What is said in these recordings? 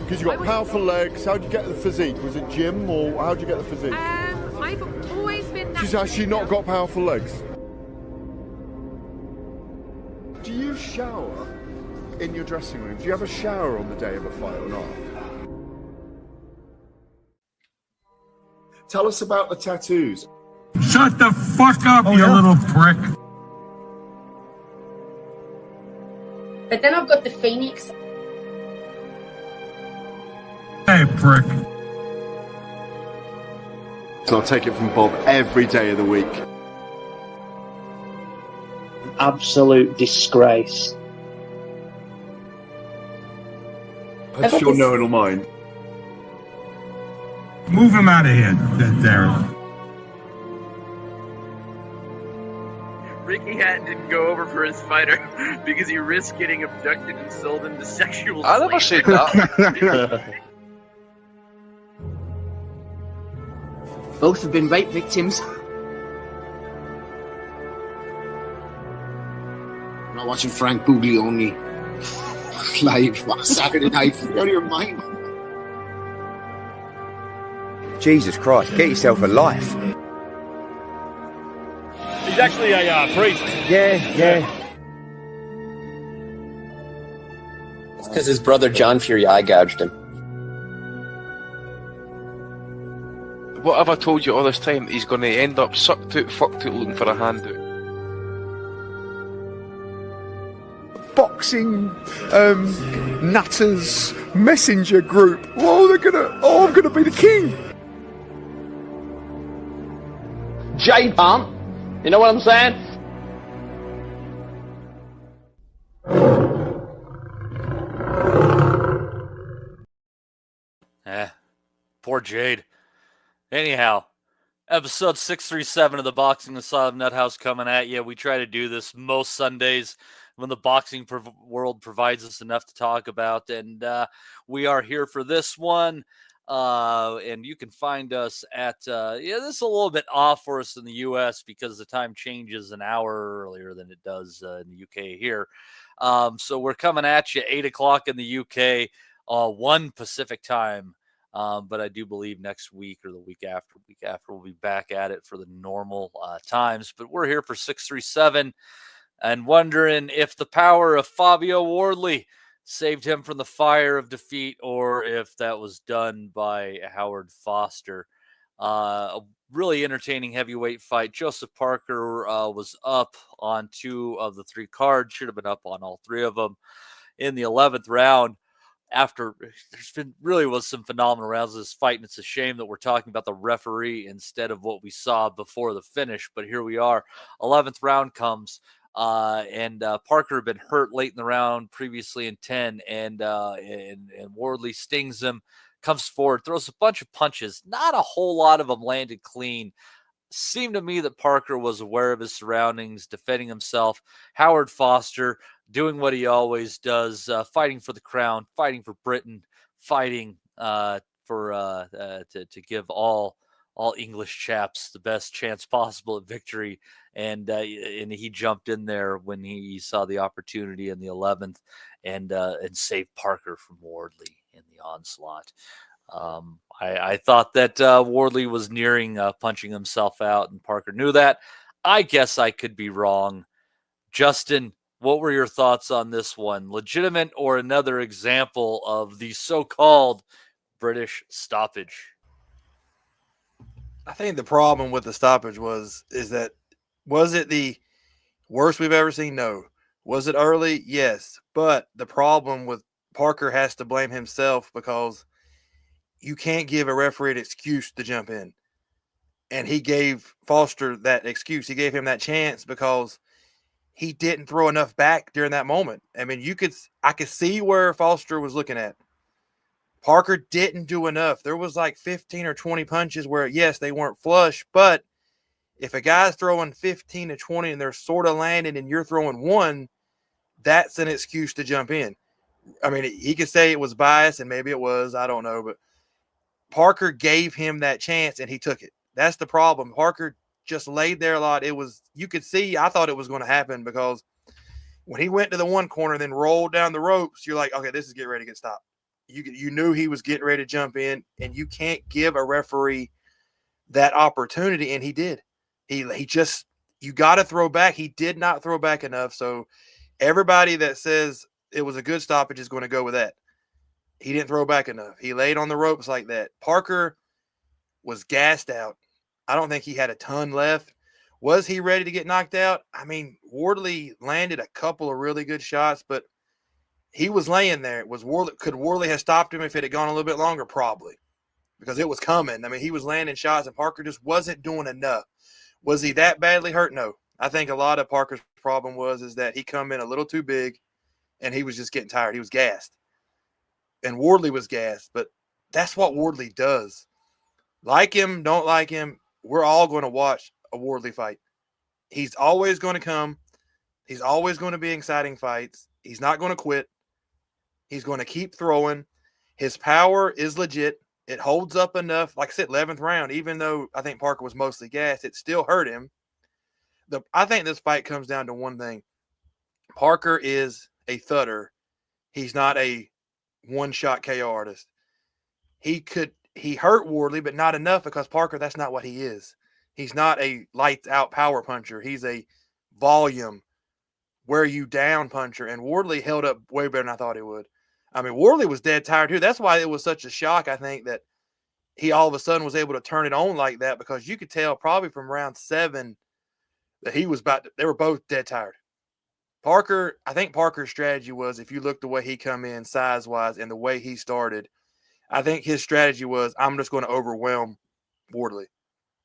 Because you got powerful legs. How'd you get the physique? Was it gym or how'd you get the physique? I've always been. She's actually not got powerful legs. Do you shower in your dressing room? Do you have a shower on the day of a fight or not? Tell us about the tattoos. Shut the fuck up, you little prick. But then I've got the Phoenix. Hey, prick. So I'll take it from Bob every day of the week. Absolute disgrace. I'm sure no one will mind. Move him out of here, Darren. Ricky Hatton didn't go over for his fighter because he risked getting abducted and sold into sexual I never said that. Both have been rape victims. I'm not watching Frank Buglioni live on Saturday night. You're out of your mind. Jesus Christ, get yourself a life. He's actually a priest. Yeah. It's because his brother John Fury eye gouged him. What have I told you all this time? He's going to end up sucked out, fucked out, looking for a handout. Boxing nutters messenger group. I'm gonna be the king. J-Pump. You know what I'm saying? Poor Jade. Anyhow, episode 637 of the Boxing Asylum Nuthouse coming at you. We try to do this most Sundays when the boxing world provides us enough to talk about, and we are here for this one. And you can find us at, this is a little bit off for us in the U.S. because the time changes an hour earlier than it does in the U.K. here. So we're coming at you 8 o'clock in the U.K., 1 Pacific time. But I do believe next week or the week after we'll be back at it for the normal times. But we're here for 637 and wondering if the power of Fabio Wardley saved him from the fire of defeat, or if that was done by Howard Foster. A really entertaining heavyweight fight. Joseph Parker was up on 2 of the 3 cards. Should have been up on all 3 of them in the 11th round. After was some phenomenal rounds of this fight, and it's a shame that we're talking about the referee instead of what we saw before the finish. But here we are. 11th round comes. And Parker had been hurt late in the round previously in 10, and Wardley stings him, comes forward, throws a bunch of punches. Not a whole lot of them landed clean. Seemed to me that Parker was aware of his surroundings, defending himself. Howard Foster doing what he always does, fighting for the crown, fighting for Britain, fighting to give all English chaps the best chance possible at victory. And he jumped in there when he saw the opportunity in the 11th and saved Parker from Wardley in the onslaught. I thought that Wardley was nearing punching himself out, and Parker knew that. I guess I could be wrong. Justin, what were your thoughts on this one? Legitimate or another example of the so-called British stoppage? I think the problem with the stoppage was it the worst we've ever seen? No. Was it early? Yes. But the problem with Parker has to blame himself, because you can't give a referee an excuse to jump in. And he gave Foster that excuse. He gave him that chance because he didn't throw enough back during that moment. I mean, I could see where Foster was looking at. Parker didn't do enough. There was like 15 or 20 punches where, yes, they weren't flush, but if a guy's throwing 15 to 20 and they're sort of landing and you're throwing 1, that's an excuse to jump in. I mean, he could say it was biased, and maybe it was, I don't know, but Parker gave him that chance and he took it. That's the problem. Parker just laid there a lot. You could see, I thought it was going to happen, because when he went to the one corner and then rolled down the ropes, you're like, okay, this is getting ready to get stopped. You knew he was getting ready to jump in, and you can't give a referee that opportunity, and he did. He just, you got to throw back. He did not throw back enough. So everybody that says it was a good stoppage is going to go with that. He didn't throw back enough. He laid on the ropes like that. Parker was gassed out. I don't think he had a ton left. Was he ready to get knocked out? I mean, Wardley landed a couple of really good shots, but he was laying there. Could Wardley have stopped him if it had gone a little bit longer? Probably, because it was coming. I mean, he was landing shots, and Parker just wasn't doing enough. Was he that badly hurt? No. I think a lot of Parker's problem is that he come in a little too big, and he was just getting tired. He was gassed, and Wardley was gassed. But that's what Wardley does. Like him, don't like him, we're all going to watch a Wardley fight. He's always going to come. He's always going to be exciting fights. He's not going to quit. He's going to keep throwing. His power is legit. It holds up enough. Like I said, 11th round, even though I think Parker was mostly gassed, it still hurt him. I think this fight comes down to one thing. Parker is a thudder. He's not a one-shot KO artist. He hurt Wardley, but not enough, because Parker, that's not what he is. He's not a lights-out power puncher. He's a volume, wear-you-down puncher, and Wardley held up way better than I thought he would. I mean, Wardley was dead tired too. That's why it was such a shock, I think, that he all of a sudden was able to turn it on like that, because you could tell probably from round 7 that they were both dead tired. Parker, I think Parker's strategy was, if you look the way he come in size-wise and the way he started, I think his strategy was, I'm just going to overwhelm Wardley,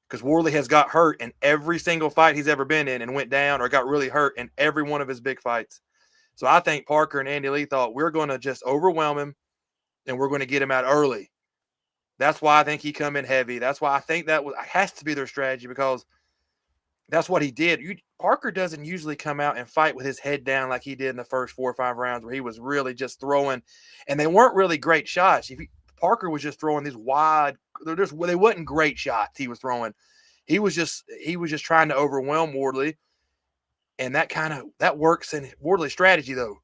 because Wardley has got hurt in every single fight he's ever been in and went down or got really hurt in every one of his big fights. So I think Parker and Andy Lee thought, we're going to just overwhelm him and we're going to get him out early. That's why I think he come in heavy. That's why I think that has to be their strategy, because that's what he did. Parker doesn't usually come out and fight with his head down like he did in the first 4 or 5 rounds, where he was really just throwing, and they weren't really great shots. Parker was just throwing these wide, they wasn't great shots he was throwing. He was just trying to overwhelm Wardley. And that works in Wardley's strategy, though,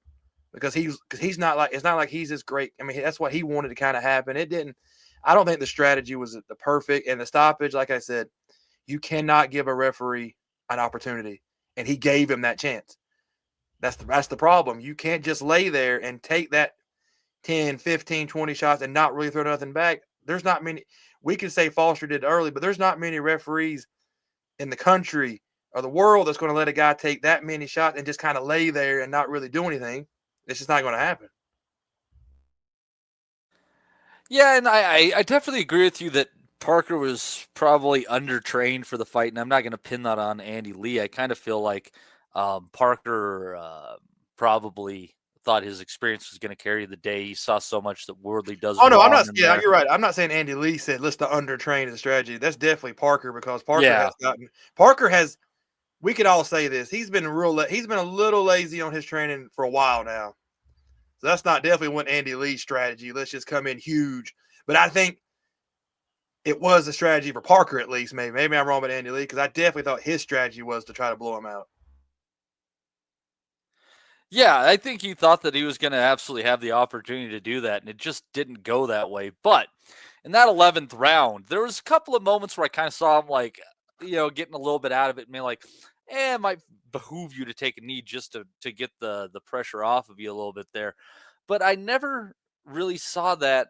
because he's not like, it's not like he's this great. I mean, that's what he wanted to kind of happen. It didn't. I don't think the strategy was the perfect, and the stoppage, like I said, you cannot give a referee an opportunity, and he gave him that chance. That's the problem. You can't just lay there and take that 10, 15, 20 shots and not really throw nothing back. There's not many. We can say Foster did early, but there's not many referees in the country or the world that's going to let a guy take that many shots and just kind of lay there and not really do anything. It's just not going to happen. Yeah, and I definitely agree with you that Parker was probably undertrained for the fight, and I'm not going to pin that on Andy Lee. I kind of feel like Parker probably thought his experience was going to carry the day. He saw so much that Wardley does. Oh no, I'm not. Yeah, you're right. I'm not saying Andy Lee said let's undertrain the strategy. That's definitely Parker, because Parker has. We could all say this. He's been he's been a little lazy on his training for a while now. So that's not definitely what Andy Lee's strategy. Let's just come in huge. But I think it was a strategy for Parker, at least. Maybe I'm wrong about Andy Lee, because I definitely thought his strategy was to try to blow him out. Yeah, I think he thought that he was going to absolutely have the opportunity to do that, and it just didn't go that way. But in that 11th round, there was a couple of moments where I kind of saw him, like, getting a little bit out of it, and being like, it might behoove you to take a knee just to get the pressure off of you a little bit there. But I never really saw that.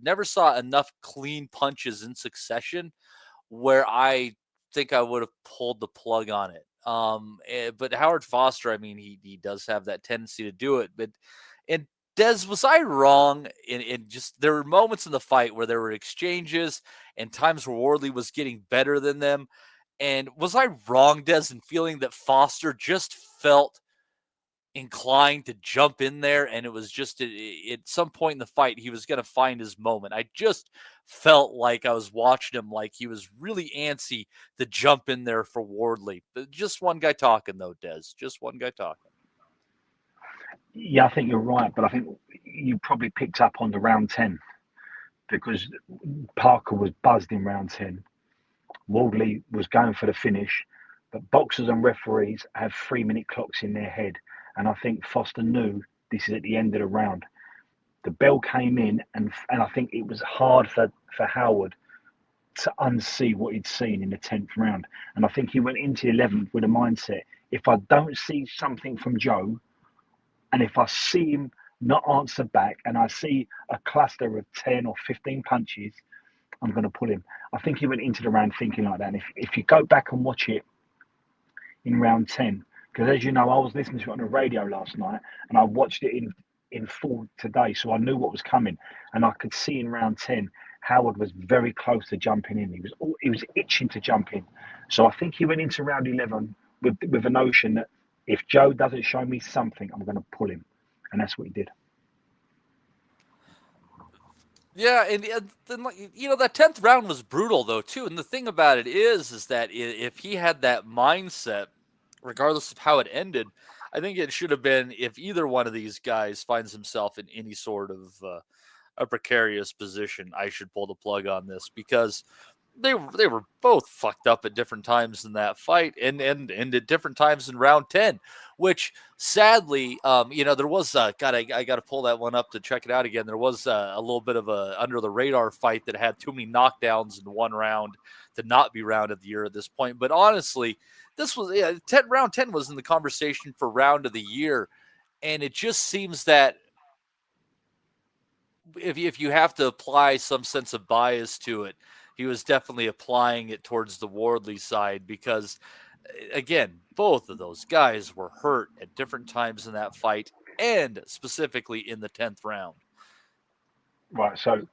Never saw enough clean punches in succession where I think I would have pulled the plug on it. But Howard Foster, I mean, he does have that tendency to do it. And Des, was I wrong in just, there were moments in the fight where there were exchanges and times where Wardley was getting better than them. And was I wrong, Des, in feeling that Foster just felt inclined to jump in there, and it was just at some point in the fight he was going to find his moment? I just felt like I was watching him, like he was really antsy to jump in there for Wardley. But just one guy talking, though, Des. Just one guy talking. Yeah, I think you're right, but I think you probably picked up on the round 10, because Parker was buzzed in round 10. Wardley was going for the finish, but boxers and referees have 3-minute clocks in their head. And I think Foster knew this is at the end of the round. The bell came in, and I think it was hard for Howard to unsee what he'd seen in the 10th round. And I think he went into the 11th with a mindset: if I don't see something from Joe, and if I see him not answer back, and I see a cluster of 10 or 15 punches, I'm going to pull him. I think he went into the round thinking like that. And if you go back and watch it in round 10, because as you know, I was listening to it on the radio last night, and I watched it in full today, so I knew what was coming. And I could see in round 10, Howard was very close to jumping in. He was itching to jump in. So I think he went into round 11 with a notion that if Joe doesn't show me something, I'm going to pull him. And that's what he did. Yeah, and then, that 10th round was brutal though too. And the thing about it is that if he had that mindset, regardless of how it ended, I think it should have been, if either one of these guys finds himself in any sort of a precarious position, I should pull the plug on this, because they were both fucked up at different times in that fight, and at different times in round 10, which sadly, there was I got to pull that one up to check it out again. There was a little bit of a under the radar fight that had too many knockdowns in one round to not be round of the year at this point. But honestly, this was round 10 was in the conversation for round of the year, and it just seems that if you have to apply some sense of bias to it, he was definitely applying it towards the Wardley side, because, again, both of those guys were hurt at different times in that fight, and specifically in the 10th round. Right, so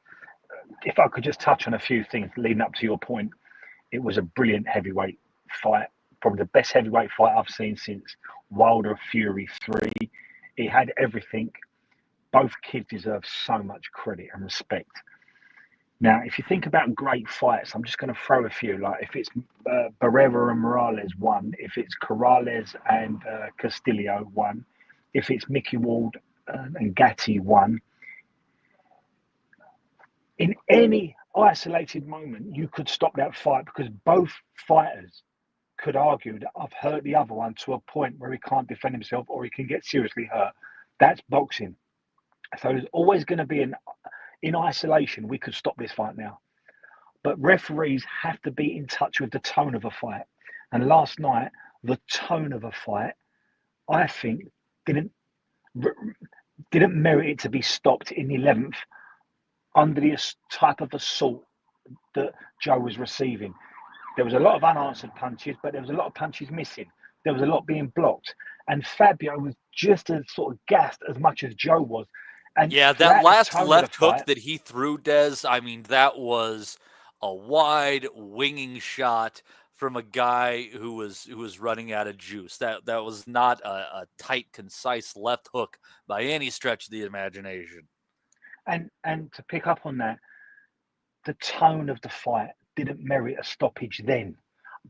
if I could just touch on a few things leading up to your point, it was a brilliant heavyweight fight, probably the best heavyweight fight I've seen since Wilder Fury 3. It had everything. Both kids deserve so much credit and respect. Now, if you think about great fights, I'm just going to throw a few. Like if it's Barrera and Morales, one. If it's Corrales and Castillo, one. If it's Mickey Ward and Gatti, one. In any isolated moment, you could stop that fight, because both fighters could argue that I've hurt the other one to a point where he can't defend himself or he can get seriously hurt. That's boxing. So there's always going to be in isolation, we could stop this fight now. But referees have to be in touch with the tone of a fight. And last night, the tone of a fight, I think, didn't merit it to be stopped in the 11th under the type of assault that Joe was receiving. There was a lot of unanswered punches, but there was a lot of punches missing. There was a lot being blocked. And Fabio was just as sort of gassed as much as Joe was. And yeah, that last left hook that he threw, Des, I mean, that was a wide winging shot from a guy who was running out of juice. That was not a tight, concise left hook by any stretch of the imagination. And to pick up on that, the tone of the fight didn't merit a stoppage then.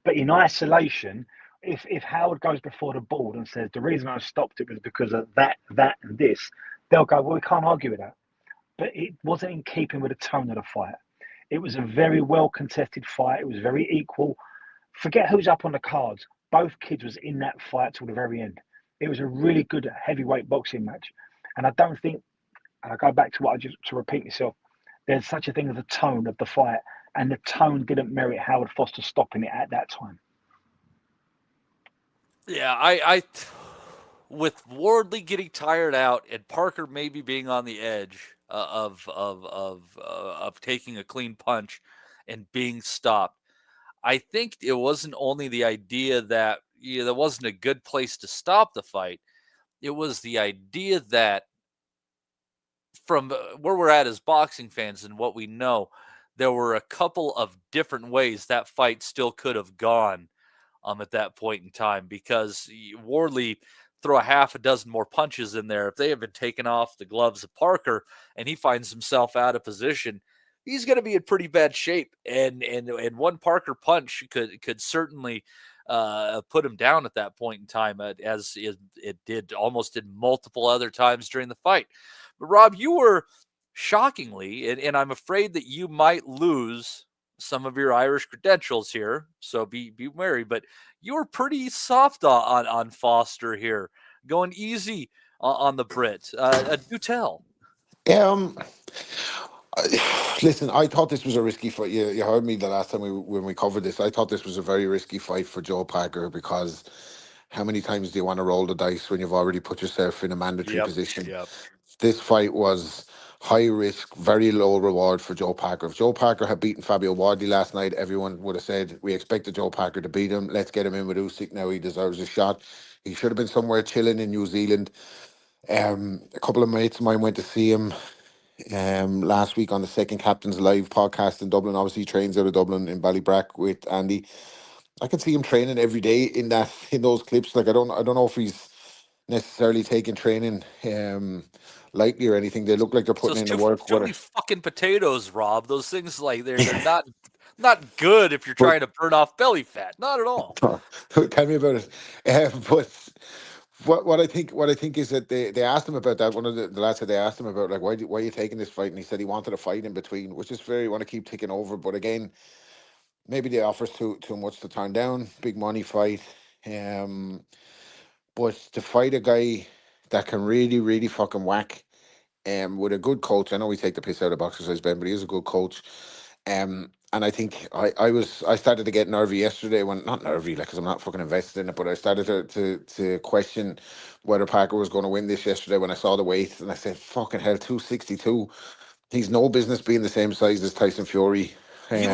But in isolation, if Howard goes before the board and says the reason I stopped it was because of that, and this, they'll go, well, we can't argue with that. But it wasn't in keeping with the tone of the fight. It was a very well contested fight. It was very equal. Forget who's up on the cards. Both kids was in that fight till the very end. It was a really good heavyweight boxing match. And I don't think, and I go back to to repeat myself, there's such a thing as the tone of the fight. And the tone didn't merit Howard Foster stopping it at that time. Yeah, I with Wardley getting tired out and Parker maybe being on the edge of taking a clean punch and being stopped, I think it wasn't only the idea that there wasn't a good place to stop the fight. It was the idea that from where we're at as boxing fans and what we know, there were a couple of different ways that fight still could have gone at that point in time, because Wardley throw a half a dozen more punches in there. If they have been taken off the gloves of Parker and he finds himself out of position, he's going to be in pretty bad shape. And one Parker punch could certainly put him down at that point in time, as it did almost in multiple other times during the fight. But Rob, you were shockingly, and I'm afraid that you might lose some of your Irish credentials here, so be wary, but you were pretty soft on Foster here, going easy on the Brit. Do tell. Um, listen, I thought this was a risky fight. You heard me the last time when we covered this. I thought this was a very risky fight for Joe Parker because how many times do you want to roll the dice when you've already put yourself in a mandatory position? Yep. This fight was high risk, very low reward for Joe Parker. If Joe Parker had beaten Fabio Wardley last night, everyone would have said, we expected Joe Parker to beat him. Let's get him in with Usyk now. He deserves a shot. He should have been somewhere chilling in New Zealand. A couple of mates of mine went to see him last week on the Second Captain's Live podcast in Dublin. Obviously, he trains out of Dublin in Ballybrack with Andy. I can see him training every day in those clips. Like I don't know if he's necessarily taking training lightly or anything. They look like they're putting in the work. Too many fucking potatoes, Rob. Those things like they're not good if you're trying to burn off belly fat. Not at all. Tell me about it. But what I think is that they asked him about that. One of the lads said they asked him about like why are you taking this fight, and he said he wanted a fight in between, which is fair. You want to keep ticking over, but again, maybe the offer's too much to turn down. Big money fight. But to fight a guy that can really, really fucking whack, with a good coach. I know we take the piss out of Boxercise Ben, but he is a good coach. And I think I started to get nervy yesterday not nervy, like, because I'm not fucking invested in it, but I started to question whether Parker was going to win this yesterday when I saw the weight, and I said, fucking hell, 262. He's no business being the same size as Tyson Fury. He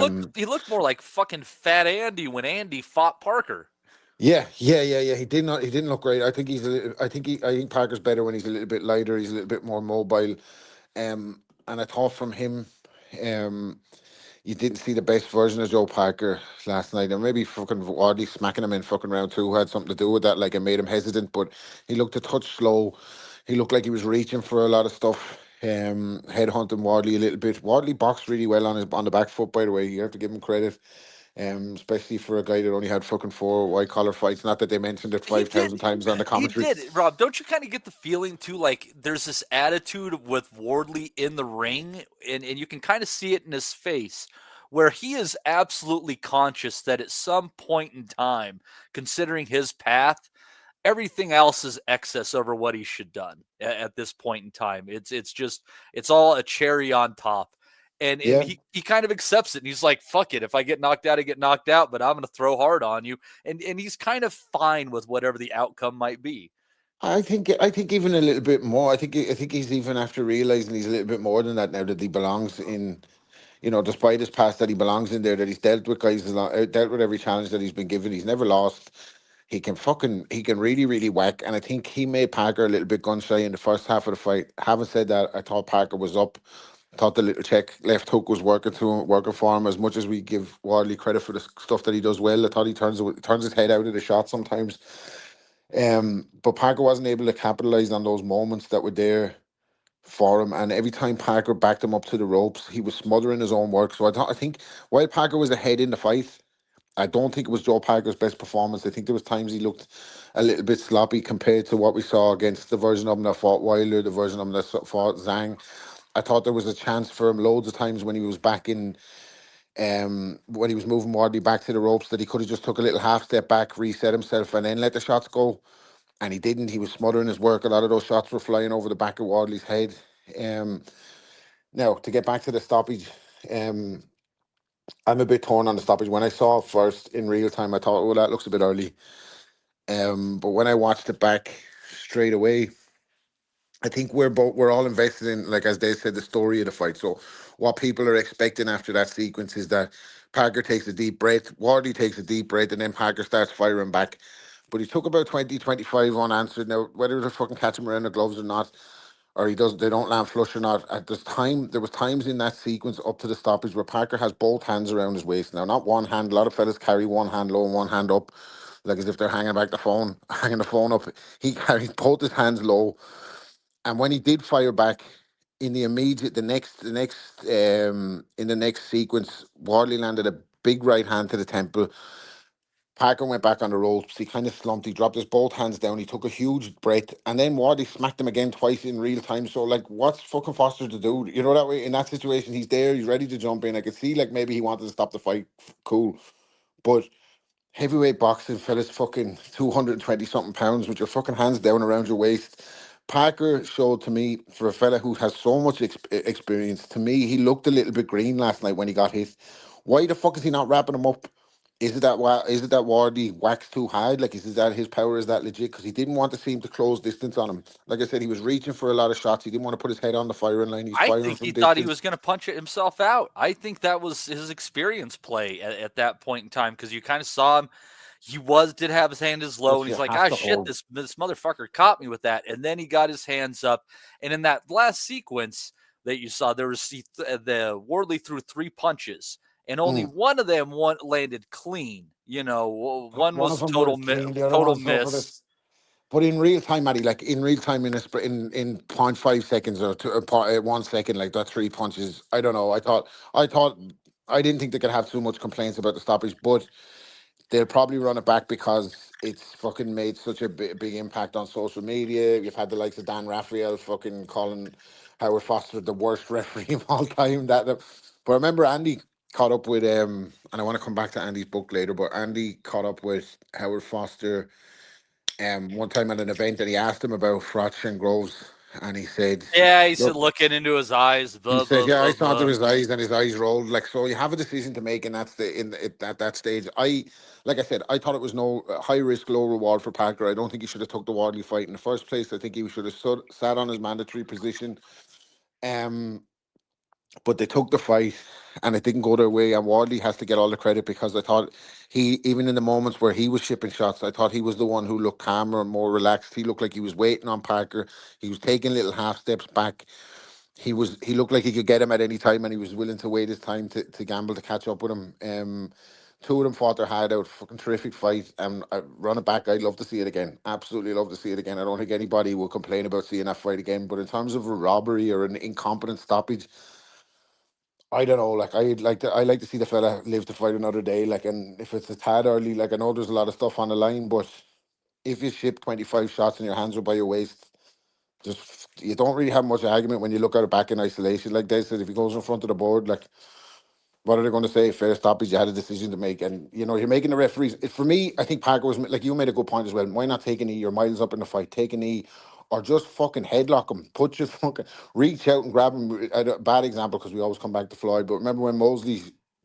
looked more like fucking Fat Andy when Andy fought Parker. Yeah. He didn't look great. I think Parker's better when he's a little bit lighter. He's a little bit more mobile. And I thought from him, you didn't see the best version of Joe Parker last night. And maybe fucking Wardley smacking him in fucking round 2 had something to do with that. Like, it made him hesitant, but he looked a touch slow. He looked like he was reaching for a lot of stuff. Headhunting Wardley a little bit. Wardley boxed really well on the back foot, by the way. You have to give him credit. Especially for a guy that only had fucking 4 white collar fights. Not that they mentioned it 5,000 times on the commentary. He did, Rob. Don't you kind of get the feeling too, like there's this attitude with Wardley in the ring, and you can kind of see it in his face, where he is absolutely conscious that at some point in time, considering his path, everything else is excess over what he should done at this point in time. It's all a cherry on top. And he kind of accepts it. And he's like, fuck it. If I get knocked out, I get knocked out, but I'm going to throw hard on you. And he's kind of fine with whatever the outcome might be. I think even a little bit more. I think he's even after realizing he's a little bit more than that now, that he belongs in, despite his past, that he belongs in there, that he's dealt with guys, dealt with every challenge that he's been given. He's never lost. He can really, really whack. And I think he made Parker a little bit gun shy in the first half of the fight. Having said that, I thought Parker was up. Thought the little check left hook was working for him. As much as we give Wardley credit for the stuff that he does well, I thought he turns his head out of the shot sometimes. But Parker wasn't able to capitalize on those moments that were there for him. And every time Parker backed him up to the ropes, he was smothering his own work. So I think while Parker was ahead in the fight, I don't think it was Joe Parker's best performance. I think there was times he looked a little bit sloppy compared to what we saw against the version of him that fought Wilder, the version of him that fought Zhang. I thought there was a chance for him loads of times when he was back in, when he was moving Wardley back to the ropes, that he could have just took a little half step back, reset himself, and then let the shots go. And he didn't. He was smothering his work. A lot of those shots were flying over the back of Wardley's head. Now, to get back to the stoppage, I'm a bit torn on the stoppage. When I saw it first in real time, I thought, that looks a bit early. But when I watched it back straight away, I think we're all invested in, like as they said, the story of the fight. So what people are expecting after that sequence is that Parker takes a deep breath, Wardley takes a deep breath, and then Parker starts firing back. But he took about 20, 25 unanswered. Now, whether they fucking catch him around the gloves or not, or they don't land flush or not, there was times in that sequence up to the stoppage where Parker has both hands around his waist. Now, not one hand. A lot of fellas carry one hand low and one hand up, like as if they're hanging the phone up. He carried both his hands low. And when he did fire back in the next sequence, Wardley landed a big right hand to the temple. Parker went back on the ropes. He kind of slumped. He dropped his both hands down. He took a huge breath. And then Wardley smacked him again twice in real time. So, like, what's fucking Foster to do? You know, that way, in that situation, he's there. He's ready to jump in. I could see, like, maybe he wanted to stop the fight. Cool. But heavyweight boxing, fellas, fucking 220-something pounds with your fucking hands down around your waist. Parker showed to me, for a fella who has so much experience, to me, he looked a little bit green last night when he got hit. Why the fuck is he not wrapping him up? Is it that Wardley waxed too hard? Like, is it that his power is that legit? Because he didn't want to seem to close distance on him. Like I said, he was reaching for a lot of shots. He didn't want to put his head on the firing line. He's I firing think from he distance. thought he was going to punch it himself out. I think that was his experience play at that point in time, because you kind of saw him. He did have his hand as low, and he's like, shit, this motherfucker caught me with that. And then he got his hands up. And in that last sequence that you saw, there was the Wardley threw 3 punches, and only one of them landed clean. You know, one was total miss. But in real time, Matty, like in real time, in 0.5 seconds or 1 second, like that 3 punches, I don't know. I didn't think they could have too much complaints about the stoppage, but they'll probably run it back because it's fucking made such a big impact on social media. You've had the likes of Dan Raphael fucking calling Howard Foster the worst referee of all time. But I remember Andy caught up with and I want to come back to Andy's book later, but Andy caught up with Howard Foster one time at an event, and he asked him about Frotch and Groves, and he said, "Yeah," he said, looking into his eyes. He said, "Yeah, I saw through his eyes, and his eyes rolled." Like, so, you have a decision to make, and that's at that stage. Like I said, I thought it was no high risk, low reward for Parker. I don't think he should have took the Wardley fight in the first place. I think he should have sat on his mandatory position. But they took the fight, and it didn't go their way. And Wardley has to get all the credit, because I thought even in the moments where he was shipping shots, I thought he was the one who looked calmer and more relaxed. He looked like he was waiting on Parker. He was taking little half steps back. He looked like he could get him at any time, and he was willing to wait his time to gamble to catch up with him. 2 of them fought their hard out. Fucking terrific fight. And run it back. I'd love to see it again. Absolutely love to see it again. I don't think anybody will complain about seeing that fight again. But in terms of a robbery or an incompetent stoppage, I don't know. Like, I like to see the fella live to fight another day. Like, and if it's a tad early, like, I know there's a lot of stuff on the line, but if you ship 25 shots and your hands are by your waist, you don't really have much argument when you look at it back in isolation. Like they said, if he goes in front of the board, like, what are they going to say? Fair stoppage, you had a decision to make. And, you're making the referees. For me, I think Parker was, like, you made a good point as well. Why not take a knee? You're miles up in the fight. Take a knee, or just fucking headlock him. Put your fucking, reach out and grab him. A bad example, because we always come back to Floyd. But remember when Mosley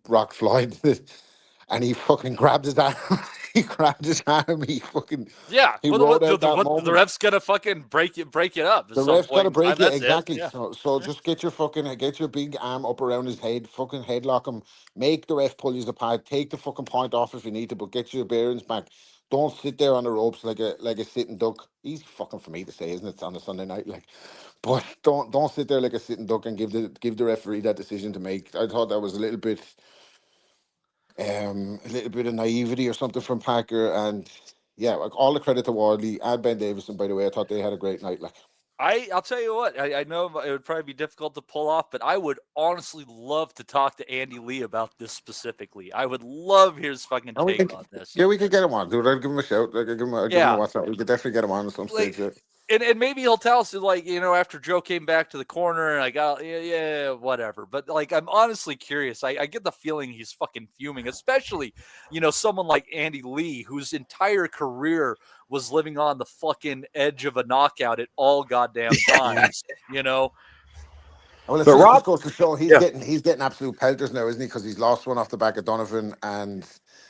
rocked Floyd and he fucking grabbed his arm? He grabbed his arm. He fucking He rode out that moment. The ref's gonna fucking break it up. The ref's gotta break it, exactly. Yeah. So just get your big arm up around his head, fucking headlock him. Make the ref pull you apart. Take the fucking point off if you need to, but get your bearings back. Don't sit there on the ropes like a sitting duck. Easy fucking for me to say, isn't it? On a Sunday night, like. But don't sit there like a sitting duck and give the referee that decision to make. I thought that was a little bit of naivety or something from Parker, and yeah, like, all the credit to Wardley and Ben Davison. By the way, I thought they had a great night. Like, I'll tell you what, I know it would probably be difficult to pull off, but I would honestly love to talk to Andy Lee about this specifically. I would love his fucking take on this. Yeah, we could get him on, dude. I'd give him a shout. I'd give him a WhatsApp. We could definitely get him on at some stage. Yeah. And maybe he'll tell us, like, after Joe came back to the corner and I got, whatever. But, like, I'm honestly curious. I get the feeling he's fucking fuming, especially, someone like Andy Lee, whose entire career was living on the fucking edge of a knockout at all goddamn times, Well, it's just goes to show he's getting absolute pelters now, isn't he? Because he's lost one off the back of Donovan, and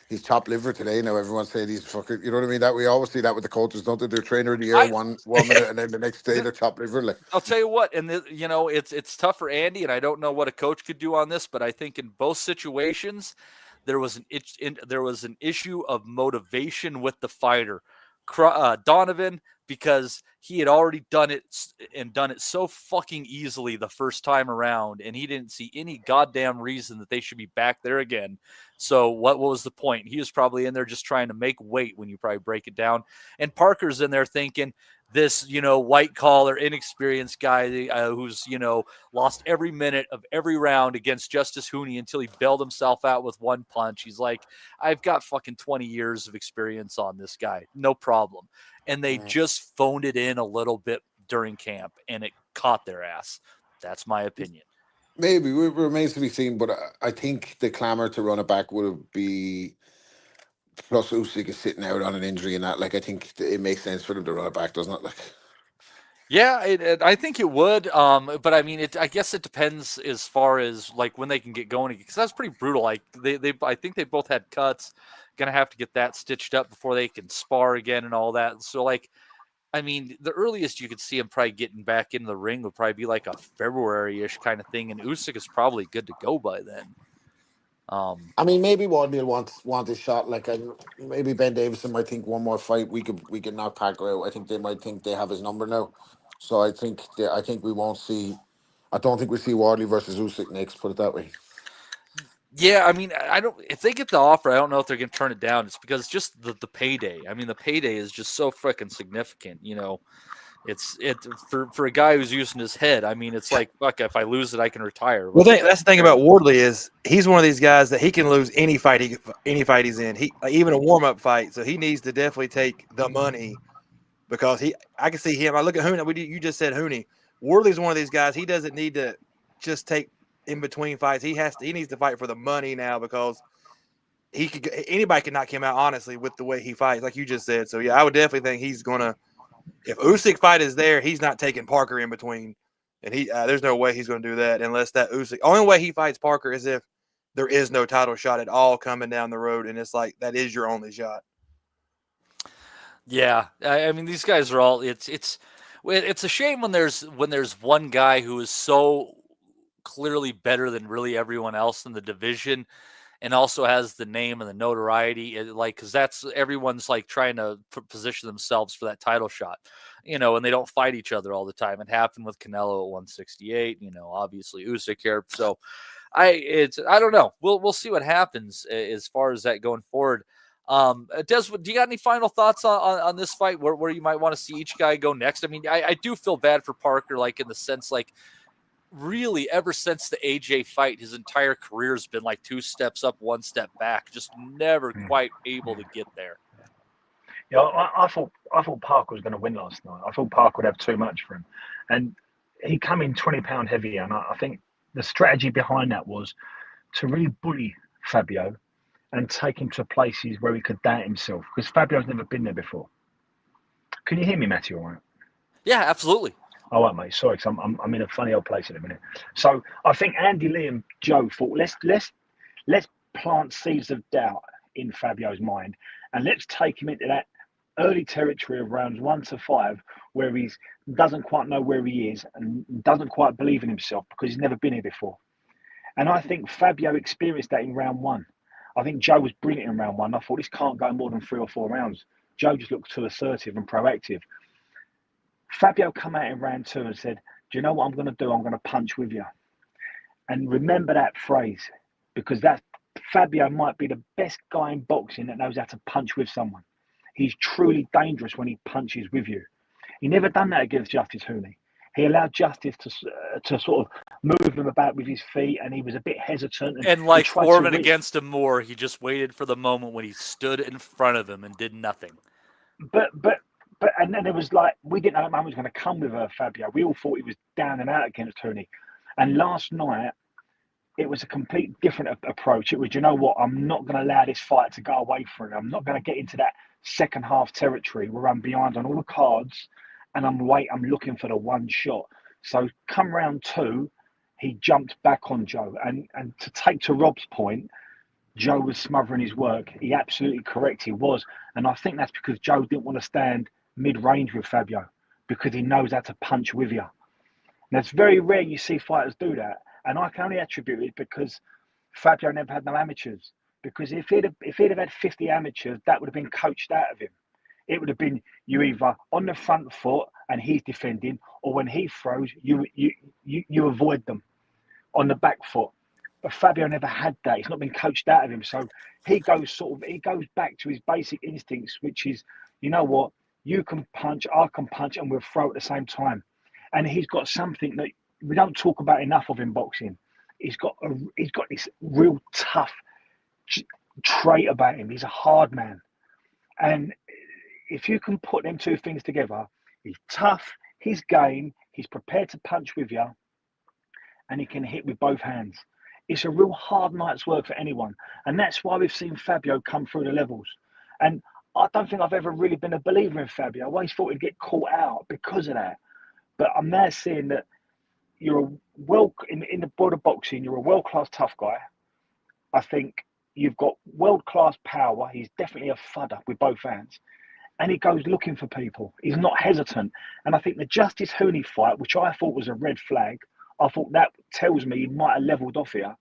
he's chopped liver today. Now everyone's saying he's fucking. You know what I mean? That we always see that with the coaches, don't they? They're trainer of the year one minute, and then the next day they're chopped liver. Like, I'll tell you what, and it's tough for Andy, and I don't know what a coach could do on this, but I think in both situations there was an issue of motivation with the fighter. Donovan, because he had already done it so fucking easily the first time around, and he didn't see any goddamn reason that they should be back there again. So what was the point? He was probably in there just trying to make weight when you probably break it down. And Parker's in there thinking, this, white collar, inexperienced guy who's, lost every minute of every round against Justice Hooney until he bailed himself out with one punch. He's like, I've got fucking 20 years of experience on this guy. No problem. And they just phoned it in a little bit during camp, and it caught their ass. That's my opinion. Maybe. It remains to be seen, but I think the clamour to run it back would be... Plus, Usyk is sitting out on an injury and that. Like, I think it makes sense for them to run it back, doesn't it? Like, Yeah, I think it would. But I mean, I guess it depends as far as like when they can get going, because that's pretty brutal. Like I think they both had cuts. Gonna have to get that stitched up before they can spar again and all that. So like, I mean, the earliest you could see him probably getting back into the ring would probably be like a February-ish kind of thing, and Usyk is probably good to go by then. I mean, maybe Wardley will want a shot. Like, maybe Ben Davison might think one more fight we could knock Parker out. I think they might think they have his number now. So I think we won't see. I don't think we see Wardley versus Usyk next. Put it that way. Yeah, I mean, I don't. If they get the offer, I don't know if they're going to turn it down. It's because just the payday. I mean, the payday is just so freaking significant. You know, it's for a guy who's using his head. I mean, it's like, fuck, if I lose it, I can retire. Well, that's the thing about Wardley is he's one of these guys that he can lose any fight he's in. He even a warm up fight, so he needs to definitely take the money because I can see him. I look at Hooney. You just said Hooney. Wardley's one of these guys. He doesn't need to just take in between fights. He needs to fight for the money now because anybody can knock him out honestly with the way he fights, like you just said. So yeah, I would definitely think he's gonna. If Usyk fight is there, he's not taking Parker in between, and there's no way he's going to do that unless that Usyk. Only way he fights Parker is if there is no title shot at all coming down the road, and it's like that is your only shot. Yeah, I mean these guys are all. It's a shame when there's one guy who is so clearly better than really everyone else in the division, and also has the name and the notoriety, like, because that's everyone's like trying to position themselves for that title shot, you know, and they don't fight each other all the time. It happened with Canelo at 168, you know, obviously Usyk here. So I don't know. We'll see what happens as far as that going forward. Des, do you got any final thoughts on this fight where you might want to see each guy go next? I mean, I do feel bad for Parker, like in the sense, like, really ever since the AJ fight, his entire career has been like 2 steps up, 1 step back, just never quite able to get there. Yeah, I thought Parker was going to win last night. I thought Parker would have too much for him, and he come in 20 pound heavier. And I think the strategy behind that was to really bully Fabio and take him to places where he could doubt himself, because Fabio's never been there before. Can you hear me, Matthew? All right? Yeah, absolutely. All right, mate. Sorry, because I'm in a funny old place in a minute. So I think Andy Lee and Joe thought let's plant seeds of doubt in Fabio's mind, and let's take him into that early territory of rounds 1 to 5, where he doesn't quite know where he is and doesn't quite believe in himself because he's never been here before. And I think Fabio experienced that in round 1. I think Joe was brilliant in round 1. I thought this can't go more than 3 or 4 rounds. Joe just looked too assertive and proactive. Fabio come out in round 2 and said, do you know what I'm going to do? I'm going to punch with you. And remember that phrase, because Fabio might be the best guy in boxing that knows how to punch with someone. He's truly dangerous when he punches with you. He never done that against Justice Hooney. He allowed Justice to sort of move him about with his feet, and he was a bit hesitant. And like Foreman against him more, he just waited for the moment when he stood in front of him and did nothing. But and then it was like, we didn't know that moment was going to come with Fabio. We all thought he was down and out against Hooney. And last night, it was a complete different approach. It was, you know what, I'm not going to allow this fight to go away from him. I'm not going to get into that second half territory where I'm behind on all the cards and I'm looking for the one shot. So come round 2, he jumped back on Joe. And to take to Rob's point, Joe was smothering his work. He absolutely correct, he was. And I think that's because Joe didn't want to stand mid-range with Fabio, because he knows how to punch with you. Now, it's very rare you see fighters do that. And I can only attribute it because Fabio never had no amateurs. Because if he'd have had 50 amateurs, that would have been coached out of him. It would have been you either on the front foot and he's defending, or when he throws, you avoid them on the back foot. But Fabio never had that. It's not been coached out of him. So he goes back to his basic instincts, which is, you know what, you can punch, I can punch, and we'll throw at the same time. And he's got something that we don't talk about enough of in boxing. He's got this real tough trait about him. He's a hard man. And if you can put them two things together, he's tough, he's game, he's prepared to punch with you, and he can hit with both hands. It's a real hard night's work for anyone. And that's why we've seen Fabio come through the levels. And I don't think I've ever really been a believer in Fabio. I always thought he'd get caught out because of that. But I'm now seeing that you're in the world of boxing, you're a world-class tough guy. I think you've got world-class power. He's definitely a fudder with both hands. And he goes looking for people. He's not hesitant. And I think the Justice Hooney fight, which I thought was a red flag, I thought that tells me he might have levelled off here.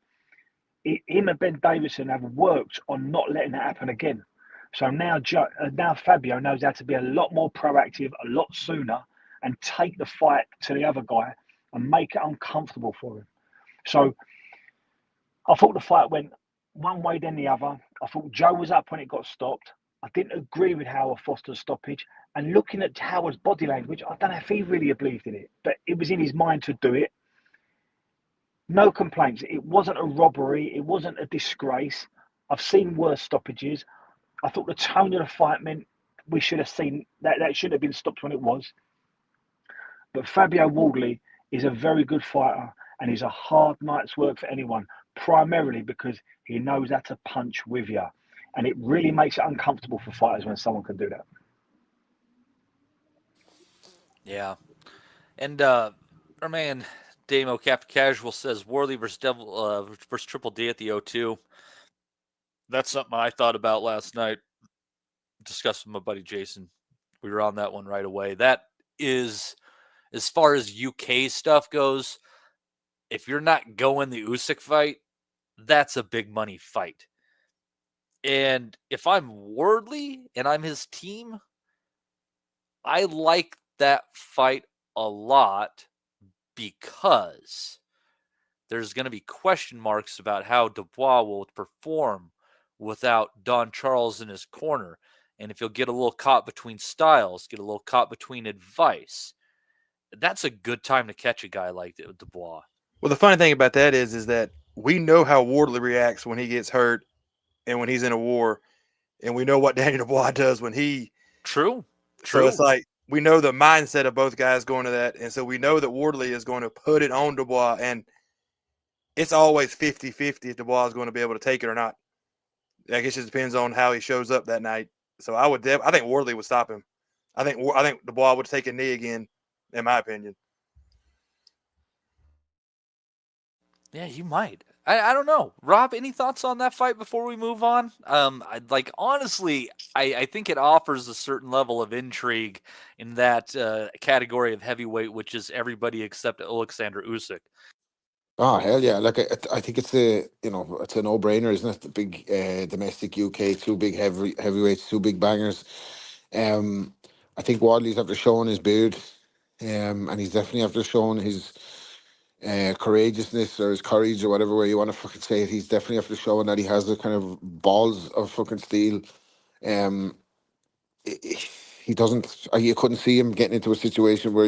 Him and Ben Davison have worked on not letting that happen again. So now Fabio knows how to be a lot more proactive, a lot sooner, and take the fight to the other guy and make it uncomfortable for him. So I thought the fight went one way then the other. I thought Joe was up when it got stopped. I didn't agree with Howard Foster's stoppage. And looking at Howard's body language, I don't know if he really believed in it, but it was in his mind to do it. No complaints. It wasn't a robbery. It wasn't a disgrace. I've seen worse stoppages. I thought the tone of the fight meant we should have seen that should have been stopped when it was. But Fabio Wardley is a very good fighter and he's a hard night's work for anyone, primarily because he knows how to punch with you. And it really makes it uncomfortable for fighters when someone can do that. Yeah. And our man Damo Cap Casual says Wardley versus Triple D at the O2. That's something I thought about last night. Discussed with my buddy Jason. We were on that one right away. That is, as far as UK stuff goes, if you're not going the Usyk fight, that's a big money fight. And if I'm Wardley and I'm his team, I like that fight a lot because there's going to be question marks about how Dubois will perform without Don Charles in his corner. And if he'll get a little caught between styles, get a little caught between advice, that's a good time to catch a guy like Dubois. Well, the funny thing about that is that we know how Wardley reacts when he gets hurt and when he's in a war, and we know what Daniel Dubois does when he. True. So it's like we know the mindset of both guys going to that, and so we know that Wardley is going to put it on Dubois, and it's always 50-50 if Dubois is going to be able to take it or not. I guess it just depends on how he shows up that night. So I think Wardley would stop him. I think Dubois would take a knee again, in my opinion. Yeah, you might. I don't know. Rob, any thoughts on that fight before we move on? Honestly, I think it offers a certain level of intrigue in that category of heavyweight, which is everybody except Alexander Usyk. Oh hell yeah! Like I think it's a no-brainer, isn't it? The big domestic UK, two big heavyweights, two big bangers. I think Wardley's after showing his beard, and he's definitely after showing his courageousness or his courage or whatever way you want to fucking say it. He's definitely after showing that he has the kind of balls of fucking steel. He doesn't. You couldn't see him getting into a situation where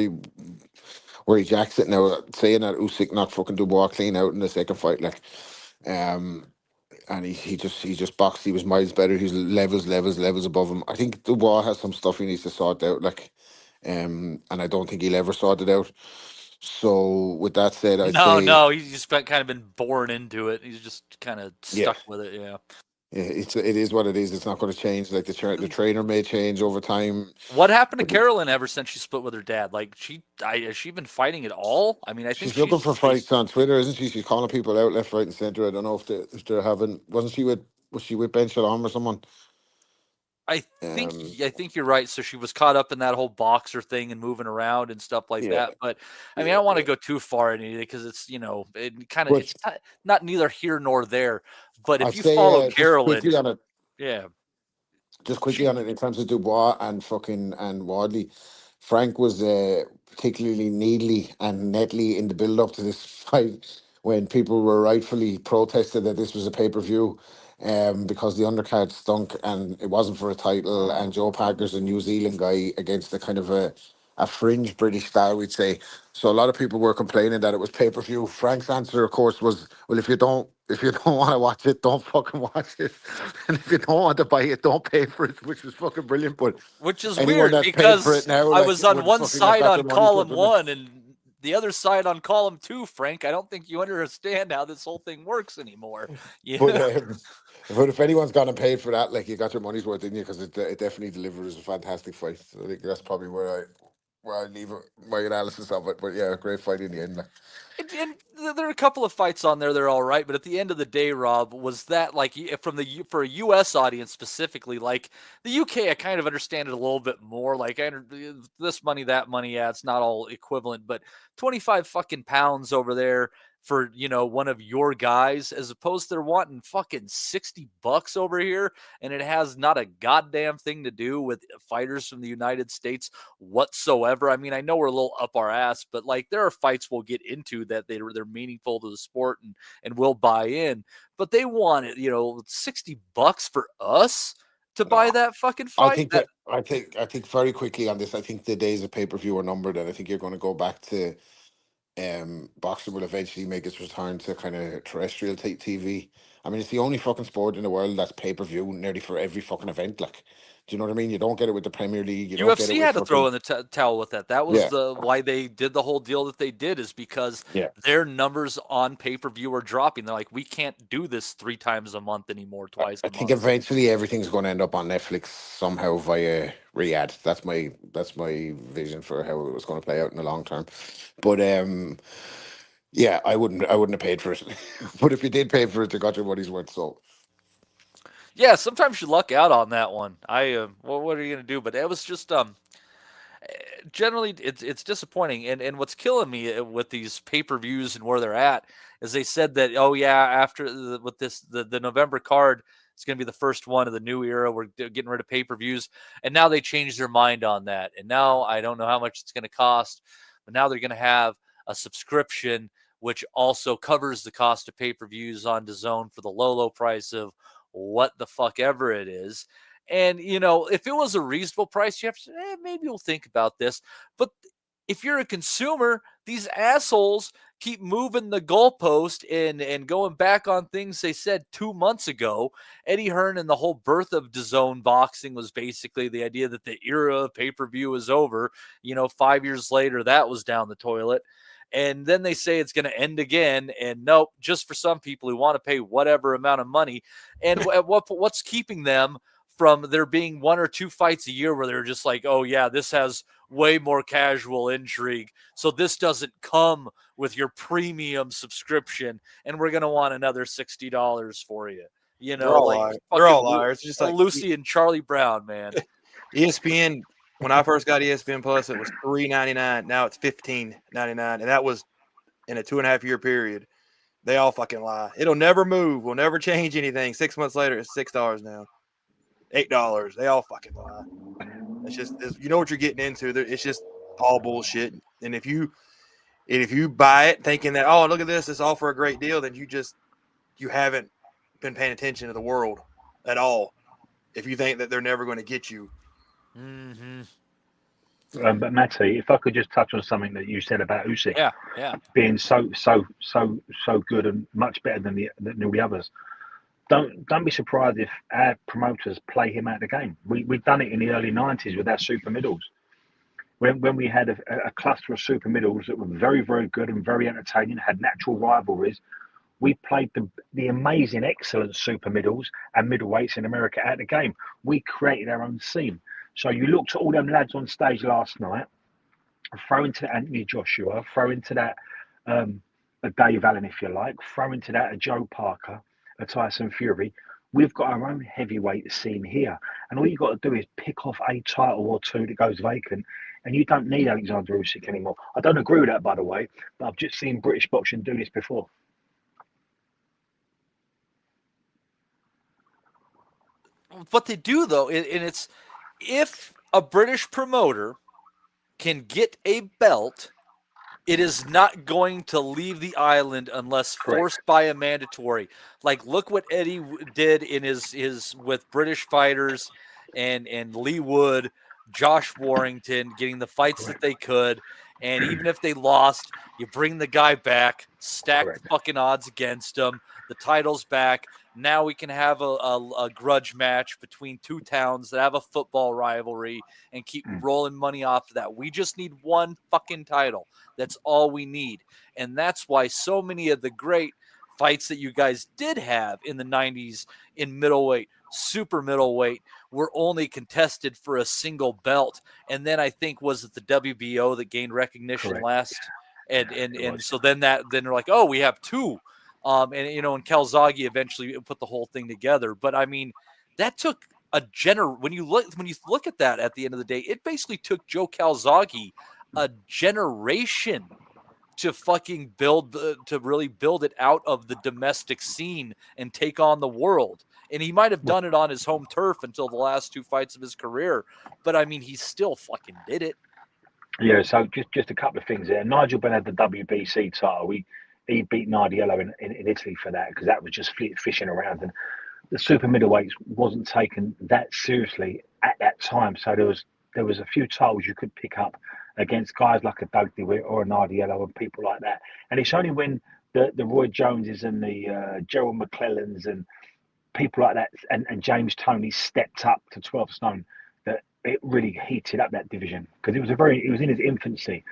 he jacks it. Now saying that Usyk knocked fucking Dubois clean out in the second fight, like, and he just boxed. He was miles better. He's levels above him. I think Dubois has some stuff he needs to sort out, like, and I don't think he'll ever sort it out. So with that said, I'd say no, he's just kind of been born into it. He's just kind of stuck with it. Yeah. Yeah, it is what it is. It's not going to change. Like the trainer may change over time. What happened to Carolyn ever since she split with her dad? Like has she been fighting at all? I mean, I think she's looking for fights on Twitter, isn't she? She's calling people out left, right, and centre. I don't know if they're having. Was she with Ben Shalom or someone? I think you're right. So she was caught up in that whole boxer thing and moving around and stuff like that. But I mean, I don't want to go too far into it because it's it's not neither here nor there. But if you follow Carolyn, just quickly on it in terms of Dubois and Wardley, Frank was particularly neatly and netly in the build up to this fight when people were rightfully protested that this was a pay-per-view. Because the undercard stunk and it wasn't for a title, and Joe Parker's a New Zealand guy against a kind of a fringe British style, we'd say. So a lot of people were complaining that it was pay-per-view. Frank's answer, of course, was, well, if you don't want to watch it, don't fucking watch it. And if you don't want to buy it, don't pay for it, which was fucking brilliant. But which is weird because I was on one side on column one and the other side on column two, Frank. I don't think you understand how this whole thing works anymore. But if anyone's gone and paid for that, like, you got your money's worth, didn't you? Because it definitely delivered as a fantastic fight. So I think that's probably where Well, I leave my analysis of it, but yeah, great fight in the end. Like. And there are a couple of fights on there that are all right, but at the end of the day, Rob, was that like for a U.S. audience specifically, like the U.K., I kind of understand it a little bit more. Like this money, that money, yeah, it's not all equivalent, but 25 fucking pounds over there for one of your guys, as opposed to they're wanting fucking $60 over here, and it has not a goddamn thing to do with fighters from the United States whatsoever. I mean, I know we're a little up our ass, but like there are fights we'll get into that they're meaningful to the sport and we'll buy in, but they want it, $60 for us to buy that fucking fight. I think very quickly on this. I think the days of pay-per-view are numbered, and I think you're going to go back to boxing will eventually make its return to kind of terrestrial TV. I mean, it's the only fucking sport in the world that's pay-per-view nearly for every fucking event. Like, do you know what I mean? You don't get it with the Premier League. You don't get it UFC with had to throw in the towel with that. That was why they did the whole deal that they did, is because their numbers on pay-per-view are dropping. They're like, we can't do this 3 times a month anymore, twice a month. I think eventually everything's going to end up on Netflix somehow via Riyadh. That's my vision for how it was going to play out in the long term. But yeah, I wouldn't have paid for it. But if you did pay for it, you got your money's worth. So yeah, sometimes you luck out on that one. What are you gonna do? But it was just generally it's disappointing. And what's killing me with these pay-per-views and where they're at is they said that, oh yeah, after the November card, it's going to be the first one of the new era. We're getting rid of pay-per-views, and now they changed their mind on that. And now I don't know how much it's going to cost, but now they're going to have a subscription which also covers the cost of pay-per-views on DAZN for the low price of what the fuck ever it is. And, if it was a reasonable price, you have to say, maybe we'll think about this. But if you're a consumer, these assholes keep moving the goalpost and going back on things they said 2 months ago. Eddie Hearn and the whole birth of DAZN boxing was basically the idea that the era of pay-per-view was over. 5 years later, that was down the toilet. And then they say it's going to end again. And nope, just for some people who want to pay whatever amount of money. And what's keeping them from there being 1 or 2 fights a year where they're just like, oh yeah, this has way more casual intrigue, so this doesn't come with your premium subscription, and we're going to want another $60 for you. They're all liars. It's just like Lucy and Charlie Brown, man. ESPN, when I first got ESPN Plus, it was $3.99. Now it's $15.99, and that was in a 2.5 year period. They all fucking lie. It'll never move. We'll never change anything. 6 months later, it's $6 now. $8. They all fucking lie. It's just, you know what you're getting into. It's just all bullshit. And if you buy it thinking that, oh, look at this, it's all for a great deal, then you haven't been paying attention to the world at all. If you think that they're never going to get you. Mm-hmm. But Matty, if I could just touch on something that you said about Usyk, being so good and much better than the others. Don't be surprised if our promoters play him out of the game. We've done it in the early 90s with our super middles. When we had a cluster of super middles that were very, very good and very entertaining, had natural rivalries, we played the amazing, excellent super middles and middleweights in America out of the game. We created our own scene. So you looked at all them lads on stage last night, throw into that Anthony Joshua, throw into that a Dave Allen, if you like, throw into that a Joe Parker, a Tyson Fury. We've got our own heavyweight scene here, and all you got to do is pick off a title or two that goes vacant, and you don't need Alexander Usyk anymore. I don't agree with that, by the way, but I've just seen British boxing do this before. What they do, though, and it's if a British promoter can get a belt, it is not going to leave the island unless forced by a mandatory. Like, look what Eddie did in his with British fighters and Lee Wood, Josh Warrington, getting the fights that they could. And even if they lost, you bring the guy back, stack the fucking odds against him. The title's back. Now we can have a grudge match between 2 towns that have a football rivalry and keep rolling money off of that. We just need one fucking title. That's all we need. And that's why so many of the great fights that you guys did have in the 90s in middleweight, super middleweight were only contested for a single belt. And then I think was it the WBO that gained recognition Correct. last. And so then they're like, oh, we have two. And Calzaghe eventually put the whole thing together. But I mean, that took when you look at that at the end of the day, it basically took Joe Calzaghe a generation to fucking to really build it out of the domestic scene and take on the world. And he might have done it on his home turf until the last two fights of his career. But I mean, he still fucking did it. Yeah, so just a couple of things there. Nigel Benn had the WBC title. He beat Nardiello in Italy for that because that was just fishing around. And the super middleweights wasn't taken that seriously at that time. So there was a few titles you could pick up against guys like a Doug DeWitt or a Nardiello and people like that. And it's only when the Roy Joneses and the Gerald McClellans and people like that and James Toney stepped up to 12 stone that it really heated up that division because it was in its infancy.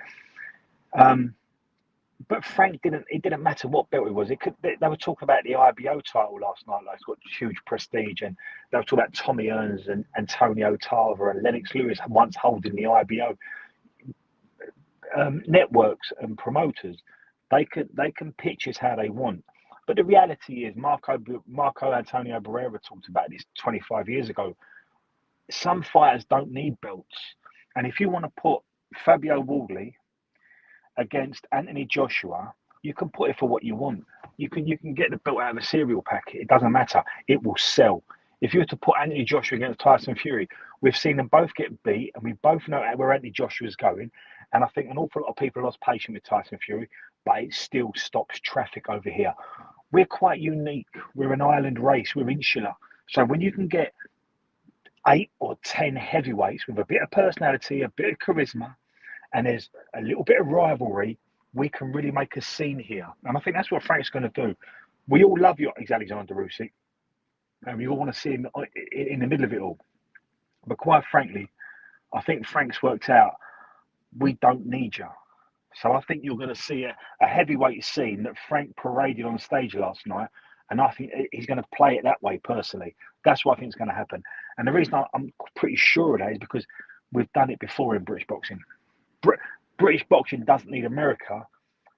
But Frank it didn't matter what belt it was. They were talking about the IBO title last night, like it's got huge prestige, and they were talking about Tommy Earns and Antonio Tarver and Lennox Lewis once holding the IBO. Networks and promoters, they can pitch us how they want. But the reality is, Marco Antonio Barrera talked about this 25 years ago. Some fighters don't need belts. And if you want to put Fabio Wardley against Anthony Joshua, you can put it for what you want. You can get the belt out of a cereal packet. It doesn't matter. It will sell. If you were to put Anthony Joshua against Tyson Fury, we've seen them both get beat, and we both know where Anthony Joshua's going. And I think an awful lot of people lost patience with Tyson Fury, but it still stops traffic over here. We're quite unique. We're an island race. We're insular. So when you can get 8 or 10 heavyweights with a bit of personality, a bit of charisma, and there's a little bit of rivalry, we can really make a scene here. And I think that's what Frank's going to do. We all love Alexander Usyk, and we all want to see him in the middle of it all. But quite frankly, I think Frank's worked out we don't need you. So I think you're going to see a heavyweight scene that Frank paraded on stage last night, and I think he's going to play it that way personally. That's what I think is going to happen. And the reason I'm pretty sure of that is because we've done it before in British boxing. British boxing doesn't need America,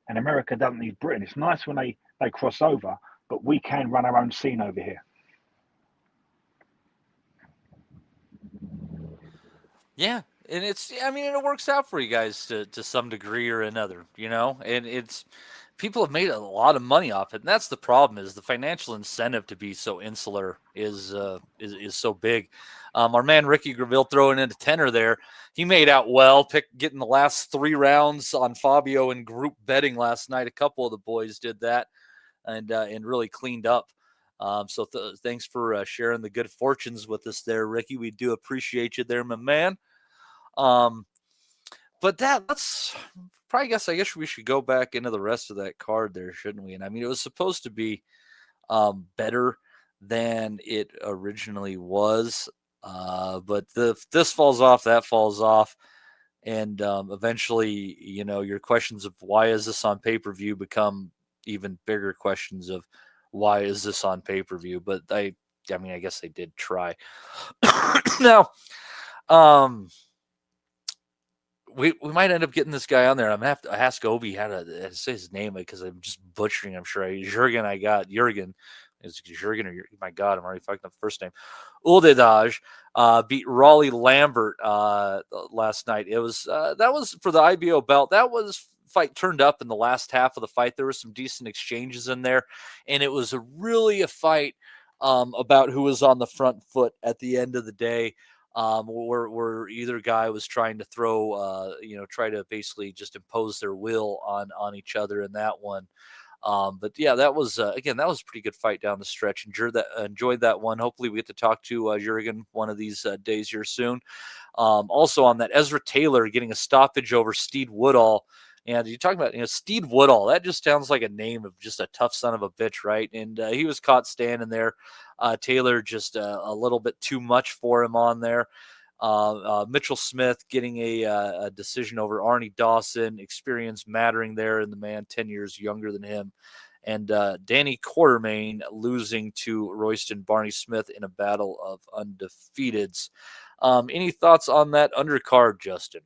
and America doesn't need Britain. It's nice when they cross over, but we can run our own scene over here. Yeah. And it works out for you guys to some degree or another, and people have made a lot of money off it. And that's the problem, is the financial incentive to be so insular is so big. Our man, Ricky Graville, throwing in a tenner there. He made out well, getting the last 3 rounds on Fabio in group betting last night. A couple of the boys did that and really cleaned up. So thanks for sharing the good fortunes with us there, Ricky. We do appreciate you there, my man. But that's probably, I guess we should go back into the rest of that card there, shouldn't we? And I mean, it was supposed to be better than it originally was. But this falls off, that falls off. And eventually, your questions of why is this on pay-per-view become even bigger questions of why is this on pay-per-view? But I guess they did try. Now, we might end up getting this guy on there. I'm going to have to ask Obi how to say his name because I'm just butchering. I'm sure Jurgen. Is it Jurgen or my God, I'm already fucking up the first name. Uldedaj beat Raleigh Lambert last night. It was that was for the IBO belt. That was fight turned up in the last half of the fight. There were some decent exchanges in there, and it was really a fight about who was on the front foot at the end of the day. Where either guy was trying to throw, try to basically just impose their will on each other in that one. But yeah, that was a pretty good fight down the stretch. Enjoyed that one. Hopefully we get to talk to Jurgen one of these days here soon. Also on that, Ezra Taylor getting a stoppage over Steed Woodall. And you talk about, Steed Woodall, that just sounds like a name of just a tough son of a bitch, right? And he was caught standing there. Taylor just a little bit too much for him on there. Mitchell Smith getting a decision over Arnie Dawson, experience mattering there in the man 10 years younger than him. And Danny Quartermain losing to Royston Barney Smith in a battle of undefeateds. Any thoughts on that undercard, Justin?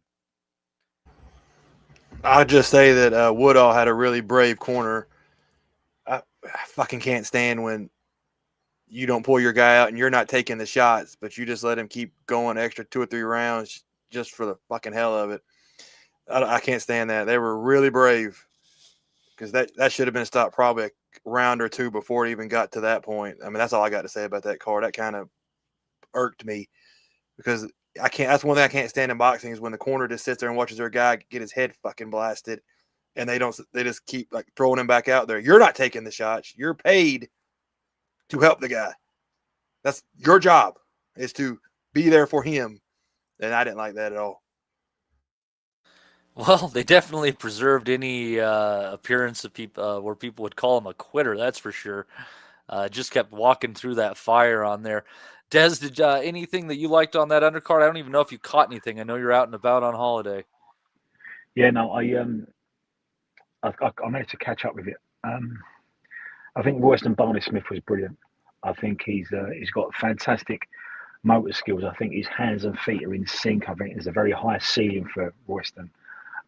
I'll just say that Woodall had a really brave corner. I fucking can't stand when you don't pull your guy out and you're not taking the shots, but you just let him keep going extra 2 or 3 rounds just for the fucking hell of it. I can't stand that. They were really brave because that should have been stopped probably a round or 2 before it even got to that point. I mean, that's all I got to say about that card. That kind of irked me because I can't. That's one thing I can't stand in boxing is when the corner just sits there and watches their guy get his head fucking blasted, and they just keep like throwing him back out there. You're not taking the shots. You're paid to help the guy. That's your job, is to be there for him. And I didn't like that at all. Well, they definitely preserved any appearance of people where people would call him a quitter. That's for sure. Just kept walking through that fire on there. Des, did anything that you liked on that undercard? I don't even know if you caught anything. I know you're out and about on holiday. Yeah, no, I managed to catch up with it. I think Royston Barney Smith was brilliant. I think he's got fantastic motor skills. I think his hands and feet are in sync. I think there's a very high ceiling for Royston.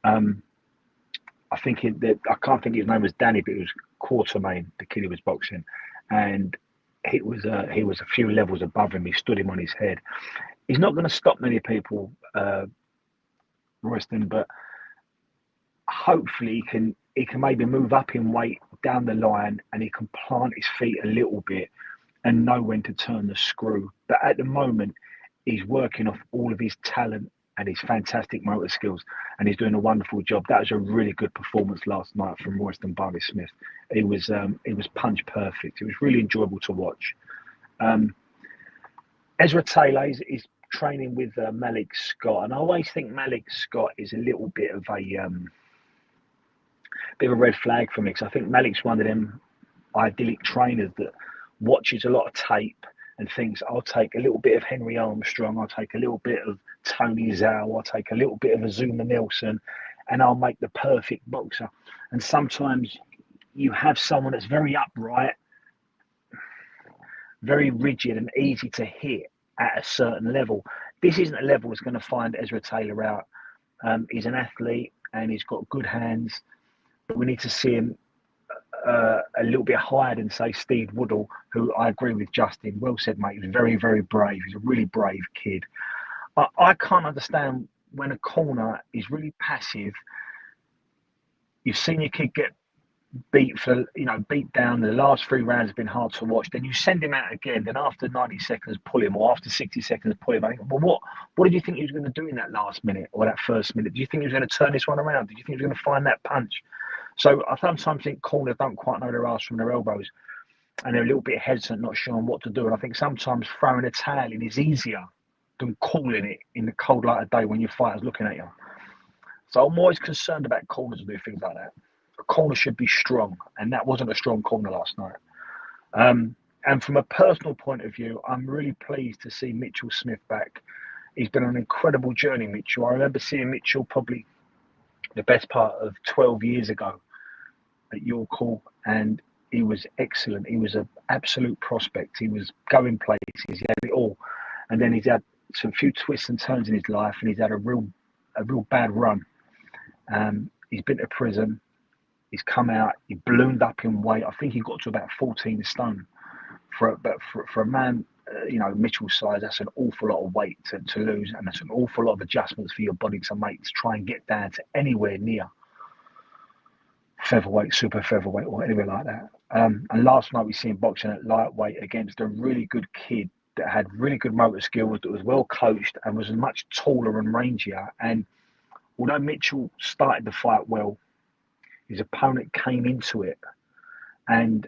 I think I can't think his name was Danny, but it was Quartermain, the kid who was boxing, and he was a few levels above him. He stood him on his head. He's not going to stop many people, Royston, but hopefully he can maybe move up in weight down the line, and he can plant his feet a little bit and know when to turn the screw. But at the moment, he's working off all of his talent and his fantastic motor skills, and he's doing a wonderful job. That was a really good performance last night from Royston Barney Smith. It was punch perfect. It was really enjoyable to watch. Ezra Taylor is training with Malik Scott, and I always think Malik Scott is a little bit of a red flag for me, because I think Malik's one of them idyllic trainers that watches a lot of tape and thinks, I'll take a little bit of Henry Armstrong, I'll take a little bit of Tony Zhao, I'll take a little bit of Azuma Nelson, and I'll make the perfect boxer. And sometimes you have someone that's very upright, very rigid and easy to hit at a certain level. This isn't a level that's going to find Ezra Taylor out. He's an athlete and he's got good hands, but we need to see him a little bit higher than, say, Steve Woodall, who I agree with Justin. Well said, mate. He was very, very brave. He's a really brave kid. I can't understand when a corner is really passive. You've seen your kid get beat down. The last 3 rounds have been hard to watch. Then you send him out again. Then after 90 seconds, pull him, or after 60 seconds, pull him. I think, well, what did you think he was going to do in that last minute or that first minute? Do you think he was going to turn this one around? Did you think he was going to find that punch? So I sometimes think corners don't quite know their arse from their elbows, and they're a little bit hesitant, not sure on what to do. And I think sometimes throwing a towel in is easier than calling it in the cold light of day when your fighter's looking at you. So I'm always concerned about corners and do things like that. A corner should be strong, and that wasn't a strong corner last night. And from a personal point of view, I'm really pleased to see Mitchell Smith back. He's been on an incredible journey, Mitchell. I remember seeing Mitchell probably the best part of 12 years ago at York Hall, and he was excellent. He was an absolute prospect. He was going places. He had it all, and then he's had some few twists and turns in his life, and he's had a real bad run. He's been to prison. He's come out. He ballooned up in weight. I think he got to about 14 stone. For a man, Mitchell's size, that's an awful lot of weight to lose, and that's an awful lot of adjustments for your body to make to try and get down to anywhere near featherweight, super featherweight, or anywhere like that. And last night we seen boxing at lightweight against a really good kid that had really good motor skills, that was well coached and was much taller and rangier. And although Mitchell started the fight well, his opponent came into it, and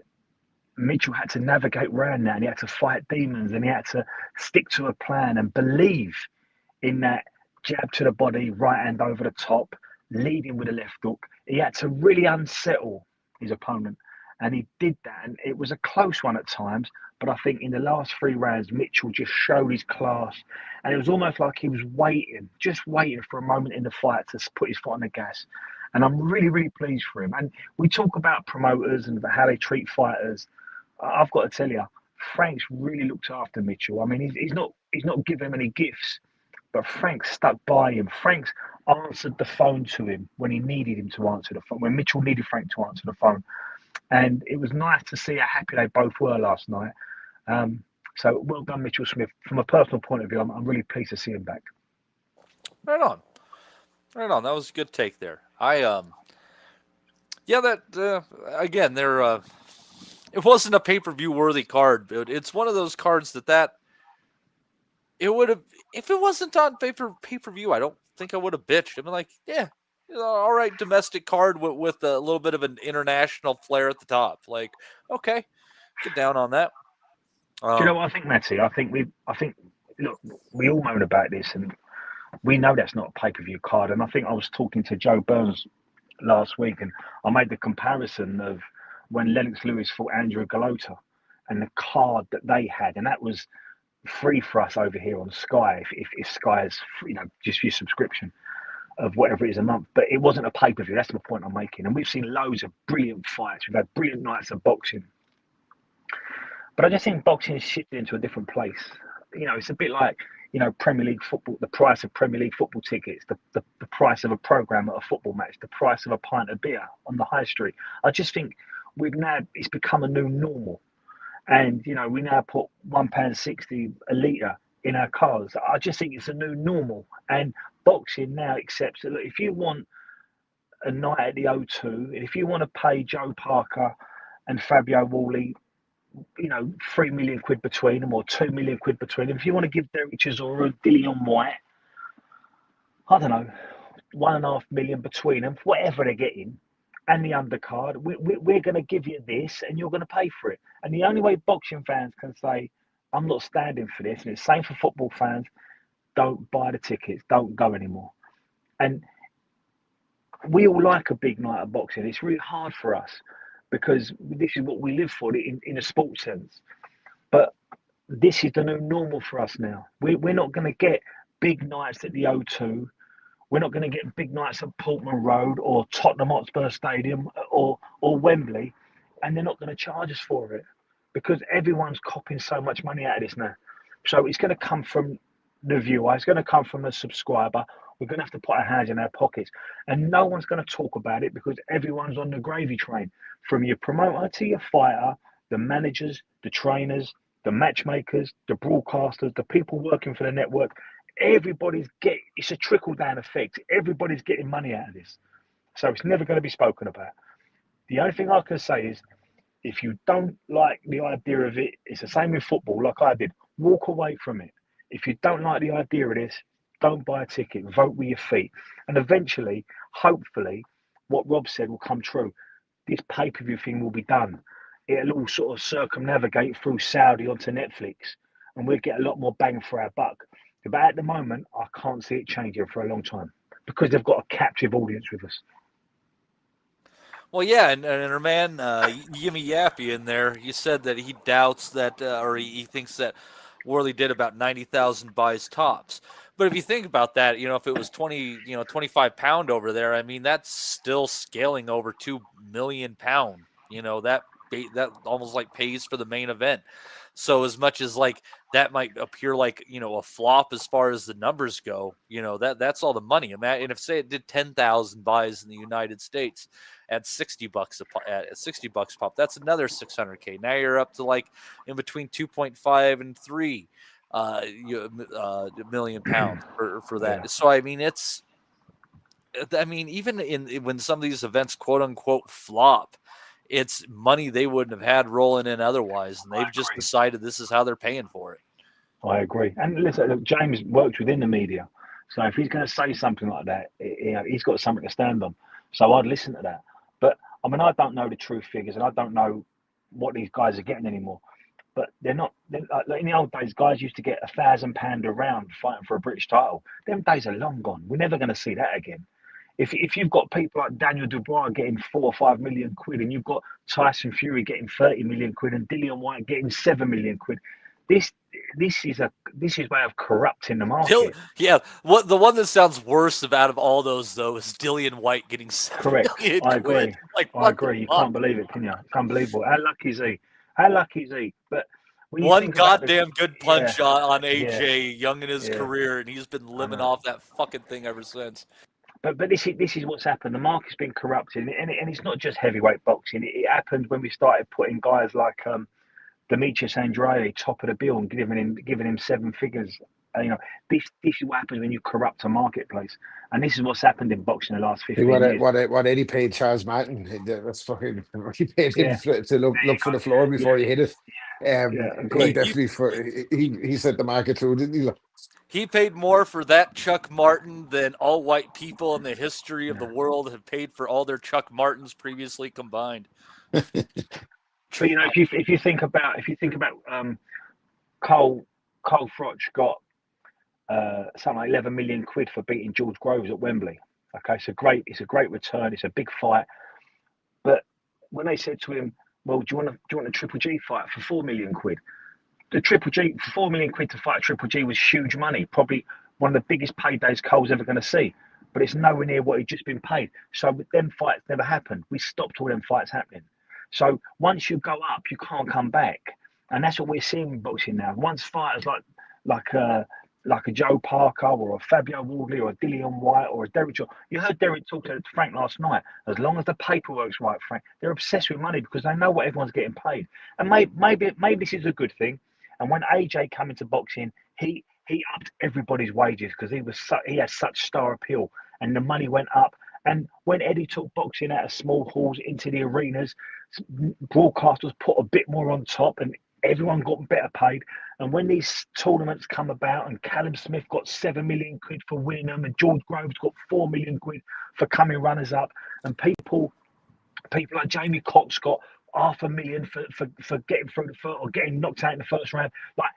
Mitchell had to navigate around that, and he had to fight demons, and he had to stick to a plan and believe in that jab to the body, right hand over the top, leading with a left hook. He had to really unsettle his opponent, And he did that, and it was a close one at times. But I think in the last 3 rounds, Mitchell just showed his class, and it was almost like he was just waiting for a moment in the fight to put his foot on the gas. And I'm really, really pleased for him. And we talk about promoters and about how they treat fighters. I've got to tell you, Frank's really looked after Mitchell. I mean, he's not given him any gifts, but Frank stuck by him. Frank's answered the phone to him when he needed him to answer the phone, when Mitchell needed Frank to answer the phone. And it was nice to see how happy they both were last night. So well done, Mitchell Smith. From a personal point of view, I'm really pleased to see him back. Right on. Right on. That was a good take there. Again, it wasn't a pay-per-view worthy card, but it's one of those cards that it would have, if it wasn't on pay-per-view, I don't think I would have bitched. I mean, like, yeah, all right, domestic card with a little bit of an international flair at the top. Like, okay, get down on that. Do you know what I think, Matty? I think look, we all moan about this, and we know that's not a pay-per-view card. And I think I was talking to Joe Burns last week, and I made the comparison of when Lennox Lewis fought Andrew Galota and the card that they had, and that was free for us over here on Sky, if Sky is, just your subscription of whatever it is a month. But it wasn't a pay-per-view. That's the point I'm making. And we've seen loads of brilliant fights. We've had brilliant nights of boxing. But I just think boxing has shifted into a different place. It's a bit like, Premier League football, the price of Premier League football tickets, the price of a programme at a football match, the price of a pint of beer on the high street. I just think it's become a new normal. And, we now put £1.60 a litre in our cars. I just think it's a new normal. And boxing now accepts that, look, if you want a night at the O2, and if you want to pay Joe Parker and Fabio Wardley, 3 million quid between them or 2 million quid between them, if you want to give Derek Chisora a Dillian White, I don't know, 1.5 million between them, whatever they're getting, and the undercard, we're going to give you this and you're going to pay for it. And the only way boxing fans can say, I'm not standing for this, and it's the same for football fans, don't buy the tickets, don't go anymore. And we all like a big night of boxing. It's really hard for us because this is what we live for in a sports sense. But this is the new normal for us now. We're not going to get big nights at the O2. We're not going to get big nights at Portman Road or Tottenham Hotspur Stadium or Wembley, and they're not going to charge us for it because everyone's copping so much money out of this now. So it's going to come from the viewer. It's going to come from a subscriber. We're going to have to put our hands in our pockets, and no one's going to talk about it because everyone's on the gravy train, from your promoter to your fighter, the managers, the trainers, the matchmakers, the broadcasters, the people working for the network. It's a trickle down effect. Everybody's getting money out of this. So it's never going to be spoken about. The only thing I can say is, if you don't like the idea of it, it's the same in football, like I did. Walk away from it. If you don't like the idea of this, don't buy a ticket. Vote with your feet. And eventually, hopefully, what Rob said will come true. This pay-per-view thing will be done. It'll all sort of circumnavigate through Saudi onto Netflix, and we'll get a lot more bang for our buck. But at the moment, I can't see it changing for a long time because they've got a captive audience with us. Well, yeah, and our man Yimmy Yappy in there, he said that he doubts that, or he thinks that Wardley did about 90,000 buys tops. But if you think about that, if it was 25 pound over there, I mean, that's still scaling over 2 million pound. That almost like pays for the main event. So as much as like that might appear like, a flop as far as the numbers go, that's all the money. And if say it did 10,000 buys in the United States at $60 at $60 pop, that's another 600K. Now you're up to like in between 2.5 and 3 million pounds for that. Yeah. So I mean, even when some of these events quote unquote flop, it's money they wouldn't have had rolling in otherwise, and they've just decided this is how they're paying for it. I agree. And listen, look, James works within the media, so if he's going to say something like that, he's got something to stand on. So I'd listen to that. But I mean, I don't know the true figures, and I don't know what these guys are getting anymore. But they're not. Like in the old days, guys used to get £1,000 a round fighting for a British title. Them days are long gone. We're never going to see that again. If you've got people like Daniel Dubois getting 4 or 5 million quid, and you've got Tyson Fury getting 30 million quid, and Dillian White getting 7 million quid, this is way of corrupting the market. What the one that sounds worse out of all those though is Dillian White getting 7 Correct. million I quid. agree. Like, I agree. You can't believe it, can you? It's unbelievable. How lucky is he? How lucky is he? But when you one think about goddamn good punch on yeah, AJ young in his yeah. career, and he's been living off that fucking thing ever since. But this is what's happened. The market's been corrupted, and it's not just heavyweight boxing. It happened when we started putting guys like Demetrius Andrade top of the bill and giving him 7 figures. This is what happens when you corrupt a marketplace, and this is what's happened in boxing the last 15 years. What Eddie paid Charles Martin? That's fucking. He paid him to look for the floor before he hit it. He definitely he set the market through, didn't he? He paid more for that Chuck Martin than all white people in the history of the world have paid for all their Chuck Martins previously combined. But if you think about Cole Froch got something like 11 million quid for beating George Groves at Wembley. Okay, it's a great return. It's a big fight. But when they said to him, "Well, do you want a Triple G fight for 4 million quid?" The Triple G, 4 million quid to fight a Triple G was huge money. Probably one of the biggest paydays Cole's ever going to see. But it's nowhere near what he'd just been paid. So them fights never happened. We stopped all them fights happening. So once you go up, you can't come back, and that's what we're seeing in boxing now. Once fighters like a Joe Parker or a Fabio Wardley or a Dillian White or a Derek Johnson. You heard Derek talk to Frank last night. As long as the paperwork's right, Frank, they're obsessed with money because they know what everyone's getting paid. And maybe this is a good thing. And when AJ came into boxing, he upped everybody's wages because he had such star appeal, and the money went up. And when Eddie took boxing out of small halls into the arenas, broadcasters put a bit more on top, and everyone got better paid. And when these tournaments come about, and Callum Smith got 7 million quid for winning them, and George Groves got 4 million quid for coming runners up, and people like Jamie Cox got $500,000 for getting through the first, or getting knocked out in the first round. Like,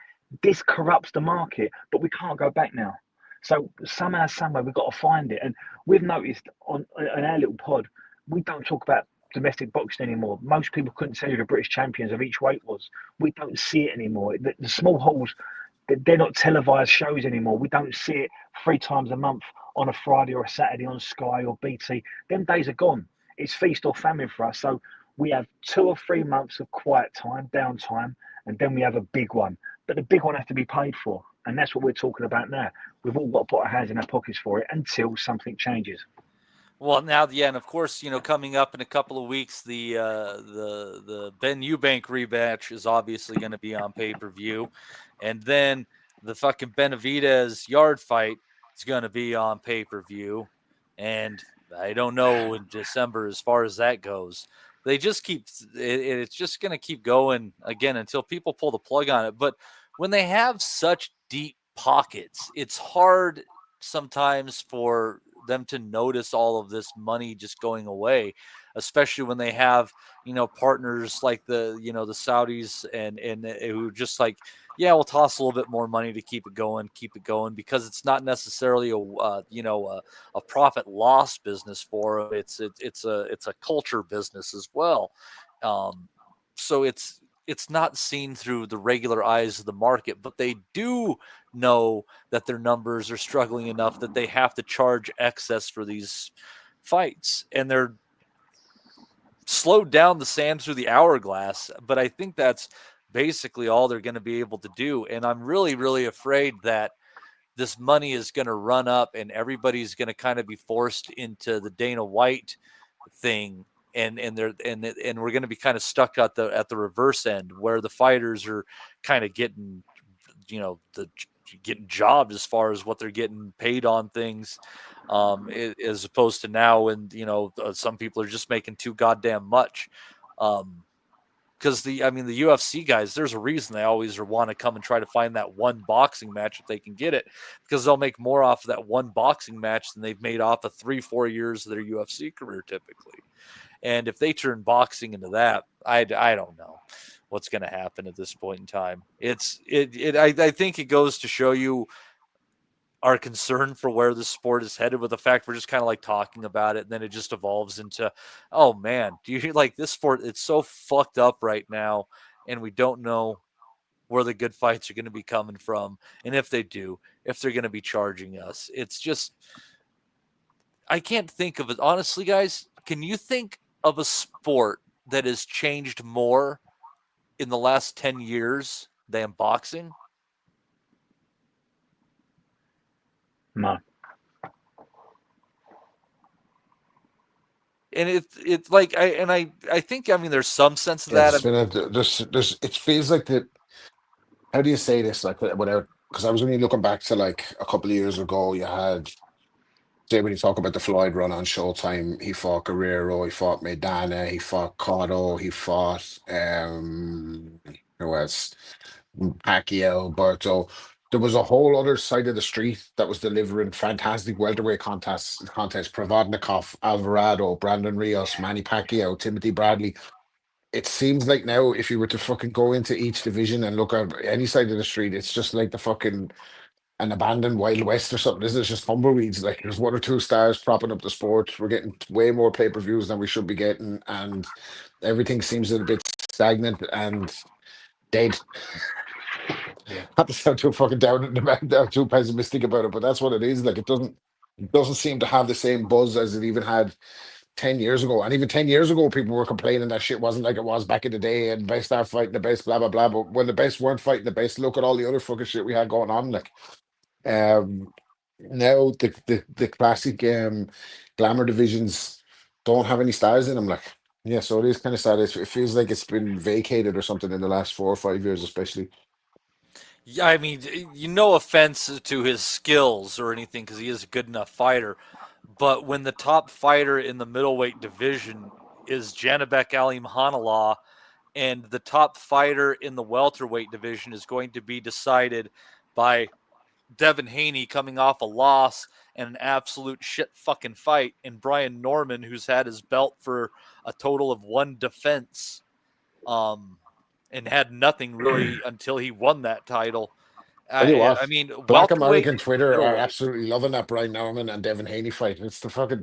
this corrupts the market, but we can't go back now. So somehow, somewhere, we've got to find it. And we've noticed on our little pod, we don't talk about domestic boxing anymore. Most people couldn't tell you the British champions of each weight was. We don't see it anymore. The small halls, they're not televised shows anymore. We don't see it 3 times a month on a Friday or a Saturday on Sky or BT. Them days are gone. It's feast or famine for us. So we have 2 or 3 months of quiet time, downtime, and then we have a big one. But the big one has to be paid for. And that's what we're talking about now. We've all got to put our hands in our pockets for it until something changes. Well, now, and of course, coming up in a couple of weeks, the Ben Eubank rematch is obviously going to be on pay-per-view. And then the fucking Benavidez yard fight is going to be on pay-per-view. And I don't know in December as far as that goes. They just it's just going to keep going again until people pull the plug on it. But when they have such deep pockets, it's hard sometimes for them to notice all of this money just going away, especially when they have, partners like the Saudis and who just like, yeah, we'll toss a little bit more money to keep it going because it's not necessarily a profit loss business for them. It's a culture business as well. So it's not seen through the regular eyes of the market, but they do know that their numbers are struggling enough that they have to charge excess for these fights, and they're slowed down the sand through the hourglass. But I think that's basically all they're going to be able to do. And I'm really, really afraid that this money is going to run up and everybody's going to kind of be forced into the Dana White thing. And we're going to be kind of stuck at the reverse end where the fighters are kind of getting, getting jobbed as far as what they're getting paid on things, as opposed to now. And, some people are just making too goddamn much. Because the UFC guys, there's a reason they always want to come and try to find that one boxing match if they can get it, because they'll make more off of that one boxing match than they've made off of 3-4 years of their UFC career typically. And if they turn boxing into that, I don't know what's going to happen at this point in time. I think it goes to show you our concern for where the sport is headed, with the fact we're just kind of like talking about it, and then it just evolves into, oh man, do you like this sport? It's so fucked up right now, and we don't know where the good fights are going to be coming from, and if they do, if they're going to be charging us. It's just, I can't think of it. Honestly, guys, can you think of a sport that has changed more in the last 10 years than boxing? No. And it's like I think, I mean, there's some sense of Yeah, that. there's been there's it feels like that. How do you say this? Like without, because I was only looking back to like a couple of years ago. You had, say, when you talk about the Floyd run on Showtime, he fought Guerrero, he fought Maidana, he fought Cotto, he fought who else? Pacquiao, Berto. There was a whole other side of the street that was delivering fantastic welterweight contests. Provodnikov, Alvarado, Brandon Rios, Manny Pacquiao, Timothy Bradley. It seems like now, if you were to fucking go into each division and look at any side of the street, it's just like the fucking an abandoned Wild West or something. This is just tumbleweeds. Like, there's one or two stars propping up the sport. We're getting way more pay-per-views than we should be getting, and everything seems a bit stagnant and dead. Yeah. Not to sound too fucking down too pessimistic about it, but that's what it is. Like, it doesn't seem to have the same buzz as it even had 10 years ago. And even 10 years ago, people were complaining that shit wasn't like it was back in the day, and best start fighting the best, blah blah blah. But when the best weren't fighting the best, look at all the other fucking shit we had going on. Like, now the classic glamour divisions don't have any stars in them. Like, yeah, so it is kind of sad. It feels like it's been vacated or something in the last 4 or 5 years, especially. Yeah, I mean, no offense to his skills or anything, because he is a good enough fighter. But when the top fighter in the middleweight division is Janabek Ali Mahanallah, and the top fighter in the welterweight division is going to be decided by Devin Haney coming off a loss and an absolute shit fucking fight, and Brian Norman, who's had his belt for a total of 1 defense, and had nothing really until he won that title. Tell you what, I mean, Black welterweight, American Twitter are middleweight. absolutely loving that Brian Norman and Devin Haney fight. It's the fucking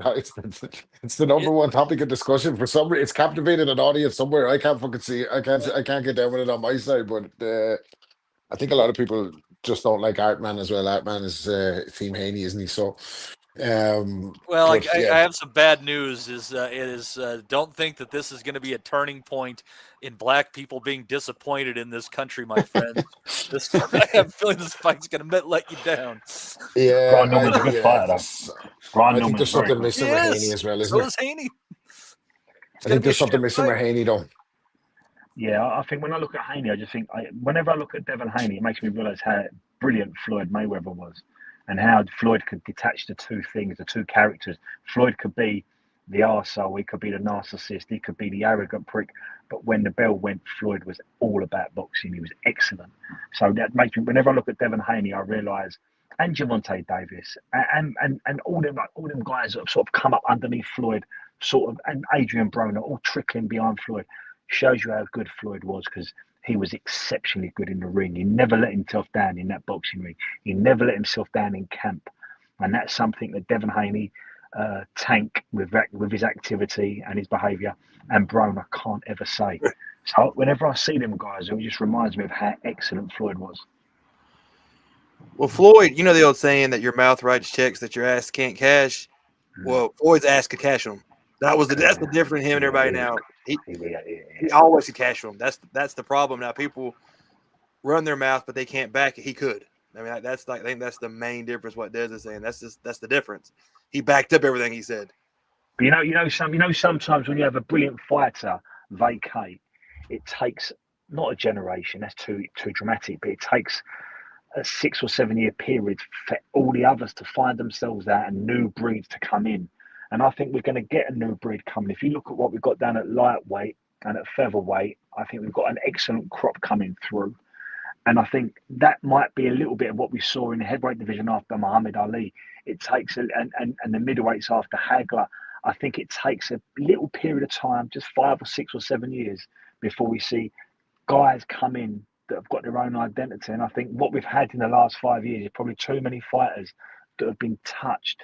it's the number one topic of discussion for some reason. It's captivated an audience somewhere. I can't fucking see it. I can't get down with it on my side, but I think a lot of people just don't like Artman as well. Artman is Team Haney, isn't he? So, Well, but, yeah. I have some bad news. Don't think that this is going to be a turning point in black people being disappointed in this country, my friend. I have a feeling this fight's going to let you down. Yeah, Brian Norman's a good fighter, though. I think there's something missing with Haney as well, isn't so there? is Haney. I think there's something missing with Haney, though. Yeah, I think when I look at Haney, I just think whenever I look at Devin Haney, it makes me realise how brilliant Floyd Mayweather was, and how Floyd could detach the two things, the two characters. Floyd could be the arsehole, he could be the narcissist, he could be the arrogant prick. But when the bell went, Floyd was all about boxing. He was excellent. So that makes me, whenever I look at Devin Haney, I realise, and Javante Davis, and all them guys that have sort of come up underneath Floyd, sort of, and Adrian Broner, all trickling behind Floyd, shows you how good Floyd was, because he was exceptionally good in the ring. He never let himself down in that boxing ring. He never let himself down in camp. And that's something that Devin Haney tank with his activity and his behaviour, and Broner can't ever say. So whenever I see them guys, it just reminds me of how excellent Floyd was. Well, Floyd, you know the old saying that your mouth writes checks that your ass can't cash? Well, Floyd's ass could cash them. That's the difference in him and everybody now. He always could cash them. That's the problem now. People run their mouth, but they can't back it. He could. I mean, I think that's the main difference. What Des is saying. That's the difference. He backed up everything he said. But sometimes when you have a brilliant fighter vacate, it takes not a generation. That's too dramatic. But it takes a 6 or 7 year period for all the others to find themselves out and new breeds to come in. And I think we're going to get a new breed coming. If you look at what we've got down at lightweight and at featherweight, I think we've got an excellent crop coming through. And I think that might be a little bit of what we saw in the heavyweight division after Muhammad Ali. It takes, and the middleweights after Hagler, I think it takes a little period of time, just 5 or 6 or 7 years, before we see guys come in that have got their own identity. And I think what we've had in the last 5 years is probably too many fighters that have been touched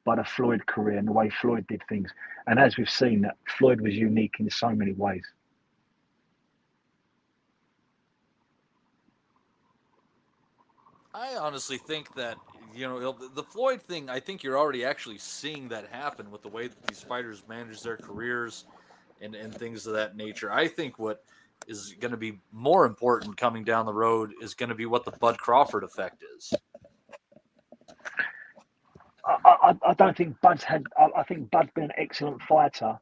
by the Floyd career and the way Floyd did things. And as we've seen, that Floyd was unique in so many ways. I honestly think that, the Floyd thing, I think you're already actually seeing that happen with the way that these fighters manage their careers and things of that nature. I think what is going to be more important coming down the road is going to be what the Bud Crawford effect is. I don't think Bud's had. I think Bud's been an excellent fighter,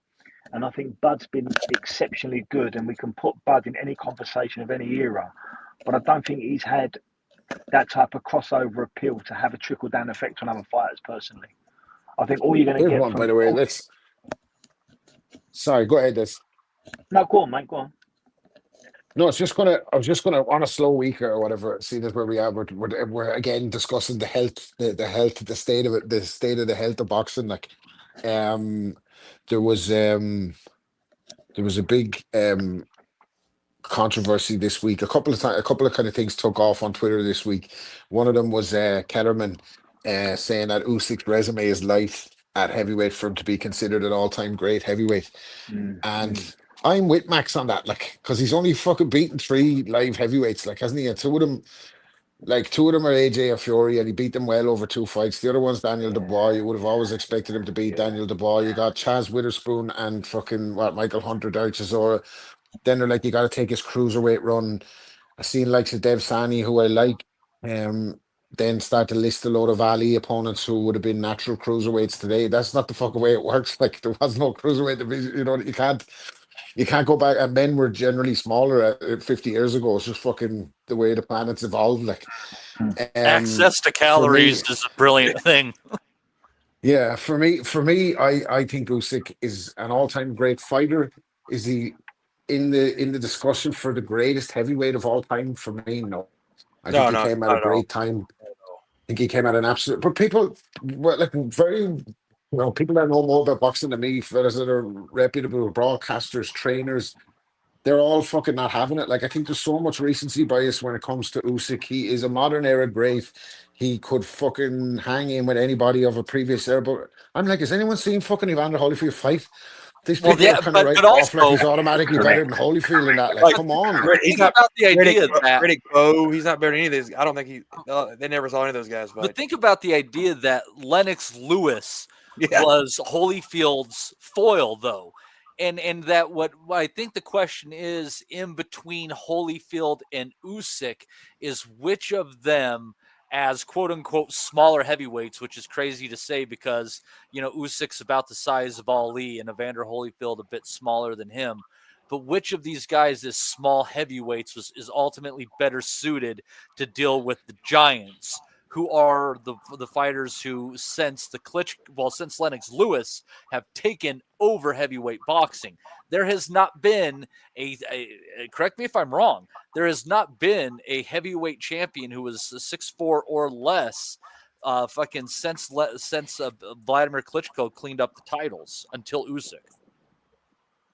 and I think Bud's been exceptionally good. And we can put Bud in any conversation of any era, but I don't think he's had that type of crossover appeal to have a trickle down effect on other fighters. Personally, I think all you're going to get one, from. By the way, let's. Sorry, go ahead. This. No, go on, mate. Go on. No, I was just gonna on a slow week or whatever. See, that's where we are. We're again discussing the health, the state of it, the health of boxing. Like, there was a big controversy this week. A couple of kind of things took off on Twitter this week. One of them was Kellerman saying that Usyk's resume is light at heavyweight for him to be considered an all-time great heavyweight, and. I'm with Max on that, like, because he's only fucking beaten 3 live heavyweights, like, hasn't he? And two of them are AJ or Fury, and he beat them well over 2 fights. The other one's Daniel Dubois. You would have always expected him to beat Daniel Dubois. You got Chaz Witherspoon and fucking Michael Hunter, Derek Chisora. Then they're like, you got to take his cruiserweight run. I seen likes of Dev Sani, who I like. Then start to list a load of Ali opponents who would have been natural cruiserweights today. That's not the fucking way it works. Like, there was no cruiserweight division. You can't go back, and men were generally smaller 50 years ago. It's just fucking the way the planet's evolved. Like, access to calories is a brilliant thing. Yeah, for me, I think Usyk is an all-time great fighter. Is he in the discussion for the greatest heavyweight of all time? For me, no. I think he came at a great time. I think he came at an absolute. But people were like very. People that know more about boxing than me, fellas that are reputable broadcasters, trainers, they're all fucking not having it. Like, I think there's so much recency bias when it comes to Usyk. He is a modern era great. He could fucking hang in with anybody of a previous era. But I'm like, has anyone seen fucking Evander Holyfield fight? These people are kind of right off like he's automatically better than Holyfield and that. Like, come on. He's not about the idea that Riddick Bowe, he's not better than any of these. I don't think they never saw any of those guys fight. But think about the idea that Lennox Lewis was Holyfield's foil, though. And that what I think the question is in between Holyfield and Usyk is which of them as quote unquote smaller heavyweights, which is crazy to say because, Usyk's about the size of Ali and Evander Holyfield a bit smaller than him. But which of these guys as small heavyweights is ultimately better suited to deal with the giants, who are the fighters who since Lennox Lewis have taken over heavyweight boxing. There has not been correct me if I'm wrong, there has not been a heavyweight champion who was 6'4" or less since Vladimir Klitschko cleaned up the titles until Usyk.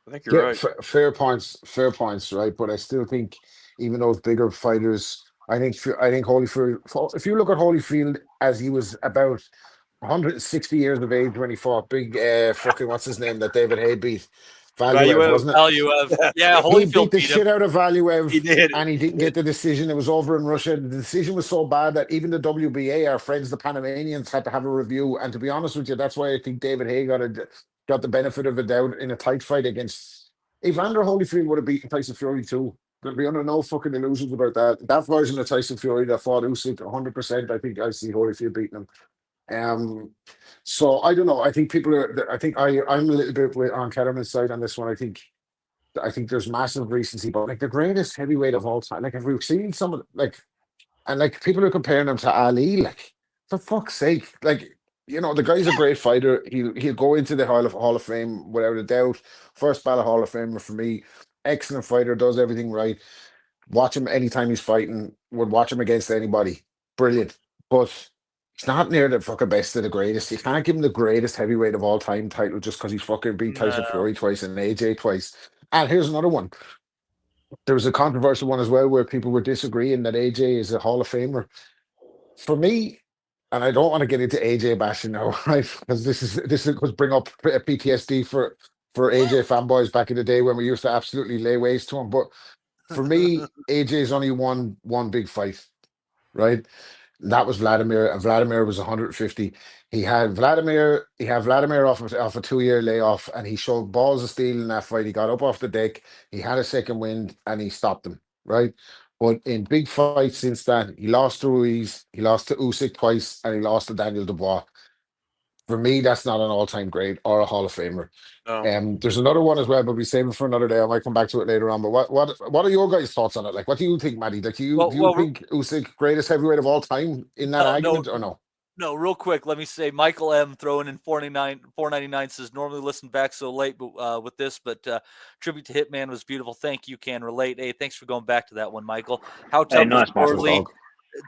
I think you're right. Fair points, right? But I still think even those bigger fighters, I think Holyfield, if you look at Holyfield as he was about 160 years of age when he fought big fucking what's his name that David Hay beat, Valuev, wasn't it? Valuev. Yeah, he beat the shit out of Valuev. He did. And he didn't get the decision. It was over in Russia. The decision was so bad that even the WBA, our friends the Panamanians, had to have a review. And to be honest with you, that's why I think David Hay got the benefit of a doubt in a tight fight against Evander Holyfield would have beaten Tyson Fury too. There'll be under no fucking illusions about that. That version of Tyson Fury that fought Usyk 100%, I think I see Holyfield beating him. So I don't know. I think I'm a little bit on Kellerman's side on this one. I think there's massive recency, but like the greatest heavyweight of all time. Like, have we seen some of people are comparing him to Ali? Like, for fuck's sake, like. The guy's a great fighter. He'll go into the Hall of Fame without a doubt. First ballot Hall of Famer for me. Excellent fighter, does everything right. Watch him anytime he's fighting. Would watch him against anybody. Brilliant. But he's not near the fucking best of the greatest. You can't give him the greatest heavyweight of all time title just because he's fucking beat Tyson Fury twice and AJ twice. And here's another one. There was a controversial one as well where people were disagreeing that AJ is a Hall of Famer. For me, and I don't want to get into AJ bashing now, right? Because this could bring up PTSD for AJ fanboys back in the day when we used to absolutely lay waste to him. But for me, AJ's only one big fight, right? That was Vladimir, and Vladimir was 150. He had Vladimir off a 2 year layoff, and he showed balls of steel in that fight. He got up off the deck, he had a second wind, and he stopped him, right? But in big fights since that, he lost to Ruiz, he lost to Usyk twice, and he lost to Daniel Dubois. For me, that's not an all-time great or a Hall of Famer. No. There's another one as well, but we save it for another day. I might come back to it later on. But what are your guys' thoughts on it? Like, what do you think, Matty? Like, do you think Usyk greatest heavyweight of all time in that argument, or no? No, real quick, let me say Michael M throwing in 499 says normally listen back so late with this, but tribute to Hitman was beautiful. Thank you, can relate. Hey, thanks for going back to that one, Michael. How tough was Wardley?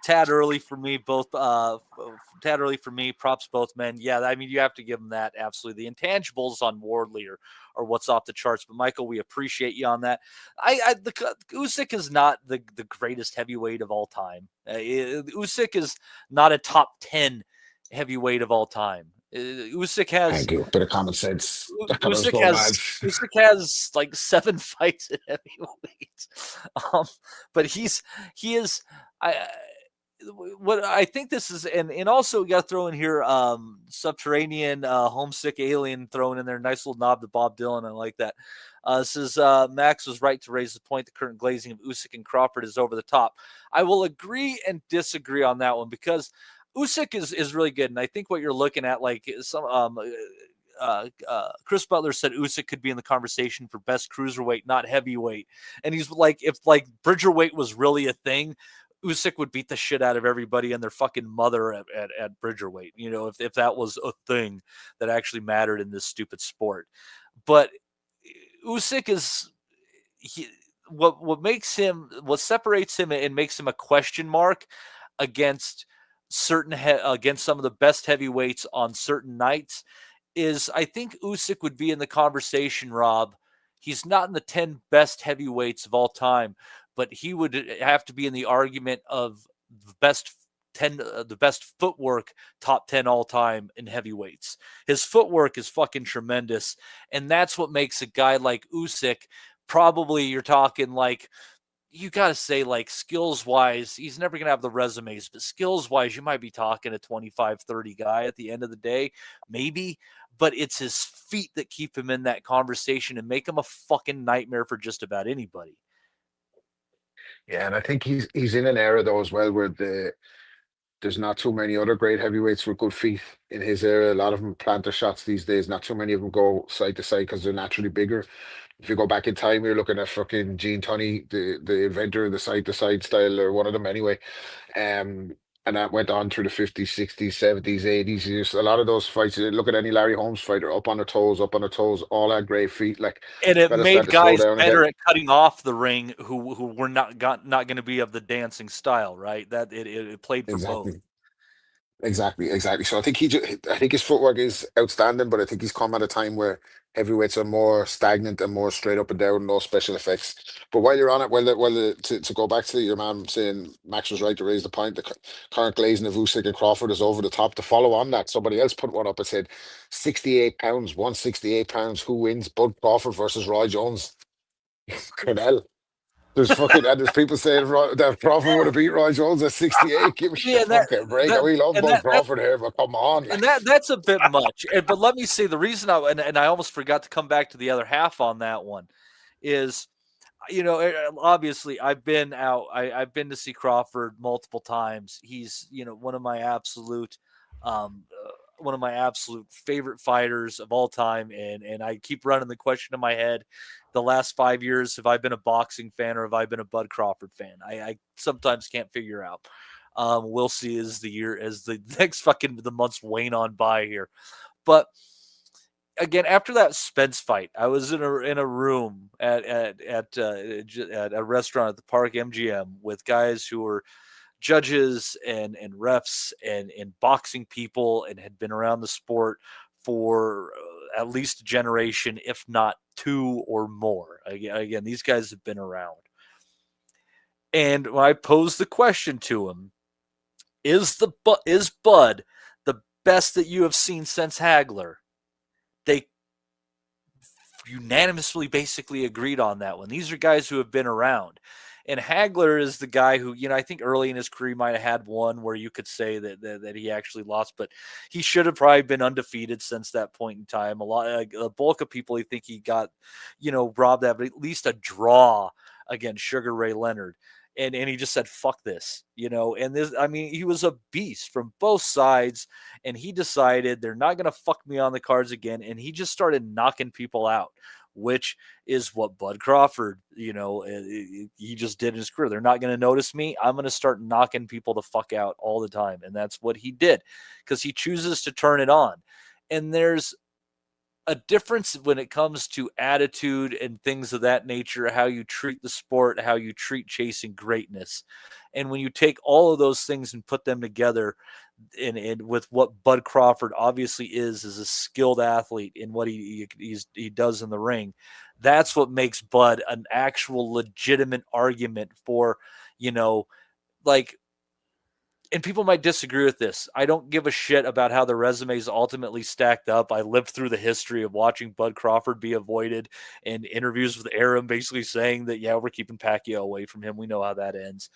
Tad early for me, both. Tad early for me. Props both men. Yeah, I mean you have to give them that. Absolutely, the intangibles on Wardley are what's off the charts. But Michael, we appreciate you on that. The Usyk is not the greatest heavyweight of all time. Usyk is not a top 10 heavyweight of all time. Usyk has Thank you. Bit of common sense. Usyk has like 7 fights at heavyweight. But he is. What I think this is, and also we got to throw in here subterranean homesick alien thrown in there, nice little nod to Bob Dylan. I like that. This is Max was right to raise the point. The current glazing of Usyk and Crawford is over the top. I will agree and disagree on that one because Usyk is really good, and I think what you're looking at, like some Chris Butler said Usyk could be in the conversation for best cruiserweight, not heavyweight, and he's like, if like Bridgerweight was really a thing, Usyk would beat the shit out of everybody and their fucking mother at Bridgerweight, you know, if that was a thing that actually mattered in this stupid sport. But Usyk is what separates him and makes him a question mark against against some of the best heavyweights on certain nights is I think Usyk would be in the conversation, Rob. He's not in the 10 best heavyweights of all time, but he would have to be in the argument of the best 10, the best footwork, top 10 all time in heavyweights. His footwork is fucking tremendous, and that's what makes a guy like Usyk probably, you're talking like, you got to say, like, skills-wise, he's never going to have the resumes, but skills-wise, you might be talking a 25-30 guy at the end of the day, maybe, but it's his feet that keep him in that conversation and make him a fucking nightmare for just about anybody. Yeah, and I think he's in an era, though, as well, where there's not too many other great heavyweights with good feet in his era. A lot of them plant their shots these days. Not too many of them go side to side because they're naturally bigger. If you go back in time, you're looking at fucking Gene Tunney, the inventor of the side to side style, or one of them anyway. And that went on through the 50s, 60s, 70s, 80s. A lot of those fights, look at any Larry Holmes fighter, up on their toes, all had great feet. Like, and it made guys better at cutting off the ring who were not going to be of the dancing style, right? That it played for both. Exactly. So I think his footwork is outstanding, but I think he's come at a time where heavyweights are more stagnant and more straight up and down, no special effects. But while you're on it, to go back to your man saying Max was right to raise the point, the current glazing of Usyk and Crawford is over the top. To follow on that, somebody else put one up and said 68 pounds, 168 pounds, who wins? Bud Crawford versus Roy Jones. Cornell. There's people saying that Crawford would have beat Roy Jones at 68. Give me a fucking break. We love Bud Crawford here, but come on. And that's a bit much. But let me say the reason I almost forgot to come back to the other half on that one is, you know, obviously I've been out. I've been to see Crawford multiple times. He's, you know, one of my absolute favorite fighters of all time. And I keep running the question in my head, the last 5 years, have I been a boxing fan or have I been a Bud Crawford fan? I sometimes can't figure out. We'll see as the next the months wane on by here. But again, after that Spence fight, I was in a room at a restaurant at the Park MGM with guys who were judges and refs and boxing people and had been around the sport for at least a generation, if not 2 or more. Again, these guys have been around. And when I posed the question to him, is Bud the best that you have seen since Hagler? They unanimously basically agreed on that one. These are guys who have been around. And Hagler is the guy who, I think early in his career he might have had one where you could say that he actually lost, but he should have probably been undefeated since that point in time. A bulk of people, I think he got, robbed that, but at least a draw against Sugar Ray Leonard. And he just said, fuck this, and this, he was a beast from both sides, and he decided they're not going to fuck me on the cards again. And he just started knocking people out, which is what Bud Crawford, he just did in his career. They're not going to notice me. I'm going to start knocking people the fuck out all the time. And that's what he did, because he chooses to turn it on. And there's a difference when it comes to attitude and things of that nature, how you treat the sport, how you treat chasing greatness. And when you take all of those things and put them together, and with what Bud Crawford obviously is a skilled athlete in what he does in the ring, that's what makes Bud an actual legitimate argument for, and people might disagree with this. I don't give a shit about how the resumes ultimately stacked up. I lived through the history of watching Bud Crawford be avoided and interviews with Arum basically saying that, yeah, we're keeping Pacquiao away from him. We know how that ends.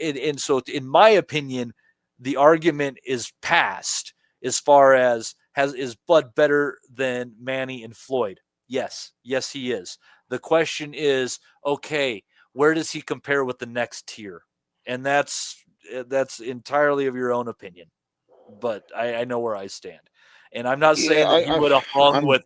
And so in my opinion, the argument is past as far as is Bud better than Manny and Floyd? Yes, he is. The question is, okay, where does he compare with the next tier? And that's entirely of your own opinion, but I know where I stand, and I'm not saying that he would have hung with.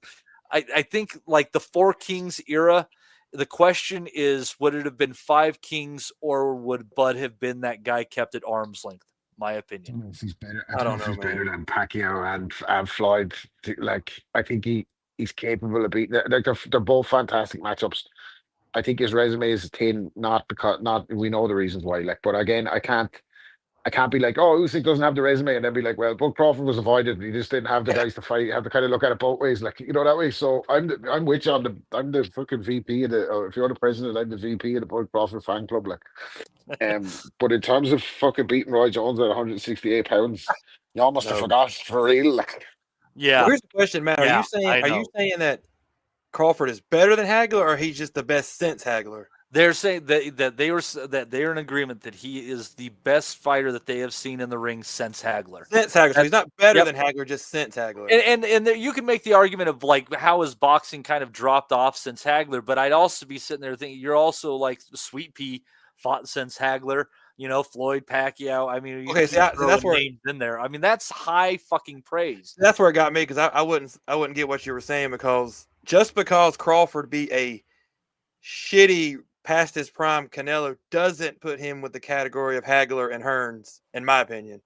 I think like the Four Kings era. The question is, would it have been Five Kings, or would Bud have been that guy kept at arm's length? My opinion. I don't know if he's better. I don't know if he's better than Pacquiao and Floyd. Like, I think he's capable of beating. Like they're both fantastic matchups. I think his resume is thin, not we know the reasons why. Like, but again, I can't be like, oh, Usyk doesn't have the resume, and then be like, well, Bud Crawford was avoided, and he just didn't have the guys to fight. You have to kind of look at it both ways, like, that way. So I'm the fucking VP of the. Or if you're the president, I'm the VP of the Bud Crawford fan club, like. But in terms of fucking beating Roy Jones at 168 pounds, you almost have forgot for real. Like. Yeah. Well, here's the question, Matt. Yeah, Are you saying that Crawford is better than Hagler, or he's just the best since Hagler? They're saying that they're in agreement that he is the best fighter that they have seen in the ring since Hagler. Since Hagler, so he's not better than Hagler, just since Hagler. And you can make the argument of like how his boxing kind of dropped off since Hagler, but I'd also be sitting there thinking you're also like Sweet Pea fought since Hagler. Floyd, Pacquiao. I mean, okay, so that's where names in there. I mean, that's high fucking praise. That's where it got me, because I wouldn't get what you were saying, because just because Crawford beat a shitty past his prime Canelo doesn't put him with the category of Hagler and Hearns, in my opinion.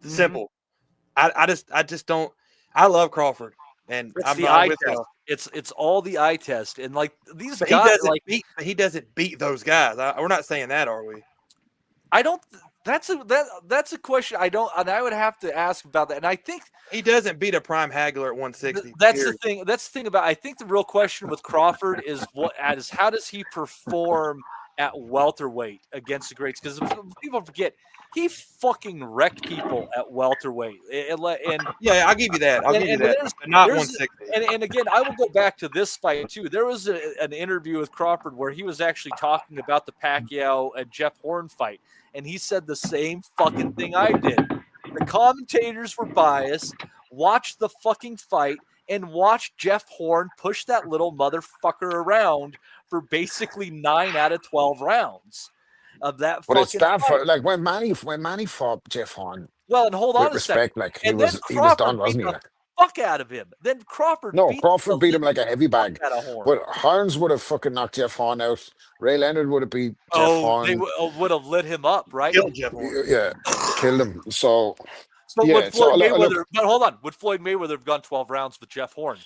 Simple. I just don't. I love Crawford, and it's I'm the not eye with test. It's all the eye test, and like these but guys, he doesn't beat those guys. We're not saying that, are we? I don't. That's a question I don't, and I would have to ask about that. And I think he doesn't beat a prime Hagler at 160. That's the thing. That's the thing about. I think the real question with Crawford is how does he perform at welterweight against the greats? Because people forget he fucking wrecked people at welterweight. And yeah, I'll give you that. I'll give you that. But not 160. And again, I will go back to this fight too. There was an interview with Crawford where he was actually talking about the Pacquiao and Jeff Horn fight. And he said the same fucking thing I did. The commentators were biased. Watch the fucking fight and watch Jeff Horn push that little motherfucker around for basically 9 out of 12 rounds of that. But it's that like when Manny fought Jeff Horn. Well, and hold on a second. Like he was done, wasn't he? Like, fuck out of him. Then Crawford beat him like a heavy bag. But Hearns would have fucking knocked Jeff Horn out. Ray Leonard would have beat Jeff Horn. They would have lit him up, right? Killed Jeff Horn. Yeah, killed him. So, but would Floyd Mayweather? But hold on, would Floyd Mayweather have gone 12 rounds with Jeff Horn?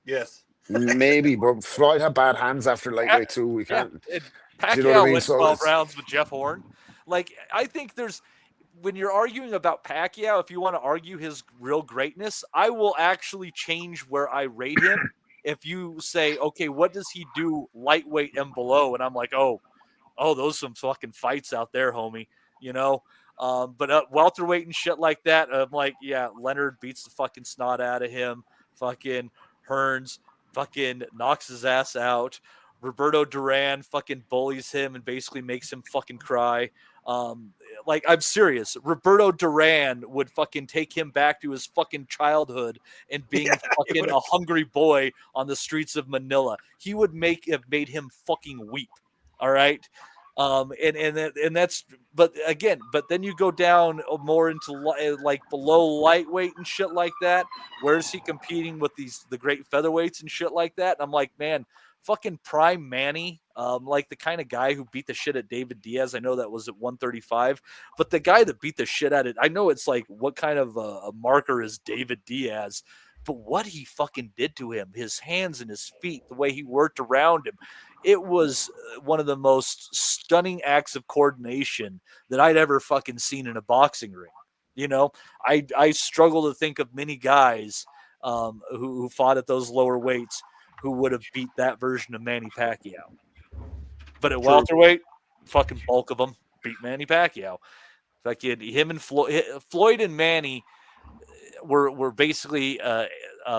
Yes, maybe. But Floyd had bad hands after lightweight too. We can't. Pacquiao went 12 rounds with Jeff Horn. Like, I think when you're arguing about Pacquiao, if you want to argue his real greatness, I will actually change where I rate him. If you say, okay, what does he do lightweight and below? And I'm like, oh, those some fucking fights out there, homie. You know, but welterweight and shit like that, I'm like, yeah, Leonard beats the fucking snot out of him. Fucking Hearns fucking knocks his ass out. Roberto Duran fucking bullies him and basically makes him fucking cry. Like, I'm serious. Roberto Duran would fucking take him back to his fucking childhood and being fucking a hungry boy on the streets of Manila. He would have made him fucking weep. All right. And that's, but then you go down more into like below lightweight and shit like that. Where is he competing with the great featherweights and shit like that? And I'm like, man, fucking prime Manny, like the kind of guy who beat the shit at David Diaz. I know that was at 135, but the guy that beat the shit at it, I know it's like, what kind of a marker is David Diaz? But what he fucking did to him, his hands and his feet, the way he worked around him, it was one of the most stunning acts of coordination that I'd ever fucking seen in a boxing ring. You know, I struggle to think of many guys who fought at those lower weights who would have beat that version of Manny Pacquiao. But at welterweight, fucking bulk of them beat Manny Pacquiao. Fucking him and Floyd and Manny were basically a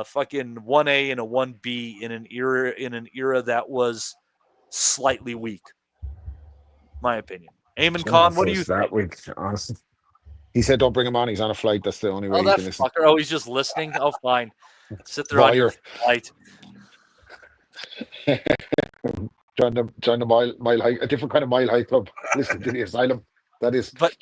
fucking 1A and a 1B in an era that was slightly weak. My opinion. Eamon Khan, what do you think? That week, honestly. He said don't bring him on. He's on a flight. That's the only way Oh, he that can listen. fucker. Oh, he's just listening? Oh, fine. Sit there on your flight. Join the mile high, a different kind of mile high club. Listen to the asylum. That is. But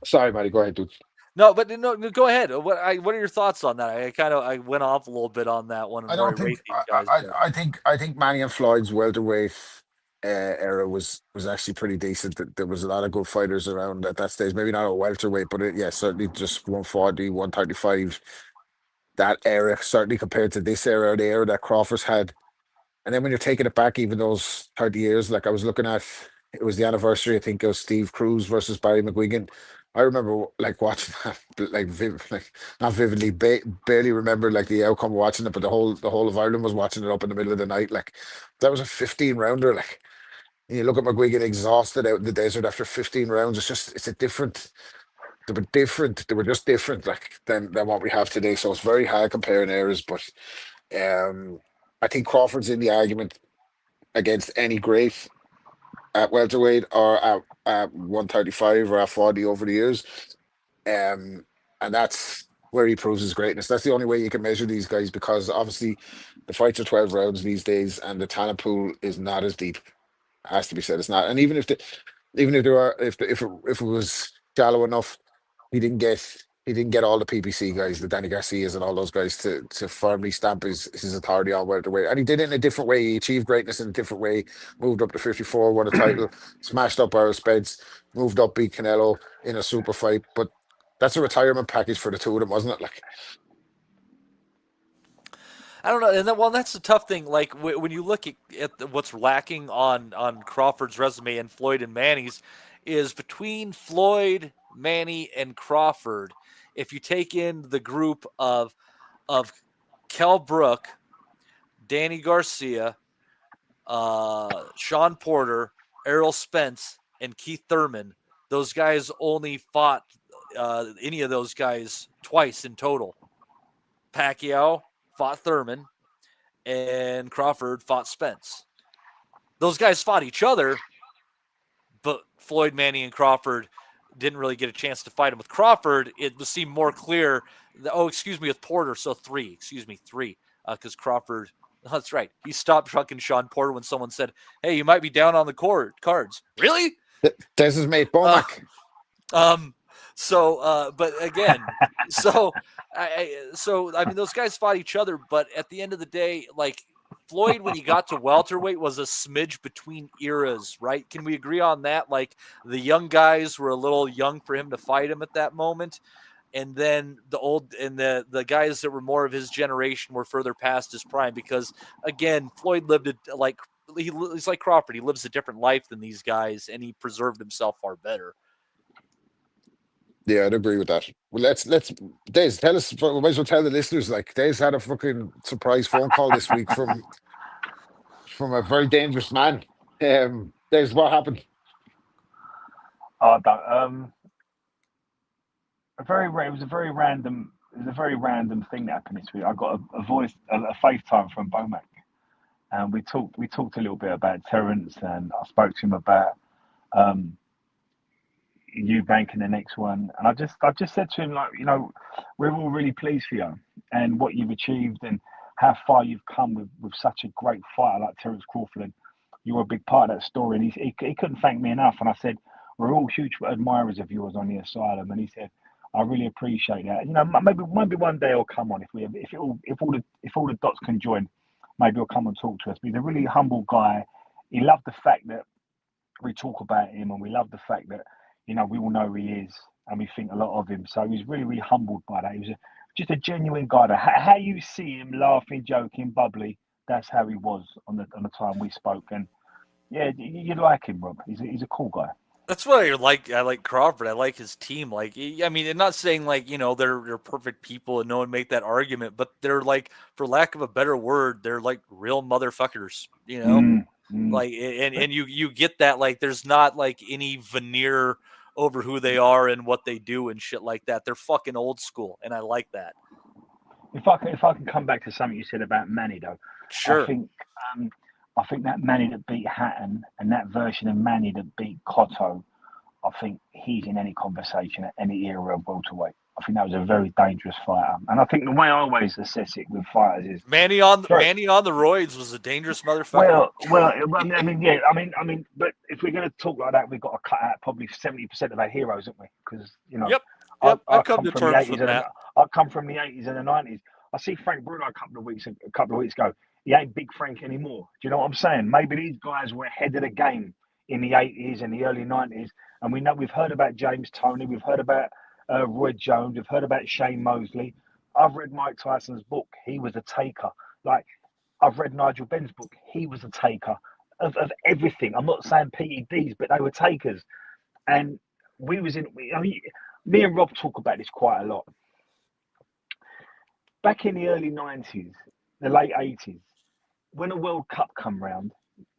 sorry, Matty, go ahead, dude. No, but no, go ahead. What are your thoughts on that? I went off a little bit on that one. I don't think. I think Manny and Floyd's welterweight era was actually pretty decent. There was a lot of good fighters around at that stage. Maybe not a welterweight, but certainly just 140, 135. That era certainly compared to this era, the era that Crawford's had. And then when you're taking it back, even those 30 years, like I was looking at, it was the anniversary, I think, of Steve Cruz versus Barry McGuigan. I remember like watching that, like not vividly, barely remember like the outcome of watching it, but the whole of Ireland was watching it up in the middle of the night. Like that was a 15 rounder. Like you look at McGuigan exhausted out in the desert after 15 rounds. It's a different. They were different. They were just different, like than what we have today. So it's very hard comparing eras. But I think Crawford's in the argument against any great at welterweight or at 135 or at 40 over the years. And that's where he proves his greatness. That's the only way you can measure these guys, because obviously the fights are 12 rounds these days and the talent pool is not as deep. It has to be said. It's not. And even if it was shallow enough, he didn't get all the PPC guys, the Danny Garcias and all those guys to firmly stamp his authority on welterweight. And he did it in a different way. He achieved greatness in a different way, moved up to 54, won a title, smashed up Errol Spence, moved up, beat Canelo in a super fight. But that's a retirement package for the two of them, wasn't it? Like, I don't know. And that's the tough thing. Like when you look at what's lacking on Crawford's resume and Floyd and Manny's, is between Floyd, Manny, and Crawford. If you take in the group of Kell Brook, Danny Garcia, Sean Porter, Errol Spence, and Keith Thurman, those guys only fought any of those guys twice in total. Pacquiao fought Thurman, and Crawford fought Spence. Those guys fought each other, but Floyd, Manny, and Crawford didn't really get a chance to fight him. With Crawford, it seemed more clear. With Porter, so three, because Crawford, that's right. He stopped fucking Sean Porter when someone said, hey, you might be down on the cards. Really? There's his mate, Bomac. But again, I mean, those guys fought each other, but at the end of the day, like, Floyd, when he got to welterweight, was a smidge between eras, right? Can we agree on that? Like, the young guys were a little young for him to fight him at that moment. And then the guys that were more of his generation were further past his prime, because, again, Floyd lived he's like Crawford. He lives a different life than these guys, and he preserved himself far better. Yeah, I'd agree with that. Well, let's Des, tell us. We might as well tell the listeners. Like, Des had a fucking surprise phone call this week from a very dangerous man. There's what happened. Oh, I don't. It was a very random. It was a very random thing that happened this week. I got a FaceTime from Bomac, and we talked a little bit about Terence, and I spoke to him about um, you banking the next one, and I just said to him, like, we're all really pleased for you and what you've achieved and how far you've come with such a great fighter like Terence Crawford. And you're a big part of that story. And he couldn't thank me enough. And I said, we're all huge admirers of yours on the asylum. And he said, I really appreciate that. Maybe one day he'll come on if all the dots can join. Maybe he'll come and talk to us. But he's a really humble guy. He loved the fact that we talk about him, and we love the fact that we all know who he is, and we think a lot of him. So he's really, really humbled by that. He was just a genuine guy. How you see him laughing, joking, bubbly, that's how he was on the time we spoke. And yeah, you like him, Rob. He's a cool guy. That's what I like. I like Crawford. I like his team. Like, I mean, I'm not saying like they're perfect people and no one make that argument, but they're like, for lack of a better word, they're like real motherfuckers. Like, and you get that. Like, there's not like any veneer over who they are and what they do and shit like that. They're fucking old school, and I like that. If I can come back to something you said about Manny, though, sure. I think that Manny that beat Hatton and that version of Manny that beat Cotto, I think he's in any conversation at any era of welterweight. I think that was a very dangerous fighter, and I think the way I always assess it with fighters is Manny on the roids was a dangerous motherfucker. Well, I mean, but if we're going to talk like that, we've got to cut out probably 70% of our heroes, haven't we? Because Yep. I've come to terms with that. I come from the 80s and the 90s. I see Frank Bruno a couple of weeks ago. He ain't Big Frank anymore. Do you know what I'm saying? Maybe these guys were ahead of the game in the 80s and the early 90s, and we've heard about James Toney, we've heard about Roy Jones, we've heard about Shane Mosley. I've read Mike Tyson's book. He was a taker. Like, I've read Nigel Benn's book. He was a taker of everything. I'm not saying PEDs, but they were takers. And me and Rob talk about this quite a lot. Back in the early 90s, the late 80s, when a World Cup come round,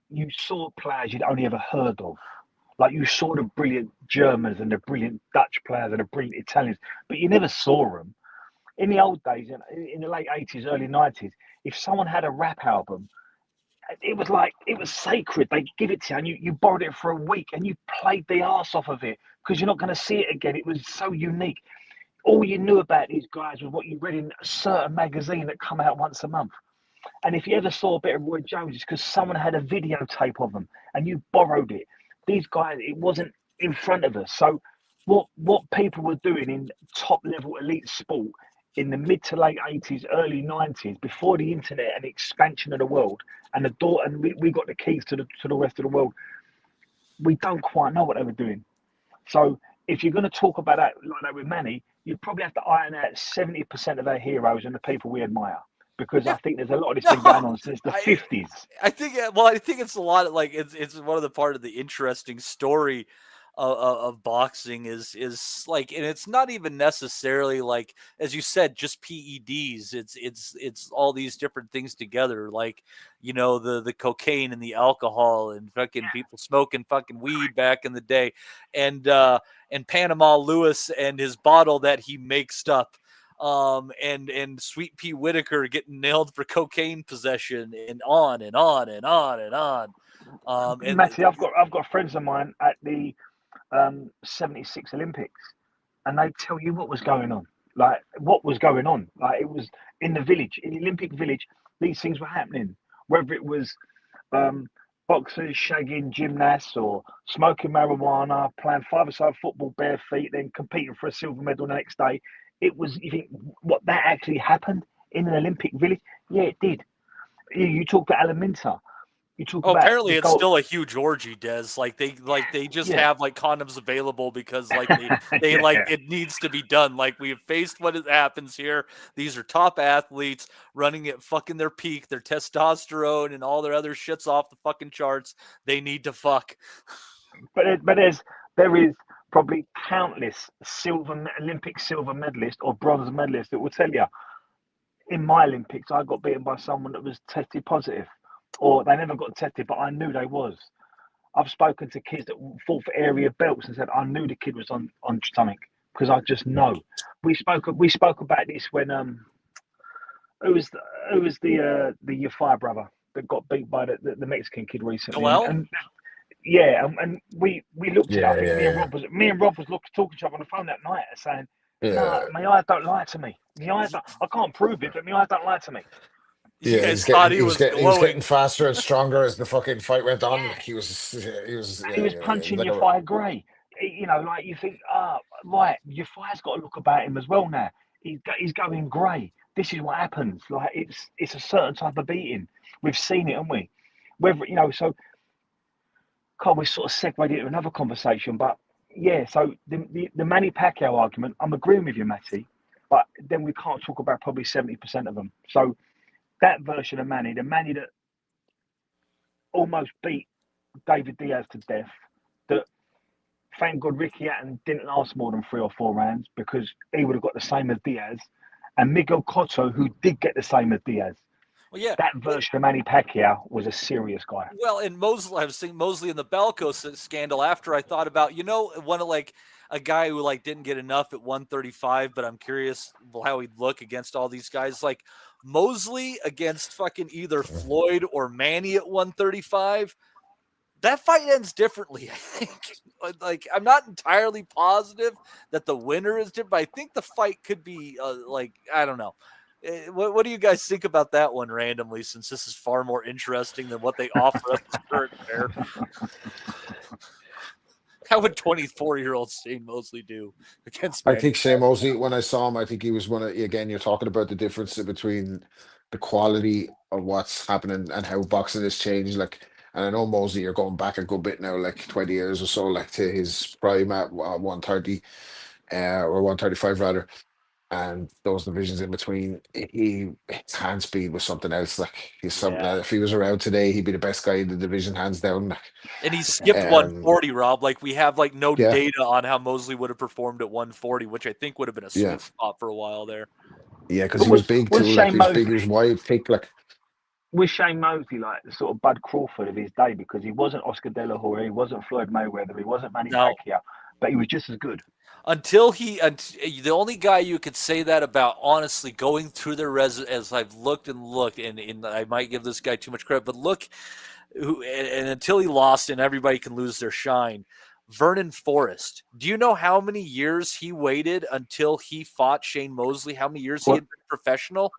you saw players you'd only ever heard of. Like, you saw the brilliant Germans and the brilliant Dutch players and the brilliant Italians, but you never saw them. In the old days, in the late 80s, early 90s, if someone had a rap album, it was sacred. They'd give it to you and you borrowed it for a week and you played the arse off of it because you're not going to see it again. It was so unique. All you knew about these guys was what you read in a certain magazine that come out once a month. And if you ever saw a bit of Roy Jones, it's because someone had a videotape of them and you borrowed it. These guys, it wasn't in front of us. So what people were doing in top level elite sport in the mid to late 80s, early 90s, before the internet and the expansion of the world and the door, and we got the keys to the rest of the world, we don't quite know what they were doing. So if you're going to talk about that like that with Manny, you probably have to iron out 70% of our heroes and the people we admire. Because I think there's a lot of this been going on since the 50s. I think it's a lot of like it's one of the part of the interesting story of boxing is like, and it's not even necessarily like, as you said, just PEDs. It's all these different things together, like, the cocaine and the alcohol and fucking people smoking fucking weed back in the day, and Panama Lewis and his bottle that he mixed up. And Sweet Pea Whitaker getting nailed for cocaine possession, and on and on and on and on. And Matty, I've got friends of mine at the 76 Olympics, and they tell you what was going on. Like, what was going on? Like, it was in the village, in the Olympic village. These things were happening. Whether it was boxers shagging gymnasts or smoking marijuana, playing five-a-side football bare feet, then competing for a silver medal the next day. It was, you think, what that actually happened in an Olympic village? Yeah, it did. You talk about Alaminta. You talk about apparently it's still a huge orgy, Des. Like they just have like condoms available because like they like it needs to be done. Like, we have faced what happens here. These are top athletes running at fucking their peak, their testosterone and all their other shit's off the fucking charts. They need to fuck. But there is probably countless Olympic silver medalists or bronze medalists that will tell you, in my Olympics, I got beaten by someone that was tested positive, or they never got tested, but I knew they was. I've spoken to kids that fought for area belts and said I knew the kid was on something because I just know. We spoke about this when who was the Yafai brother that got beat by the Mexican kid recently, and yeah, and we looked it up. I think me and Rob was talking to each other on the phone that night, saying, "Nah, my eyes don't lie to me. My eyes don't, I can't prove it, but my eyes don't lie to me." Yeah, he was getting faster and stronger as the fucking fight went on. Like he was punching like Yafai Gray. You know, like you think, right, Yafai's got a look about him as well now. He's going grey. This is what happens. Like it's a certain type of beating. We've seen it, haven't we? Whether so. God, we sort of segued into another conversation, but yeah. So the Manny Pacquiao argument, I'm agreeing with you, Matty, but then we can't talk about probably 70% of them. So that version of Manny, the Manny that almost beat David Diaz to death, that thank God Ricky Hatton didn't last more than 3 or 4 rounds because he would have got the same as Diaz, and Miguel Cotto, who did get the same as Diaz. Well, yeah, that version of Manny Pacquiao was a serious guy. Well, and Mosley, I was seeing Mosley in the Belko scandal after I thought about, one of like a guy who like didn't get enough at 135, but I'm curious how he'd look against all these guys. Like Mosley against fucking either Floyd or Manny at 135. That fight ends differently, I think. Like, I'm not entirely positive that the winner is different, but I think the fight could be I don't know. What do you guys think about that one randomly, since this is far more interesting than what they offer us as current fair? How would 24-year-old Shane Mosley do against Manny? I think Shane Mosley, when I saw him, I think he was one of, again, you're talking about the difference between the quality of what's happening and how boxing has changed. Like, and I know Mosley, you're going back a good bit now, like 20 years or so, like to his prime at 130 or 135 rather. And those divisions in between, his hand speed was something else. Like he's something. If he was around today, he'd be the best guy in the division, hands down. And he skipped 140, Rob. Like we have no data on how Mosley would have performed at 140, which I think would have been a sweet spot for a while there. Yeah, because he was big too. Like he was big, he was wide, thick. Like was Shane Mosley like the sort of Bud Crawford of his day, because he wasn't Oscar De La Hoya, he wasn't Floyd Mayweather, he wasn't Manny Pacquiao, but he was just as good. Until the only guy you could say that about, honestly, going through their as I've looked, and I might give this guy too much credit, but look, and until he lost, and everybody can lose their shine, Vernon Forrest. Do you know how many years he waited until he fought Shane Mosley? How many years he had been professional?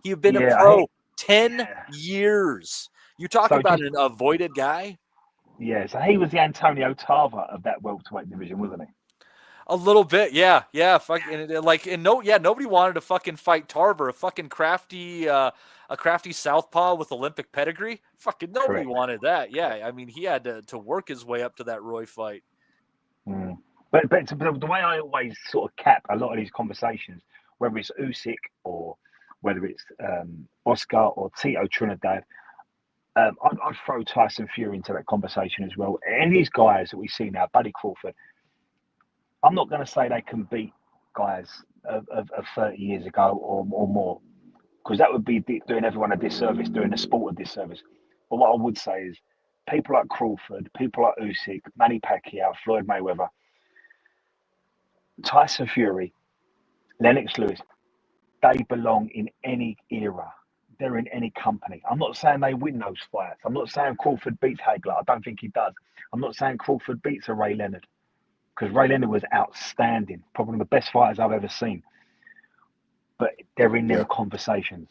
He had been a pro 10 years. You talk about an avoided guy? Yeah, so he was the Antonio Tarver of that welterweight division, wasn't he? A little bit, yeah. Nobody wanted to fucking fight Tarver, a fucking crafty southpaw with Olympic pedigree. Fucking nobody wanted that. Yeah, I mean, he had to work his way up to that Roy fight. Mm. But the way I always sort of cap a lot of these conversations, whether it's Usyk or whether it's Oscar or Tito Trinidad, I'd throw Tyson Fury into that conversation as well. And these guys that we see now, Buddy Crawford, I'm not going to say they can beat guys of 30 years ago or more, because that would be doing everyone a disservice, doing the sport a disservice. But what I would say is people like Crawford, people like Usyk, Manny Pacquiao, Floyd Mayweather, Tyson Fury, Lennox Lewis, they belong in any era. They're in any company. I'm not saying they win those fights. I'm not saying Crawford beats Hagler. I don't think he does. I'm not saying Crawford beats a Ray Leonard, because Ray Leonard was outstanding, probably one of the best fighters I've ever seen. But they're in their conversations.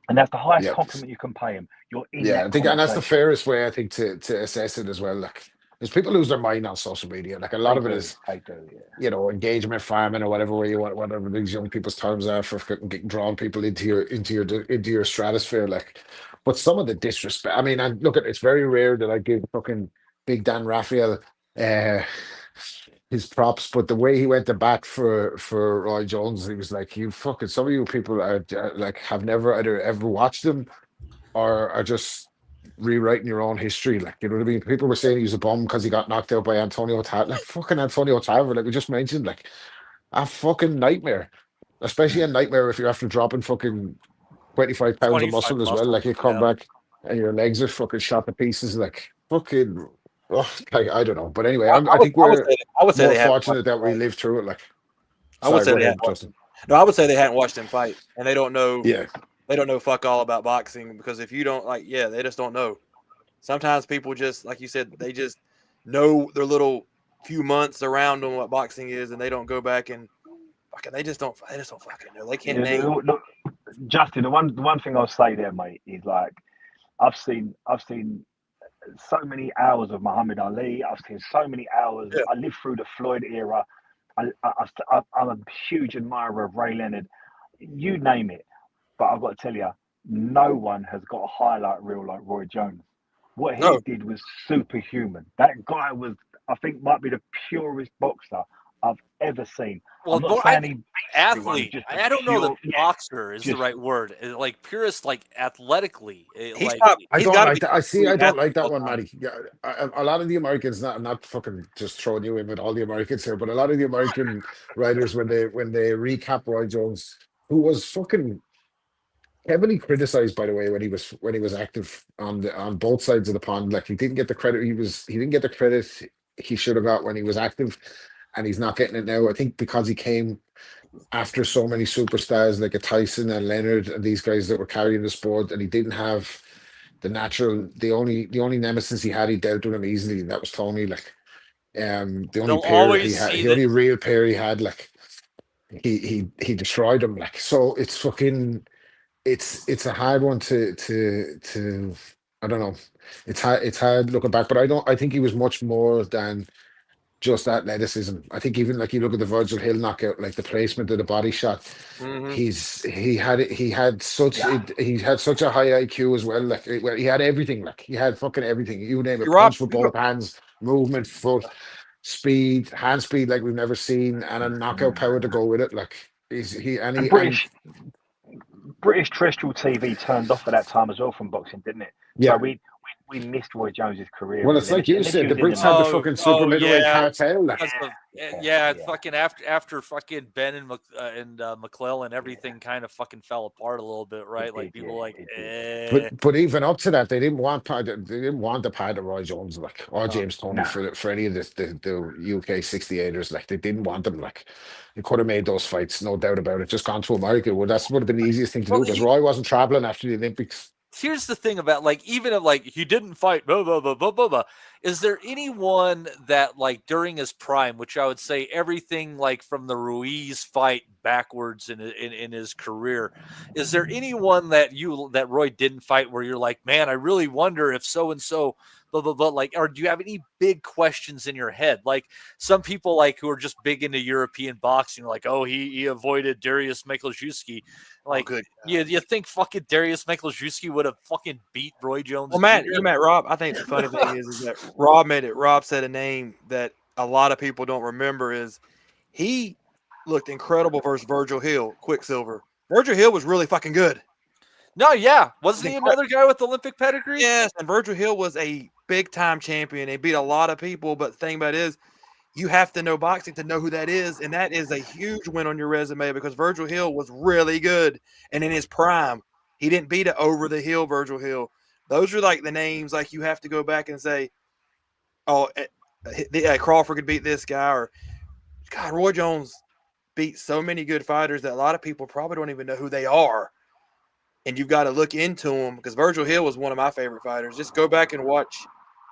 And that's the highest compliment you can pay him. You're in that I think, and that's the fairest way, I think, to assess it as well. Like, because people lose their mind on social media. Like, a lot of it is, engagement farming or whatever way you want, whatever these young people's terms are for drawing people into your stratosphere. Like, but some of the disrespect. I mean, and look, it's very rare that I give fucking Big Dan Raphael his props, but the way he went to bat for Roy Jones, he was like, "You fucking, some of you people are like have never either ever watched him or are just rewriting your own history." Like, you know what I mean? People were saying he was a bum because he got knocked out by Antonio Tarver. Like, fucking Antonio Tarver, like we just mentioned, like a fucking nightmare, especially a nightmare if you're after dropping fucking 25 pounds of muscle as well. Like, you come back and your legs are fucking shot to pieces. Like, fucking. Oh, I don't know, but anyway, I I think we're would say more they haven't watched fortunate that we lived through it. Like, I would sorry, say go they hadn't ahead, watched Justin. No, I would say they hadn't watched him fight, and they don't know. Yeah, They don't know fuck all about boxing because if you don't they just don't know. Sometimes people just like you said, they just know their little few months around on what boxing is, and they don't go back and fucking. They just don't fucking know. They can't name. Look, Justin, the one thing I'll say there, mate, is like I've seen so many hours of Muhammad Ali. I've seen so many hours. Yeah. I lived through the Floyd era. I'm a huge admirer of Ray Leonard. You name it. But I've got to tell you, no one has got a highlight reel like Roy Jones. What he did was superhuman. That guy was, I think, might be the purest boxer I've ever seen. Well, I'm not saying he beats everyone, athlete. just a I don't know that pure- boxer is the just- right word. Like purist, like athletically. I don't like that. I don't like that athlete. one, Matty. Yeah, a lot of the Americans, not fucking just throwing you in with all the Americans here, but a lot of the American writers when they recap Roy Jones, who was fucking heavily criticized, by the way, when he was active on both sides of the pond. Like he didn't get the credit he didn't get the credit he should have got when he was active, and he's not getting it now. I think because he came after so many superstars like a Tyson and Leonard and these guys that were carrying the sport, and he didn't have the only nemesis he had, he dealt with him easily, and that was Tony. Like the only They'll pair he always had, see the only real pair he had, like he destroyed him. Like, so it's fucking it's a hard one to I don't know. It's hard looking back, but I think he was much more than just athleticism. I think even like you look at the Virgil Hill knockout, like the placement of the body shot, Mhm. he had such a high IQ as well. Like well, he had everything. Like he had fucking everything. You name it, punch with both hands, movement, foot, speed, hand speed like we've never seen, and a knockout power to go with it. Like And British terrestrial TV turned off at that time as well from boxing, didn't it? Yeah. So we missed Roy Jones's career. Well, it's really. like you Unless said, he the was in Brits had the Oh, fucking super middleweight cartel. Like. Fucking after fucking Ben and McClellan, everything kind of fucking fell apart a little bit, right? Like people But even up to that, they didn't want the part of Roy Jones like or James Toney for any of the UK 68ers. Like they didn't want them. Like they could have made those fights, no doubt about it. Just gone to America. Well, that's would have been the easiest thing to do because Roy wasn't traveling after the Olympics. Here's the thing about like even if like he didn't fight blah blah blah blah blah blah. Is there anyone that like during his prime, which I would say everything like from the Ruiz fight backwards in his career, is there anyone that Roy didn't fight where you're like, man, I really wonder if so and so blah blah blah, like, or do you have any big questions in your head? Like some people like who are just big into European boxing, like, oh, he avoided Dariusz Miklajewski. Like, you think fucking Dariusz Miklajewski would have fucking beat Roy Jones? Well, Matt, you met Rob. I think the funny thing is that Rob said a name that a lot of people don't remember is he looked incredible versus Virgil Hill, Quicksilver. Virgil Hill was really fucking good. No, yeah. Wasn't he another guy with Olympic pedigree? Yes, and Virgil Hill was a big-time champion. He beat a lot of people, but the thing about it is you have to know boxing to know who that is, and that is a huge win on your resume because Virgil Hill was really good, and in his prime, he didn't beat an over-the-hill Virgil Hill. Those are like the names like you have to go back and say, oh, Crawford could beat this guy, or God, Roy Jones beat so many good fighters that a lot of people probably don't even know who they are. And you've got to look into them because Virgil Hill was one of my favorite fighters. Just go back and watch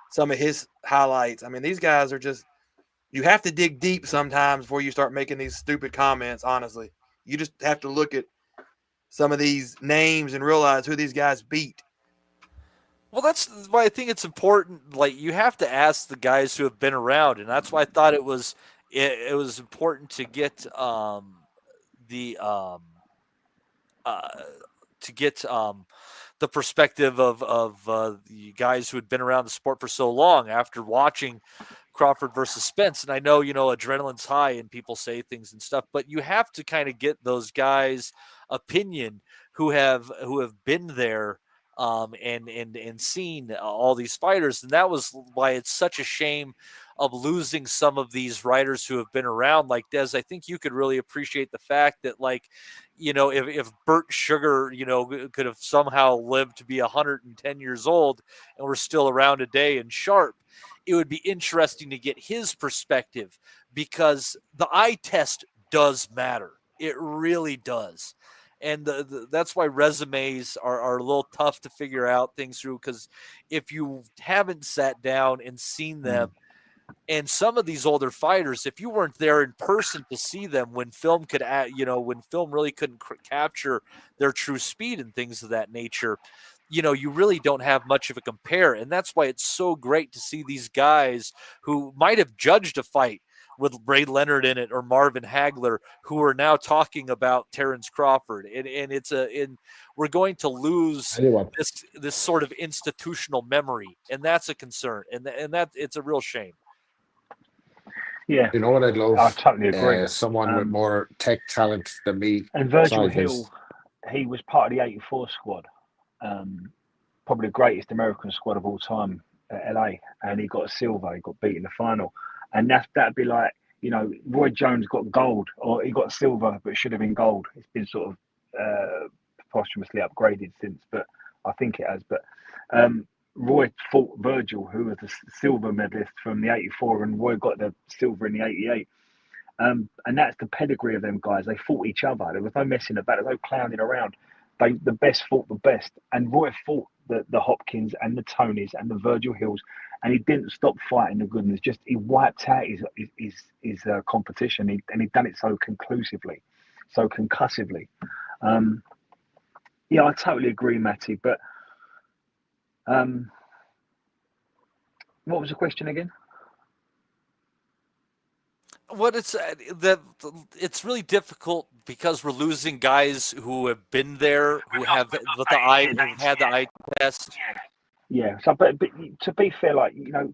some of his highlights. I mean, these guys are just – you have to dig deep sometimes before you start making these stupid comments, honestly. You just have to look at some of these names and realize who these guys beat. Well, that's why I think it's important. Like, you have to ask the guys who have been around, and that's why I thought it was important to get the perspective of the guys who had been around the sport for so long after watching Crawford versus Spence. And I know, adrenaline's high and people say things and stuff, but you have to kind of get those guys' opinion who have been there and seen all these fighters. And that was why it's such a shame of losing some of these writers who have been around. Like Des, I think you could really appreciate the fact that, like, you know, if Bert Sugar, you know, could have somehow lived to be 110 years old and we're still around today and sharp, it would be interesting to get his perspective, because the eye test does matter. It really does. And that's why resumes are a little tough to figure out things through, because if you haven't sat down and seen them, and some of these older fighters, if you weren't there in person to see them when film could, you know, when film really couldn't capture their true speed and things of that nature, you know, you really don't have much of a compare. And that's why it's so great to see these guys who might have judged a fight with Ray Leonard in it or Marvin Hagler, who are now talking about Terrence Crawford. And we're going to lose this sort of institutional memory. And that's a concern. And that it's a real shame. Yeah, You know what I'd love? I totally agree. Someone with more tech talent than me. And Virgil Sorry, Hill, he was part of the '84 squad, probably the greatest American squad of all time at LA, and he got a silver. He got beat in the final, and that'd be like, you know, Roy Jones got gold, or he got silver, but it should have been gold. It's been sort of posthumously upgraded since, but I think it has. But Roy fought Virgil, who was the silver medalist from the '84, and Roy got the silver in the '88. And that's the pedigree of them guys. They fought each other. There was no messing about. There was no clowning around. The best fought the best, and Roy fought the Hopkins and the Tonys and the Virgil Hills, and he didn't stop fighting the goodness. Just he wiped out his competition, and he'd done it so conclusively, so concussively. Yeah, I totally agree, Matty. But what was the question again? What it's really difficult because we're losing guys who have been there, who have had the eye test. Yeah. So, but to be fair, like, you know,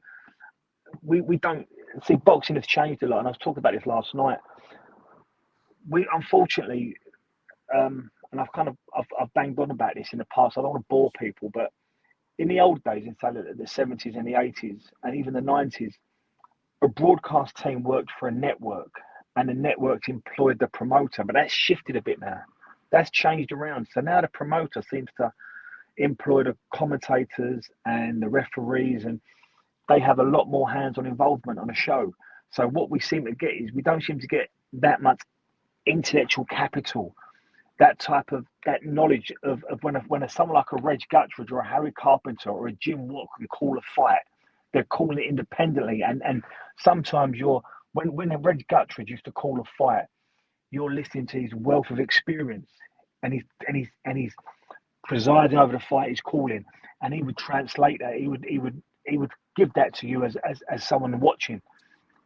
we don't see, boxing has changed a lot, and I was talking about this last night. We unfortunately, and I've banged on about this in the past. I don't want to bore people, but in the old days, in say the 70s and the 80s and even the 90s, a broadcast team worked for a network, and the networks employed the promoter. But that's shifted a bit now. That's changed around. So now the promoter seems to employ the commentators and the referees, and they have a lot more hands-on involvement on a show. So what we seem to get is we don't seem to get that much intellectual capital, that knowledge of when someone like a Reg Guttridge or a Harry Carpenter or a Jim Watt can call a fight. They're calling it independently, and sometimes when a Reg Guttridge used to call a fight, you're listening to his wealth of experience, and he's presiding over the fight he's calling, and he would translate that. He would give that to you as someone watching.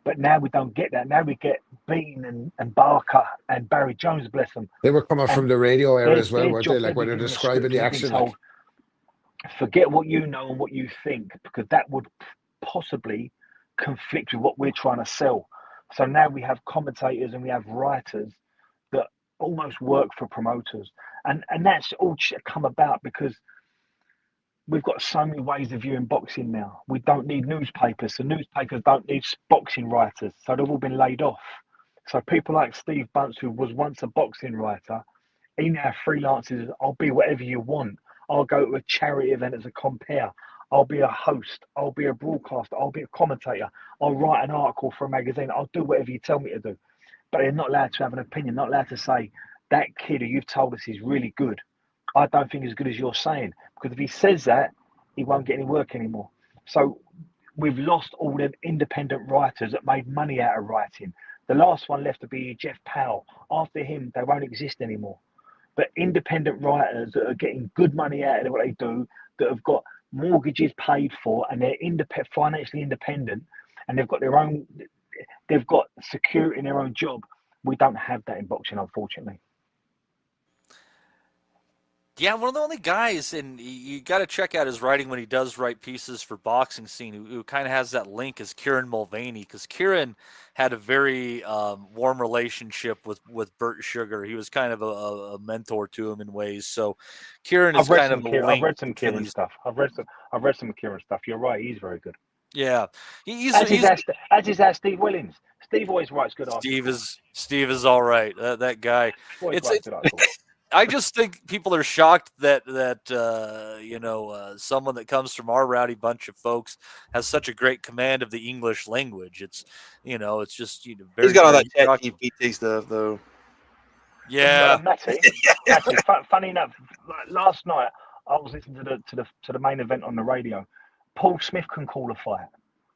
But now we don't get that. Now we get Bean and Barker and Barry Jones, bless them. They were coming from the radio era as well, weren't they? job, Like when they're given a describing script the and being action. told, forget what you know and what you think, because that would possibly conflict with what we're trying to sell. So now we have commentators and we have writers that almost work for promoters, and that's all come about because we've got so many ways of viewing boxing now. We don't need newspapers, so newspapers don't need boxing writers, so they've all been laid off. So people like Steve Bunce, who was once a boxing writer, he now freelances. I'll be whatever you want. I'll go to a charity event as a compere. I'll be a host. I'll be a broadcaster. I'll be a commentator. I'll write an article for a magazine. I'll do whatever you tell me to do. But they're not allowed to have an opinion, not allowed to say, that kid who you've told us is really good, I don't think as good as you're saying. Because if he says that, he won't get any work anymore. So we've lost all them independent writers that made money out of writing. The last one left to be Jeff Powell. After him, they won't exist anymore. But independent writers that are getting good money out of what they do, that have got mortgages paid for, and they're financially independent, and they've got security in their own job. We don't have that in boxing, unfortunately. Yeah, one of the only guys, and you got to check out his writing when he does write pieces for Boxing Scene, who kind of has that link, is Kieran Mulvaney, because Kieran had a very warm relationship with Bert Sugar. He was kind of a mentor to him in ways. So Kieran is kind of a link. I've read some Kieran stuff. I've read some Kieran stuff. You're right. He's very good. Yeah, As is our Steve Willings. Steve always writes good articles. Steve is all right. That guy. Always writes good articles. I just think people are shocked that someone that comes from our rowdy bunch of folks has such a great command of the English language. It's it's just very. He's got all very that chat shocking. GPT stuff though. Yeah, Matty, funny enough, like last night I was listening to the main event on the radio. Paul Smith can call a fight.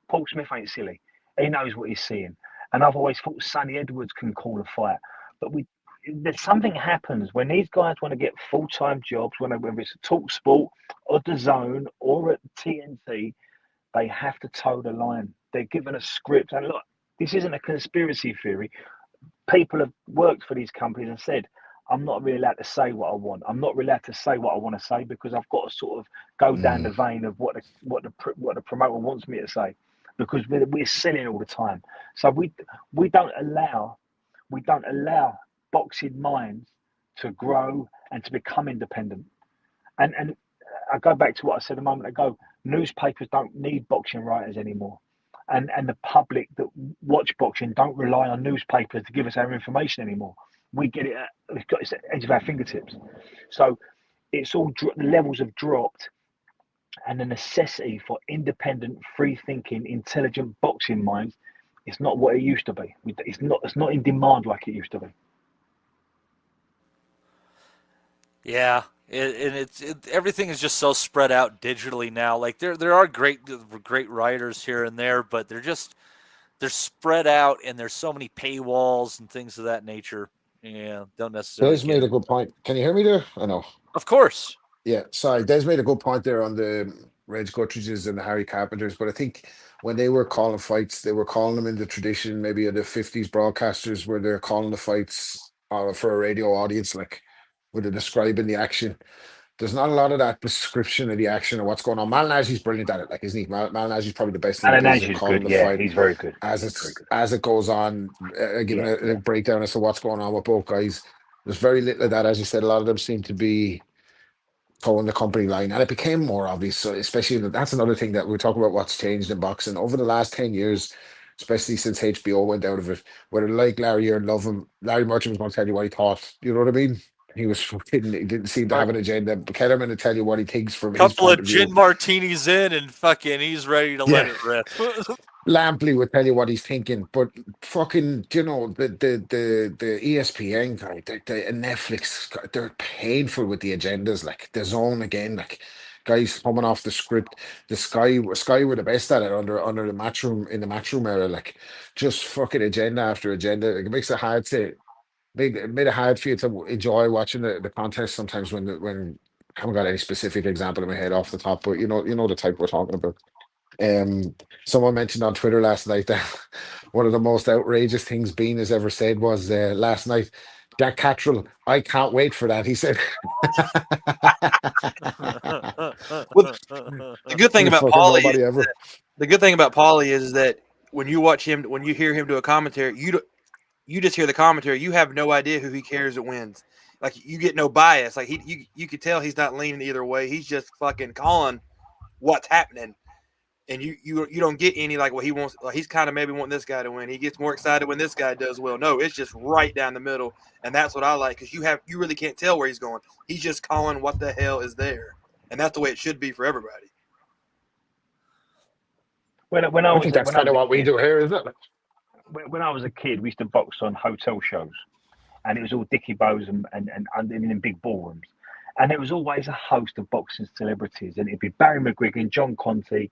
Paul Smith ain't silly. He knows what he's seeing. And I've always thought Sonny Edwards can call a fight. But there's something happens when these guys want to get full-time jobs, whether it's a Talk Sport or the Zone or at TNT, they have to toe the line. They're given a script. And look, this isn't a conspiracy theory. People have worked for these companies and said, I'm not really allowed to say what I want. I'm not really allowed to say what I want to say because I've got to sort of go down the vein of what the promoter wants me to say, because we're selling all the time. So we don't allow boxing minds to grow and to become independent. And I go back to what I said a moment ago. Newspapers don't need boxing writers anymore. And the public that watch boxing don't rely on newspapers to give us our information anymore. We get it it's at the edge of our fingertips. So it's all the levels have dropped, and the necessity for independent, free-thinking, intelligent boxing minds is not what it used to be. It's not in demand like it used to be. Yeah, everything is just so spread out digitally now. Like there are great writers here and there, but they're spread out, and there's so many paywalls and things of that nature. Yeah, don't necessarily. Des made a good point. Can you hear me there? I know. Of course. Yeah, sorry. Des made a good point there on the Reg Guttridges and the Harry Carpenters, but I think when they were calling fights, they were calling them in the tradition maybe of the 50s broadcasters, where they're calling the fights for a radio audience, like where they're describing the action. There's not a lot of that description of the action or what's going on. Malinagi's brilliant at it, like, isn't he? Malinagi's probably the best thing he does in calling the fight. He's very good. As it goes on, giving a breakdown as to what's going on with both guys. There's very little of that, as you said. A lot of them seem to be towing the company line, and it became more obvious. So especially that's another thing that we're talking about, what's changed in boxing over the last 10 years, especially since HBO went out of it. Whether like Larry or love him, Larry Merchant was going to tell you what he thought. You know what I mean? He didn't seem to have an agenda. But Kellerman will tell you what he thinks from his point of view. Couple of gin martinis in, and fucking he's ready to let it rip. Lampley would tell you what he's thinking, but fucking, the ESPN guy, the Netflix, they're painful with the agendas. Like the Zone again, like guys coming off the script. The Sky were the best at it under the matchroom, in the matchroom era. Like just fucking agenda after agenda. Like, it makes it hard to. Made it hard for you to enjoy watching the contest sometimes when I haven't got any specific example in my head off the top, but you know the type we're talking about. Someone mentioned on Twitter last night that one of the most outrageous things Bean has ever said was last night, Jack Cattrall, I can't wait for that, he said. Well, the good thing about Paulie is that when you watch him, when you hear him do a commentary, you just hear the commentary. You have no idea who he cares that wins. Like, you get no bias. Like, you could tell he's not leaning either way. He's just fucking calling what's happening. And you don't get any, like, what he wants. Like, he's kind of maybe wanting this guy to win. He gets more excited when this guy does well. No, it's just right down the middle. And that's what I like, because you really can't tell where he's going. He's just calling what the hell is there. And that's the way it should be for everybody. I think that's kind of what we do here, isn't it? When I was a kid, we used to box on hotel shows, and it was all Dickie Bows and in big ballrooms, and there was always a host of boxing celebrities, and it'd be Barry McGuigan, John Conti,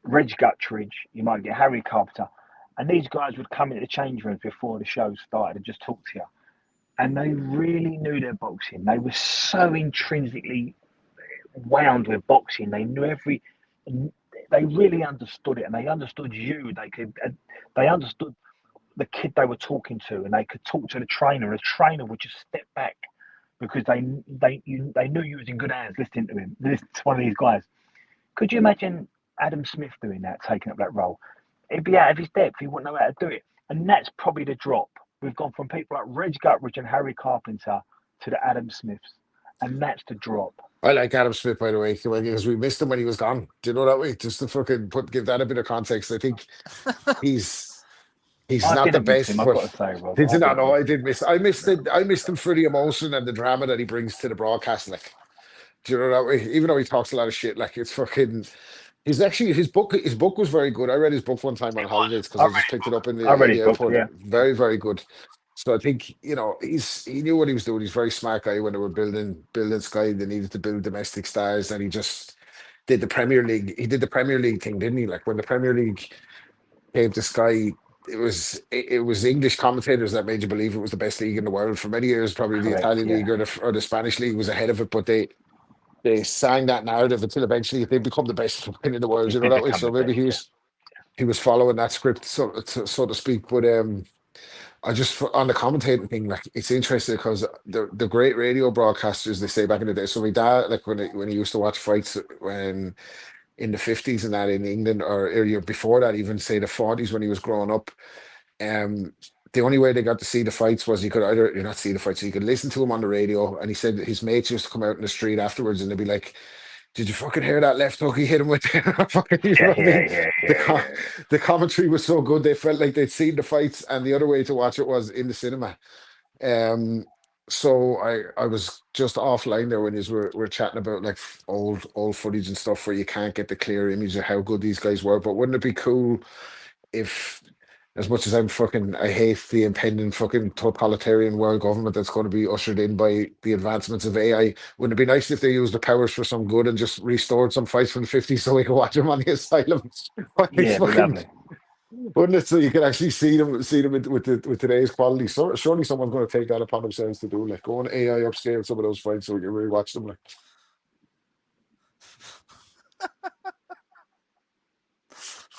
Reg Guttridge, you might get Harry Carpenter, and these guys would come into the change rooms before the show started and just talk to you, and they really knew their boxing. They were so intrinsically wound with boxing. They knew they really understood it, and they understood you. They understood the kid they were talking to, and they could talk to the trainer. The trainer would just step back because they knew you was in good hands listening to him. Listen to one of these guys. Could you imagine Adam Smith doing that, taking up that role? It'd be out of his depth. He wouldn't know how to do it, and that's probably the drop. We've gone from people like Reg Guttridge and Harry Carpenter to the Adam Smiths, and that's the drop. I like Adam Smith, by the way, because we missed him when he was gone. Do you know that way? Just to fucking give that a bit of context. I think he's I not the didn't miss him. best, I've but got to say, Rob, did I you not didn't know? miss I him. did miss. I missed it. I missed him for the emotion and the drama that he brings to the broadcast. Like, do you know that way? Even though he talks a lot of shit, like it's fucking. He's actually his book. His book was very good. I read his book one time on holidays because I just picked it up I read in his the book. airport. Yeah, Very, very good. So I think he knew what he was doing. He's a very smart guy. When they were building Sky, they needed to build domestic stars, and he just did the Premier League. He did the Premier League thing, didn't he? Like when the Premier League came to Sky, it was English commentators that made you believe it was the best league in the world. For many years, probably the correct. Italian Yeah, league or the Spanish league was ahead of it, but they sang that narrative until eventually they become the best in the world. it You know did that way. become So the maybe best. he Yeah, was following that script, so to speak. But I just on the commentating thing, like it's interesting because the great radio broadcasters they say back in the day. So my dad, like when he used to watch fights when in the 50s and that in England or earlier before that, even say the 40s when he was growing up, um. The only way they got to see the fights was you could either you not see the fights, so you could listen to him on the radio. And he said that his mates used to come out in the street afterwards and they'd be like, did you fucking hear that left hook he hit him with? Fucking, you know yeah, what I yeah, mean? yeah, The yeah, com yeah. the commentary was so good they felt like they'd seen the fights, and the other way to watch it was in the cinema. Um, so I was just offline there when you were chatting about like old footage and stuff where you can't get the clear image of how good these guys were. But wouldn't it be cool if, as much as I hate the impending fucking totalitarian world government that's going to be ushered in by the advancements of AI, wouldn't it be nice if they used the powers for some good and just restored some fights from the 50s so we could watch them on the asylum? Like, Yeah, it'd be fucking, lovely. wouldn't it? So you can actually see them with today's quality. So surely someone's going to take that upon themselves to do. Like, go on AI upscale some of those fights so we can really watch them. Like,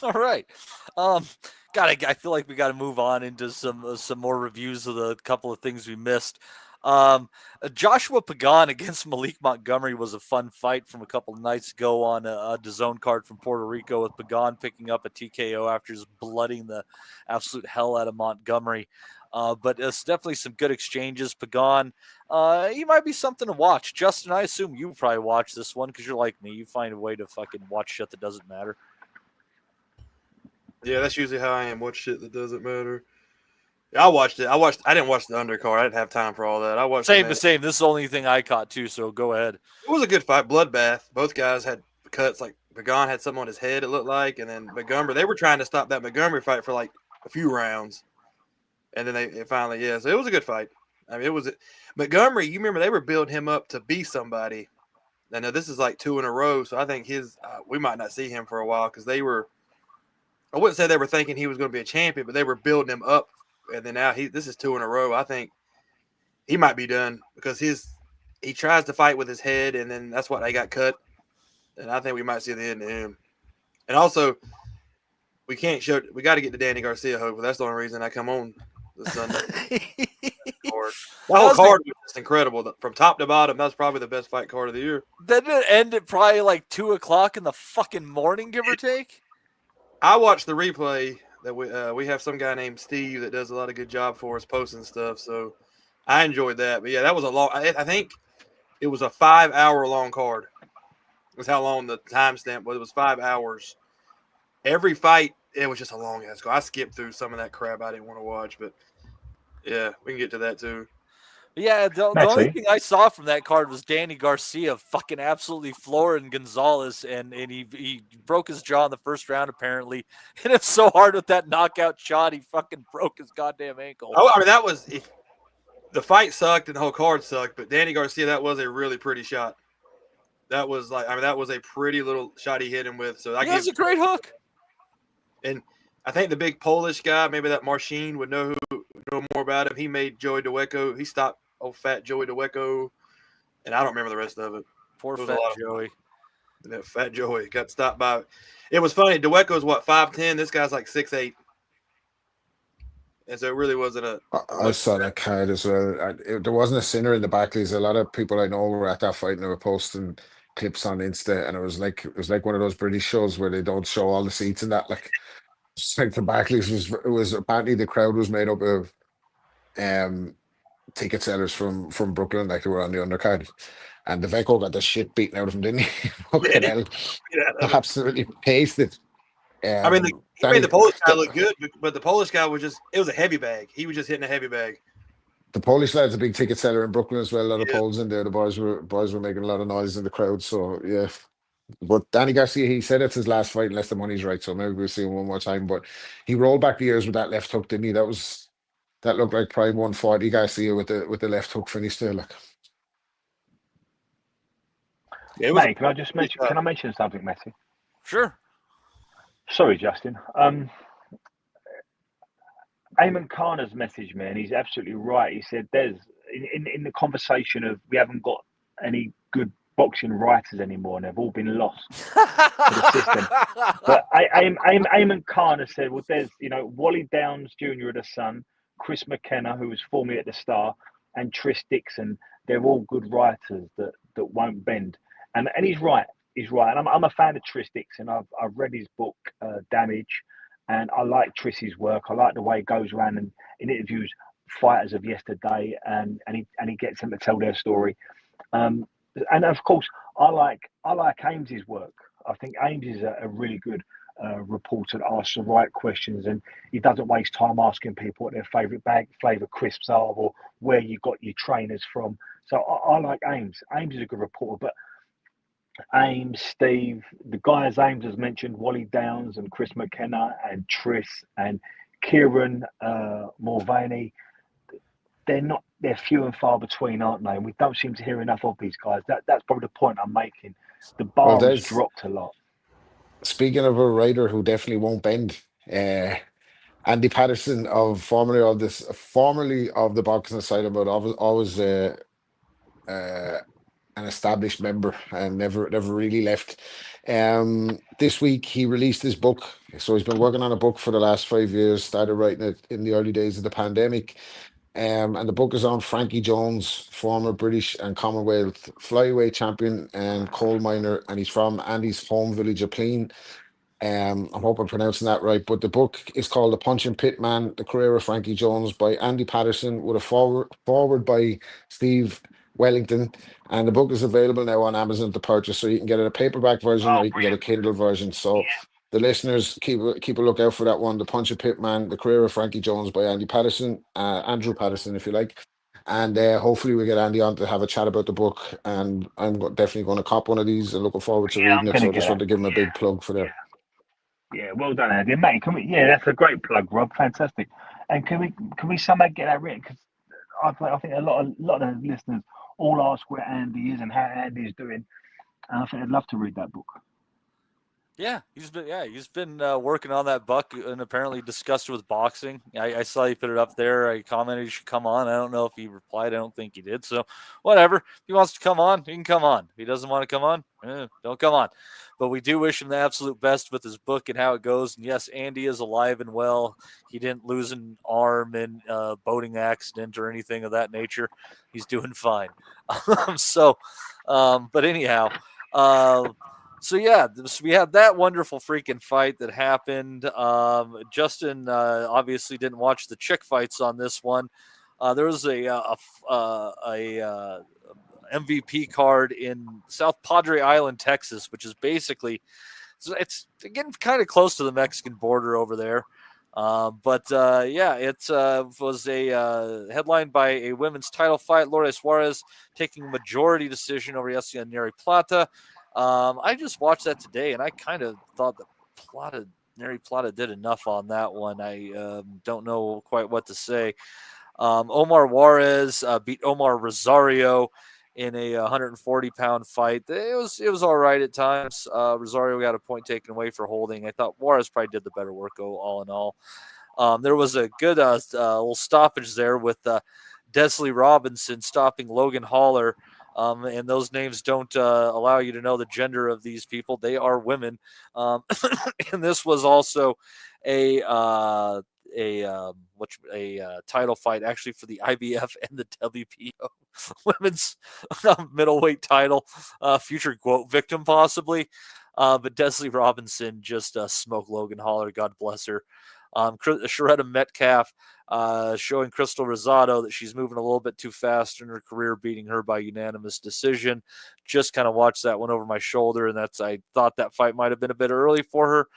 All right. Um, God, I feel like we got to move on into some more reviews of the couple of things we missed. Joshua Pagan against Malik Montgomery was a fun fight from a couple of nights ago on a DAZN card from Puerto Rico, with Pagan picking up a TKO after just blooding the absolute hell out of Montgomery. But it's definitely some good exchanges. Pagan, he might be something to watch. Justin, I assume you probably watch this one because you're like me. You find a way to fucking watch shit that doesn't matter. Yeah, that's usually how I am. Watch shit that doesn't matter. Yeah, I watched it. I didn't watch the undercard. I didn't have time for all that. I watched Same. This is the only thing I caught too. So go ahead. It was a good fight. Bloodbath. Both guys had cuts. Like Pagan had something on his head, it looked like, and then Montgomery. They were trying to stop that Montgomery fight for like a few rounds, and then they finally, yeah. So it was a good fight. I mean, it was Montgomery. You remember they were building him up to be somebody. And now this is like 2 in a row. So I think we might not see him for a while because they were. I wouldn't say they were thinking he was going to be a champion, but they were building him up, and then now this is 2 in a row. I think he might be done because he tries to fight with his head, and then that's what they got cut. And I think we might see the end of him. And also, we got to get to Danny Garcia. Hopefully, that's the only reason I come on this Sunday. That whole card was just incredible, from top to bottom. That's probably the best fight card of the year. Didn't it end at probably like 2:00 in the fucking morning, give or take? I watched the replay that we have some guy named Steve that does a lot of good job for us posting stuff. So I enjoyed that. But yeah, that was a long. I think it was a 5-hour long card. Was how long the timestamp was. It was 5 hours. Every fight, it was just a long ass card. I skipped through some of that crap I didn't want to watch, but yeah, we can get to that too. Yeah, the only thing I saw from that card was Danny Garcia fucking absolutely flooring Gonzalez, and he broke his jaw in the first round apparently, hit him so hard with that knockout shot he fucking broke his goddamn ankle. Oh, I mean the fight sucked and the whole card sucked, but Danny Garcia, that was a really pretty shot. That was that was a pretty little shot he hit him with. So that was a great hook. And I think the big Polish guy, maybe that Marcin would know more about him. He made Joey Daweko. He stopped old fat Joey Daweko, and I don't remember the rest of it. Poor fat Joey. That fat Joey got stopped by. It was funny. Daweko's what, 5'10"? This guy's like 6'8". And so it really wasn't I saw that card as well. There wasn't a sinner in the Barclays. A lot of people I know were at that fight and they were posting clips on Insta, and it was like one of those British shows where they don't show all the seats and that. Like, it's like the Barclays was apparently the crowd was made up of ticket sellers from Brooklyn, like they were on the undercard. And the Veko got the shit beaten out of him, didn't he? Fucking hell. Yeah, Absolutely pasted. I mean, he made Danny, the Polish guy look good, but the Polish guy was it was a heavy bag. He was just hitting a heavy bag. the Polish lad's a big ticket seller in Brooklyn as well. A lot of Poles in there. The boys were making a lot of noise in the crowd. So yeah. But Danny Garcia, he said it's his last fight unless the money's right. So maybe we'll see him one more time. But he rolled back the years with that left hook, didn't he? That looked like prime 140 Garcia with the left hook finish there. Like, Mate, can I just mention? Can I mention something, Matty? Sure. Sorry, Justin. Eamon Karna's message, man, he's absolutely right. He said there's in the conversation of we haven't got any good boxing writers anymore, and they've all been lost to the system. But Eamon Karna said, well, there's Wally Downs Jr. at the Sun, Chris McKenna, who was formerly at the Star, and Tris Dixon. They're all good writers that won't bend. And he's right. He's right. And I'm a fan of Tris Dixon. I've read his book, Damage. And I like Triss's work. I like the way he goes around and interviews fighters of yesterday, and he gets them to tell their story. And of course, I like Ames's work. I think Ames is a really good reporter that asks the right questions, and he doesn't waste time asking people what their favourite flavour crisps are or where you got your trainers from. So I like Ames. Ames is a good reporter, but Ames, Steve, the guys Ames has mentioned, Wally Downs and Chris McKenna and Tris and Kieran Mulvaney, they're few and far between, aren't they? And we don't seem to hear enough of these guys. That's probably the point I'm making. The bar has dropped a lot. Speaking of a writer who definitely won't bend, Andy Patterson, formerly of the Boxing Asylum, but always an established member and never really left. This week he released his book. So he's been working on a book for the last 5 years, started writing it in the early days of the pandemic. And the book is on Frankie Jones, former British and Commonwealth flyweight champion and coal miner, and he's from Andy's home village of Pleen. I hope I'm pronouncing that right, but the book is called The Punching Pit Man, The Career of Frankie Jones by Andy Patterson, with a forward by Steve Wellington, and the book is available now on Amazon to purchase, so you can get a paperback version or you can get a Kindle version. So the listeners, keep a lookout for that one, The Punching Pit Man, The Career of Frankie Jones by Andy Patterson, Andrew Patterson, if you like. And hopefully we get Andy on to have a chat about the book, and I'm definitely going to cop one of these and looking forward to reading it. So I just want to give him a big plug for that. Yeah, well done, Andy. Mate, that's a great plug, Rob. Fantastic. And can we somehow get that written? Because I think a lot of the listeners all ask where Andy is and how Andy is doing, and I think I'd love to read that book. Yeah, he's been working on that book and apparently discussed it with boxing. I saw he put it up there. I commented he should come on. I don't know if he replied. I don't think he did. So whatever. If he wants to come on, he can come on. If he doesn't want to come on, don't come on. But we do wish him the absolute best with his book and how it goes. And yes, Andy is alive and well. He didn't lose an arm in a boating accident or anything of that nature. He's doing fine. But anyhow, so yeah, we had that wonderful freaking fight that happened. Justin obviously didn't watch the chick fights on this one. There was a MVP card in South Padre Island, Texas, which is basically it's getting kind of close to the Mexican border over there. It was a headlined by a women's title fight. Lourdes Suarez taking a majority decision over Yesenia Neri Plata. I just watched that today, and I kind of thought that Neri Plata did enough on that one. I don't know quite what to say. Omar Juarez beat Omar Rosario in a 140-pound fight. It was all right at times. Rosario got a point taken away for holding. I thought Juarez probably did the better work all in all. There was a good little stoppage there with Desley Robinson stopping Logan Haller. And those names don't allow you to know the gender of these people. They are women. And this was also a title fight actually for the IBF and the WPO women's middleweight title, future quote victim possibly. But Desley Robinson just smoked Logan Haller. God bless her. Sharetta Metcalf showing Crystal Rosado that she's moving a little bit too fast in her career, beating her by unanimous decision. Just kind of watched that one over my shoulder, and I thought that fight might have been a bit early for her.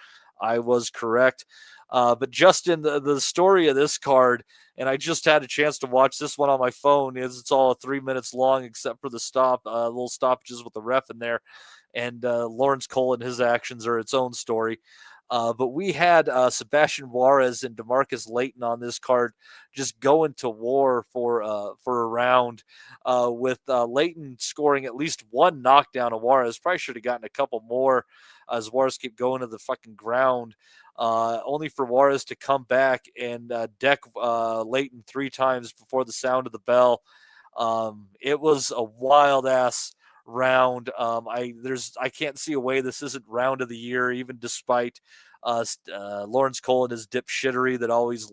I was correct. But Justin, the story of this card, and I just had a chance to watch this one on my phone, is it's all 3 minutes long except for the little stoppages with the ref in there. And Lawrence Cole and his actions are its own story. But we had Sebastian Juarez and DeMarcus Layton on this card just going to war for a round with Layton scoring at least one knockdown of Juarez. Probably should have gotten a couple more as Juarez kept going to the fucking ground. Only for Juarez to come back and deck Layton 3 times before the sound of the bell. It was a wild ass round. I can't see a way this isn't round of the year, even despite Lawrence Cole and his dipshittery that always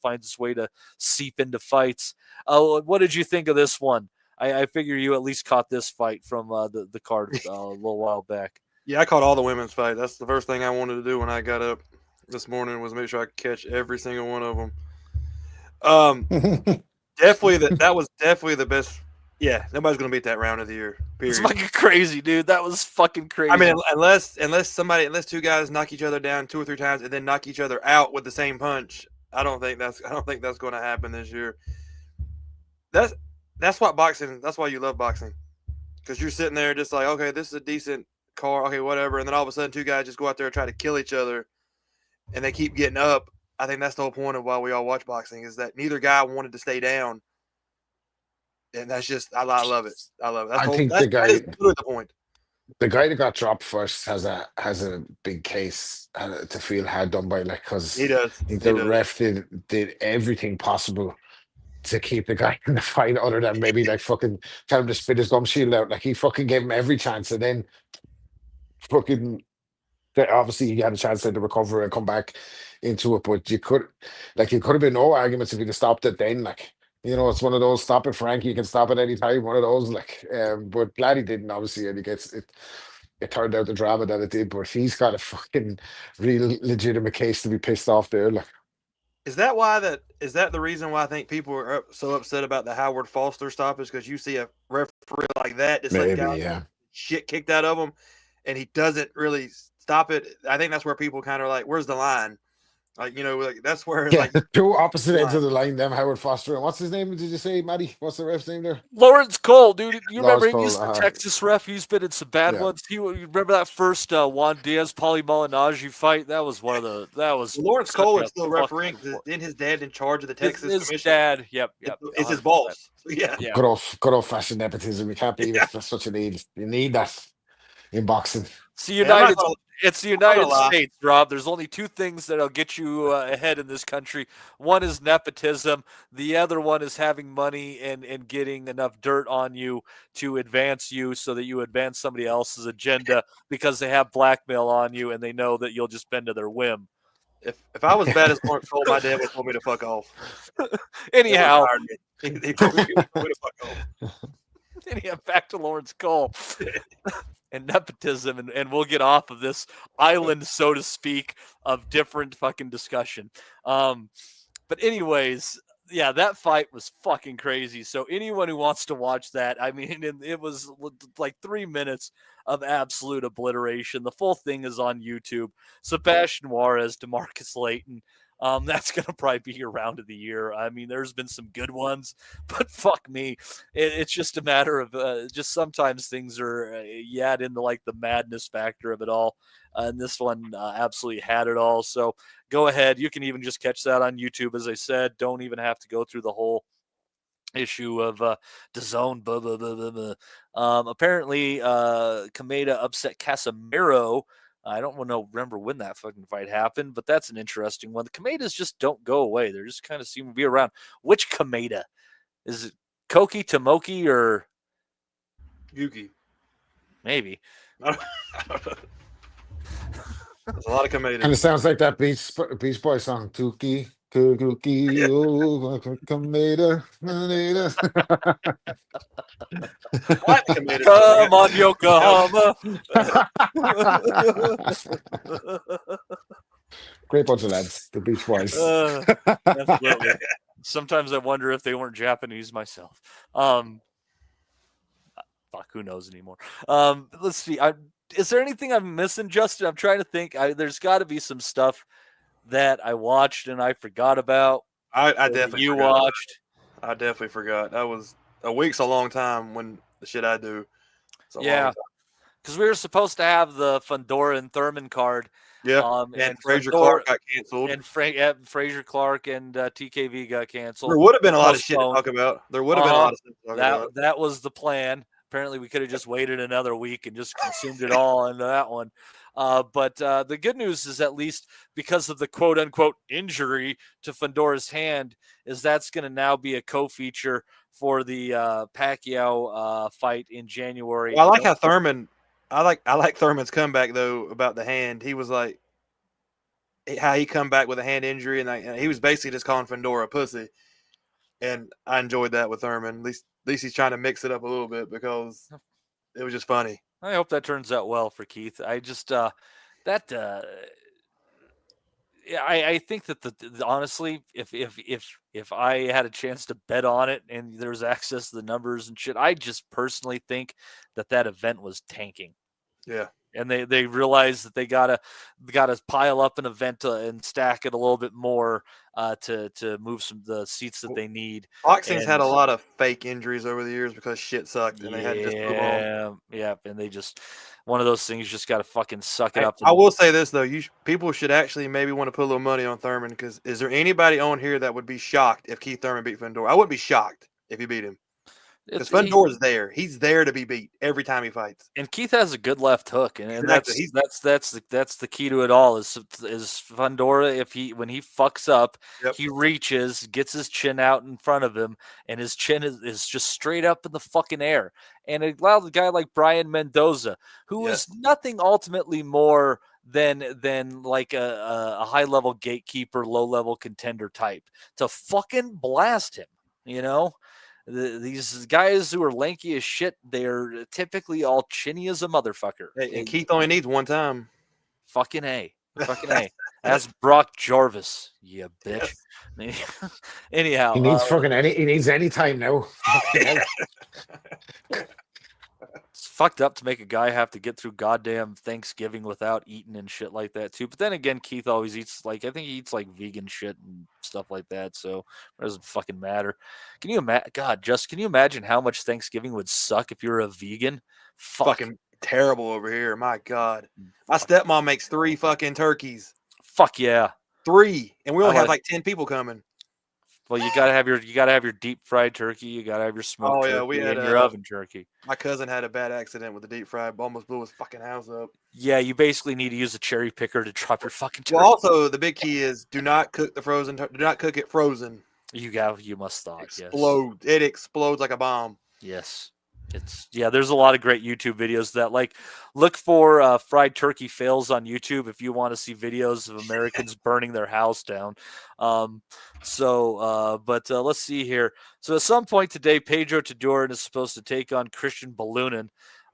finds its way to seep into fights. What did you think of this one? I figure you at least caught this fight from the card a little while back. Yeah, I caught all the women's fight. That's the first thing I wanted to do when I got up this morning, was make sure I could catch every single one of them. Definitely that was definitely the best. Yeah, nobody's gonna beat that round of the year. Period. It's fucking crazy, dude. That was fucking crazy. I mean, unless 2 guys knock each other down 2 or 3 times and then knock each other out with the same punch, I don't think that's going to happen this year. That's what boxing. That's why you love boxing, because you're sitting there just like, okay, this is a decent card, okay, whatever, and then all of a sudden 2 guys just go out there and try to kill each other, and they keep getting up. I think that's the whole point of why we all watch boxing, is that neither guy wanted to stay down. And that's just, I love it. I love it. That is the point. The guy that got dropped first has a big case to feel hard done by, like, because he does. The ref did everything possible to keep the guy in the fight, other than maybe like fucking tell him to spit his gum shield out. Like, he fucking gave him every chance, and then fucking obviously he had a chance to recover and come back into it. But you could have been no arguments if you'd have stopped it then. Like, you know, it's one of those, stop it, Frank. You can stop it any time. One of those, like, but glad he didn't, obviously, and he gets it. It turned out the drama that it did, but he's got a fucking real legitimate case to be pissed off there. Like, is that the reason why I think people are so upset about the Howard Foster stoppage? Because you see a referee like that just shit kicked out of him, and he doesn't really stop it. I think that's where people kind of like, where's the line? Like, you know, like that's where like 2 opposite ends of the line, them Howard Foster and what's his name? Did you say, Maddie? What's the ref's name there? Lawrence Cole, dude. You Lawrence remember he's the Texas ref? He's been in some bad ones. You remember that first Juan Diaz Paulie Malignaggi fight? That was one of the. That was Lawrence Cole is still refereeing. Isn't his dad in charge of the Texas his Commission? Dad, yep. It's his boss. Yeah. Good old fashioned nepotism. You can't beat it. That's such a need. You need that in boxing. It's the United States, Rob. There's only 2 things that'll get you ahead in this country. One is nepotism. The other one is having money and getting enough dirt on you to advance you so that you advance somebody else's agenda because they have blackmail on you and they know that you'll just bend to their whim. If I was bad as Lawrence Cole, my dad would told me to fuck off. Anyhow. He told me to fuck off. Anyhow, back to Lawrence Cole. And nepotism, and we'll get off of this island, so to speak, of different fucking discussion. But anyways, yeah, that fight was fucking crazy. So anyone who wants to watch that, I mean, it was like 3 minutes of absolute obliteration. The full thing is on YouTube. Sebastian Juarez, DeMarcus Layton. That's going to probably be your round of the year. I mean, there's been some good ones, but fuck me. It's just a matter of just sometimes things are, you add in like the madness factor of it all. And this one absolutely had it all. So go ahead. You can even just catch that on YouTube. As I said, don't even have to go through the whole issue of DAZN. Blah, blah, blah, blah, blah. Apparently, Kameda upset Casemiro. I don't remember when that fucking fight happened, but that's an interesting one. The Kamedas just don't go away. They just kind of seem to be around. Which Kameda? Is it Koki, Tomoki, or Yuki? Maybe. I don't know. There's a lot of Kamedas. And it sounds like that Beach Boy song, Tuki. Kuki, oh, Kameda. Come on, Yokohama. Great bunch of lads, the Beach Boys. Absolutely. Sometimes I wonder if they weren't Japanese myself. Fuck, who knows anymore? Let's see. Is there anything I'm missing, Justin? I'm trying to think. There's got to be some stuff that I watched and I forgot about. I definitely you forgot. watched. I definitely forgot. That was a week's a long time when the shit I do. Yeah, because we were supposed to have the Fundora and Thurman card. Yeah, and Fraser Fundora, Clark got canceled. And Fraser Clark and TKV got canceled. There would have been a lot of shit to talk about. There would have been a lot of shit to talk about. That was the plan. Apparently, we could have just waited another week and just consumed it all into that one. But the good news is, at least because of the quote unquote injury to Fundora's hand, is that's going to now be a co-feature for the Pacquiao fight in January. Well, I like how Thurman. I like Thurman's comeback though about the hand. He was like how he come back with a hand injury, and he was basically just calling Fundora a pussy. And I enjoyed that with Thurman. At least he's trying to mix it up a little bit because it was just funny. I hope that turns out well for Keith. I just I think that honestly, if I had a chance to bet on it and there was access to the numbers and shit, I just personally think that event was tanking. Yeah. And they realized that they gotta pile up an event and stack it a little bit more to move the seats that they need. Boxing's had a lot of fake injuries over the years because shit sucked and they had to just move on. Yeah, and they just one of those things you just got to fucking suck it up. I will say this though, people should actually maybe want to put a little money on Thurman, because is there anybody on here that would be shocked if Keith Thurman beat Fundora? I wouldn't be shocked if he beat him. Because Fundora's there. He's there to be beat every time he fights. And Keith has a good left hook, and Exactly. that's the key to it all. Is Fundora, when he fucks up, he reaches, gets his chin out in front of him, and his chin is just straight up in the fucking air. And it allowed a guy like Brian Mendoza, who is nothing ultimately more than like a high level gatekeeper, low level contender type, to fucking blast him. You know. These guys who are lanky as shit, they're typically all chinny as a motherfucker. And Keith only needs one time. Fucking A. That's Brock Jarvis, you bitch. Anyhow. He needs he needs any time now. It's fucked up to make a guy have to get through goddamn Thanksgiving without eating and shit like that too. But then again, Keith always eats I think he eats vegan shit and stuff like that, so it doesn't fucking matter. Can you imagine? God, can you imagine how much Thanksgiving would suck if you're a vegan? Fucking terrible over here. My God, my stepmom makes 3 fucking turkeys. Fuck yeah, 3, and we only have 10 people coming. Well, you gotta have your deep fried turkey. You gotta have your smoked turkey. We had your oven turkey. My cousin had a bad accident with the deep fried, almost blew his fucking house up. Yeah, you basically need to use a cherry picker to drop your fucking turkey. Well, also the big key is do not cook the frozen. Do not cook it frozen. You must thaw. Explode. Yes. It explodes like a bomb. Yes. There's a lot of great YouTube videos that look for fried turkey fails on YouTube if you want to see videos of Americans burning their house down. But let's see here. So at some point today, Pedro Tadurin is supposed to take on Christian Balloonin.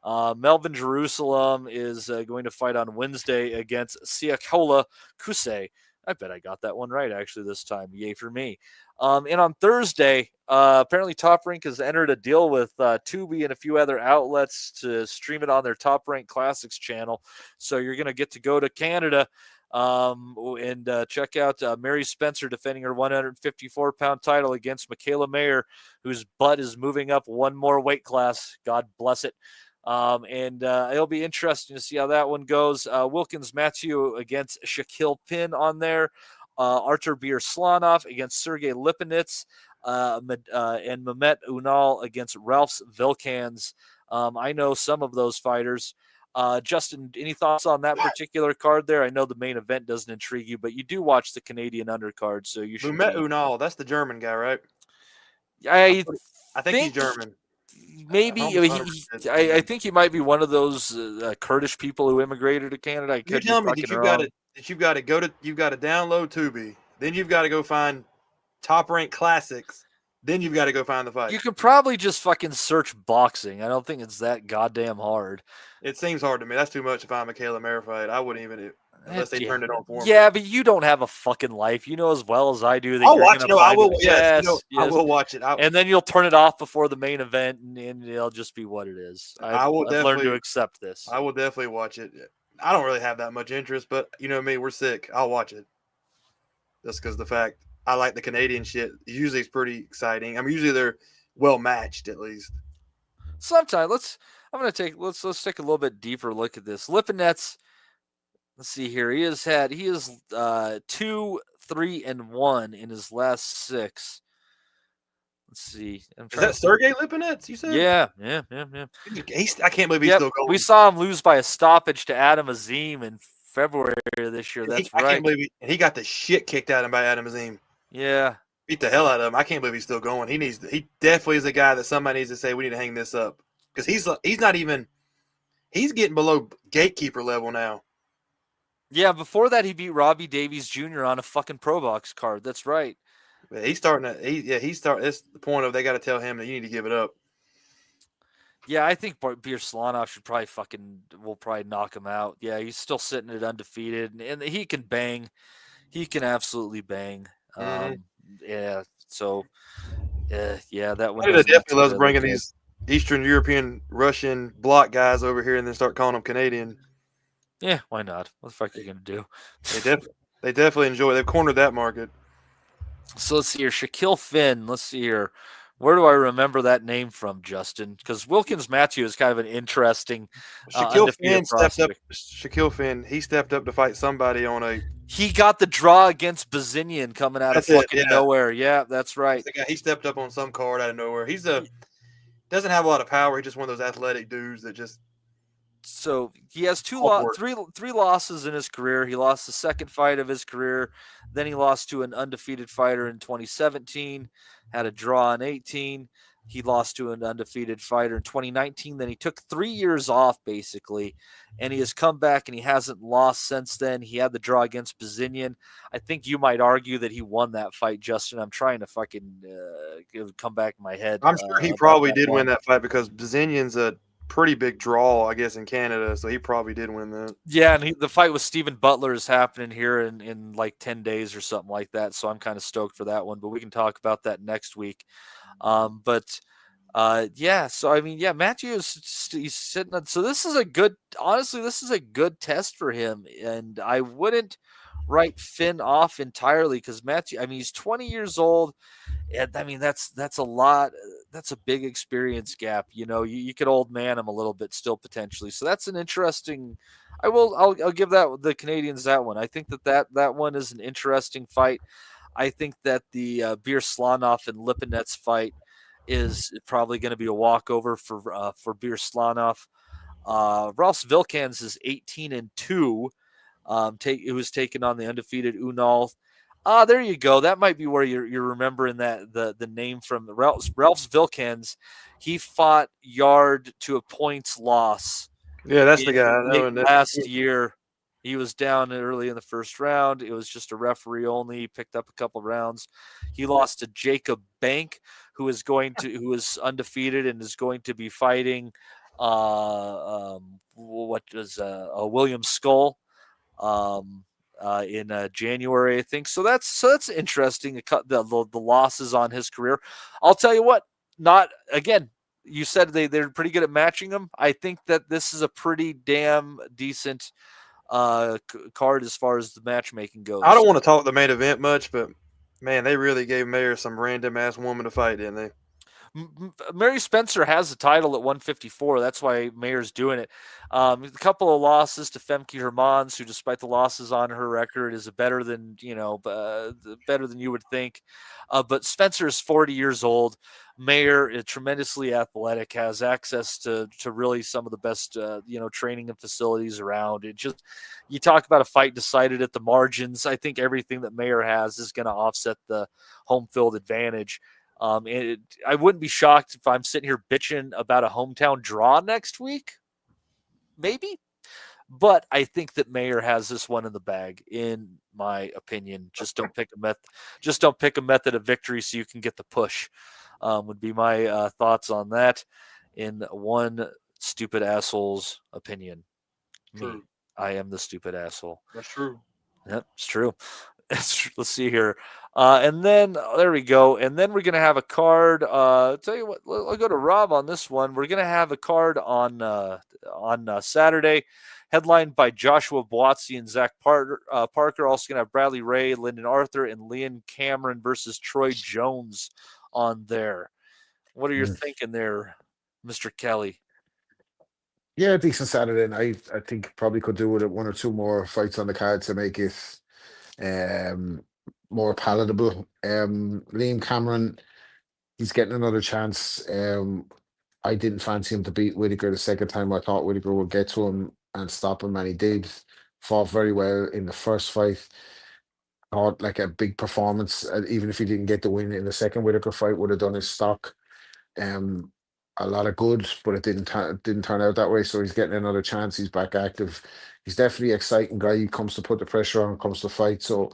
Melvin Jerusalem is going to fight on Wednesday against Siakola Kuse. I bet I got that one right actually this time. Yay for me. And on Thursday, apparently Top Rank has entered a deal with Tubi and a few other outlets to stream it on their Top Rank Classics channel. So you're going to get to go to Canada and check out Mary Spencer defending her 154-pound title against Michaela Mayer, whose butt is moving up one more weight class. God bless it. And it'll be interesting to see how that one goes. Wilkins Matthew against Shaquille Pin on there. Artur Beer-Slanoff against Sergey Lipinets. And Mehmet Unal against Ralphs Vilkans. I know some of those fighters. Justin, any thoughts on that particular card there? I know the main event doesn't intrigue you, but you do watch the Canadian undercard, so you should. Mehmet Unal, that's the German guy, right? I think he's German. Maybe I think he might be one of those Kurdish people who immigrated to Canada. You're telling me that you've got to download Tubi, then you've got to go find Top Rank Classics, then you've got to go find the fight. You could probably just fucking search boxing. I don't think it's that goddamn hard. It seems hard to me. That's too much if I'm a Michaela Mayer fight. I wouldn't even. unless they turned it on for me. Yeah, but you don't have a fucking life. You know as well as I do that I'll you're watch going it. No, to I find will. it. Yes, Yes, I will watch it. And then you'll turn it off before the main event, and it'll just be what it is. I've learned to accept this. I will definitely watch it. I don't really have that much interest, but you know me, we're sick. I'll watch it. Just because the fact I like the Canadian shit. Usually it's pretty exciting. I mean, usually they're well matched at least. Sometimes let's take a little bit deeper look at this. Lipinets, let's see here. He is 2, 3, and 1 in his last 6. Let's see. Is that Sergey Lipinets? You said? Yeah. I can't believe he's still going. We saw him lose by a stoppage to Adam Azim in February of this year. That's right. I can't believe he got the shit kicked out of him by Adam Azim. Yeah. Beat the hell out of him. I can't believe he's still going. He definitely is a guy that somebody needs to say we need to hang this up because he's getting below gatekeeper level now. Yeah, before that he beat Robbie Davies Jr. on a fucking Pro Box card. That's right. Yeah, he's starting. It's the point of they got to tell him that you need to give it up. Yeah, I think Birslanov will probably knock him out. Yeah, he's still sitting at undefeated, and he can bang. He can absolutely bang. Yeah, so that one. Canada definitely loves bringing these Eastern European, Russian block guys over here and then start calling them Canadian. Yeah, why not? What the fuck are you gonna do? They definitely enjoy it. They've cornered that market. So let's see here, Shaquille Finn. Let's see here. Where do I remember that name from, Justin? Because Wilkins Matthew is kind of an interesting Shaquille Finn, he stepped up to fight somebody on a. He got the draw against Bazinian coming out of fucking nowhere. Yeah, that's right. He stepped up on some card out of nowhere. Doesn't have a lot of power. He's just one of those athletic dudes that just. So he has three losses in his career. He lost the second fight of his career. Then he lost to an undefeated fighter in 2017, had a draw in 18. He lost to an undefeated fighter in 2019. Then he took 3 years off, basically, and he has come back and he hasn't lost since then. He had the draw against Bazinian. I think you might argue that he won that fight, Justin. I'm trying to fucking come back in my head. I'm sure he probably did win that fight because Bazinian's a pretty big draw, I guess, in Canada, so he probably did win that. Yeah, and the fight with Stephen Butler is happening here in like 10 days or something like that, so I'm kind of stoked for that one, but we can talk about that next week. So I mean, yeah, Matthew he's sitting on, so this is a good test for him, and I wouldn't write Finn off entirely because Matthew, I mean, he's 20 years old. And I mean, that's a lot. That's a big experience gap. You know, you could old man him a little bit still potentially. So that's an interesting. I'll give the Canadians that one. I think that one is an interesting fight. I think that the Birslanov and Lipinets fight is probably going to be a walkover for Birslanov. Ralph Vilkans is 18-2. It was taken on the undefeated Unal. There you go. That might be where you're remembering that the name from Ralph Vilkans. He fought Yard to a points loss. Yeah, that's the guy. Last year, he was down early in the first round. It was just a referee only. He picked up a couple rounds. He lost to Jacob Bank, who is undefeated and is going to be fighting William Skull. In January, I think. So that's interesting. The losses on his career. I'll tell you what. You said they're pretty good at matching them. I think that this is a pretty damn decent card as far as the matchmaking goes. I don't want to talk the main event much, but man, they really gave Mayer some random ass woman to fight, didn't they? Mary Spencer has the title at 154. That's why Mayer's doing it. A couple of losses to Femke Hermans, who, despite the losses on her record, is better than you would think. But Spencer is 40 years old. Mayer is tremendously athletic, has access to really some of the best training and facilities around. You talk about a fight decided at the margins. I think everything that Mayer has is going to offset the home field advantage. I wouldn't be shocked if I'm sitting here bitching about a hometown draw next week. Maybe. But I think that Mayer has this one in the bag, in my opinion. Just don't pick a method of victory so you can get the push. Would be my thoughts on that in one stupid asshole's opinion. Me. I am the stupid asshole. That's true. Yep, it's true. Let's see here. And then there we go. And then we're gonna have a card. Tell you what, I'll go to Rob on this one. We're gonna have a card on Saturday, headlined by Joshua Boazzi and Zach Parker. Also gonna have Bradley Ray, Lyndon Arthur, and Liam Cameron versus Troy Jones on there. What are you thinking there, Mr. Kelly? Yeah, decent Saturday night. I think probably could do with it one or two more fights on the card to make it more palatable. Liam Cameron, he's getting another chance. I didn't fancy him to beat Whitaker the second time. I thought Whitaker would get to him and stop him, and he did. Fought very well in the first fight. Thought like a big performance. Even if he didn't get the win in the second Whitaker fight, would have done his stock. A lot of good, but it didn't turn out that way. So he's getting another chance. He's back active. He's definitely an exciting guy. He comes to put the pressure on, comes to fight. So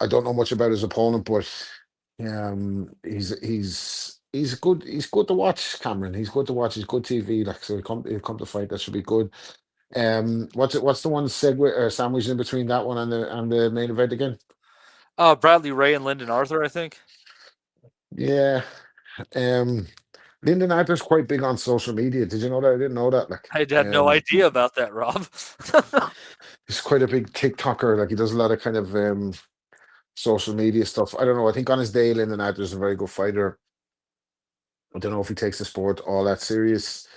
I don't know much about his opponent, but he's good. He's good to watch, Cameron. He's good to watch. He's good TV. Like, so he'll come to fight. That should be good. What's the one segue or sandwich in between that one and the main event again? Bradley Ray and Lyndon Arthur, I think. Yeah. Lyndon Arthur's quite big on social media. Did you know that? I didn't know that. Like, I had no idea about that, Rob. He's quite a big TikToker. Like, he does a lot of kind of social media stuff. I don't know. I think on his day, Lyndon Arthur's a very good fighter. I don't know if he takes the sport all that serious.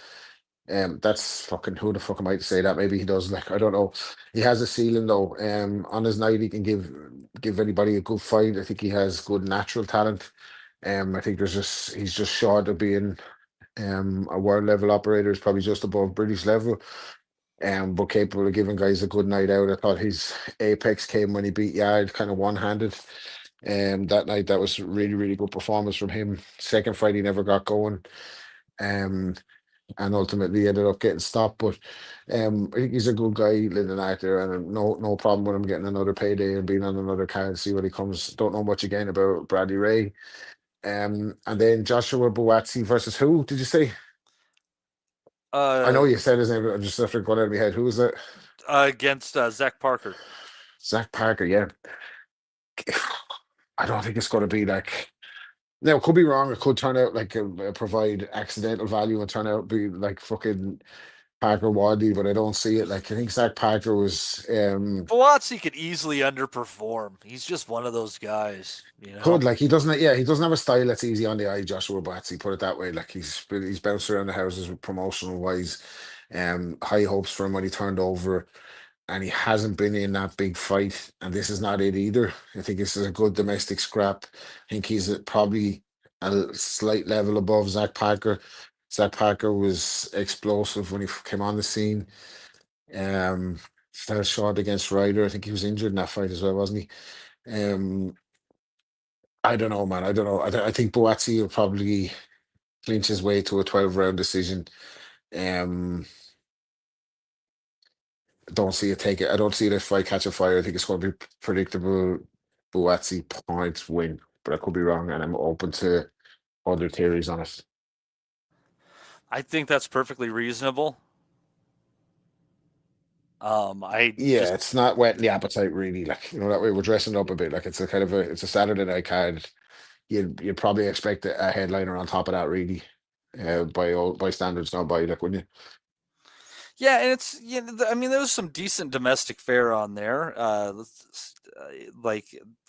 That's fucking, who the fuck am I to say that? Maybe he does. Like, I don't know. He has a ceiling though. On his night, he can give anybody a good fight. I think he has good natural talent. I think he's just short of being a world level operator. Is probably just above British level. But capable of giving guys a good night out. I thought his apex came when he beat Yard kind of one-handed. That night, that was really, really good performance from him. Second fight, he never got going. And ultimately ended up getting stopped. But I think he's a good guy, Lyndon Arthur, and no problem with him getting another payday and being on another card, see what he comes. Don't know much again about Bradley Ray. And then Joshua Boazzi versus who did you say? I know you said his name, but I'm just after going out of my head. Who was it? Against Zach Parker. Zach Parker, yeah. I don't think it's going to be like. Now, it could be wrong. It could turn out like provide accidental value and turn out be like fucking Parker Wardley, but I don't see it. Like, I think Zach Parker was. Boazzi could easily underperform. He's just one of those guys, you know. Could, like, he doesn't have a style that's easy on the eye. Joshua Boazzi, put it that way. Like, he's bounced around the houses promotional wise. High hopes for him when he turned over. And he hasn't been in that big fight, and this is not it either. I think this is a good domestic scrap. I think he's probably a slight level above Zach Parker. Zach Parker was explosive when he came on the scene. Fell short against Ryder. I think he was injured in that fight as well, wasn't he? I don't know, man. I don't know. I think Boazzi will probably clinch his way to a 12-round decision. Don't see it take it. I don't see this fight catch a fire. I think it's going to be predictable. Boazzi points win, but I could be wrong, and I'm open to other theories on it. I think that's perfectly reasonable. It's not whetting the appetite really. Like, you know, that way we're dressing up a bit. Like, it's a Saturday night card. You'd probably expect a headliner on top of that, really. By standards, not by, like, wouldn't you? Yeah, and I mean, there was some decent domestic fare on there. Let's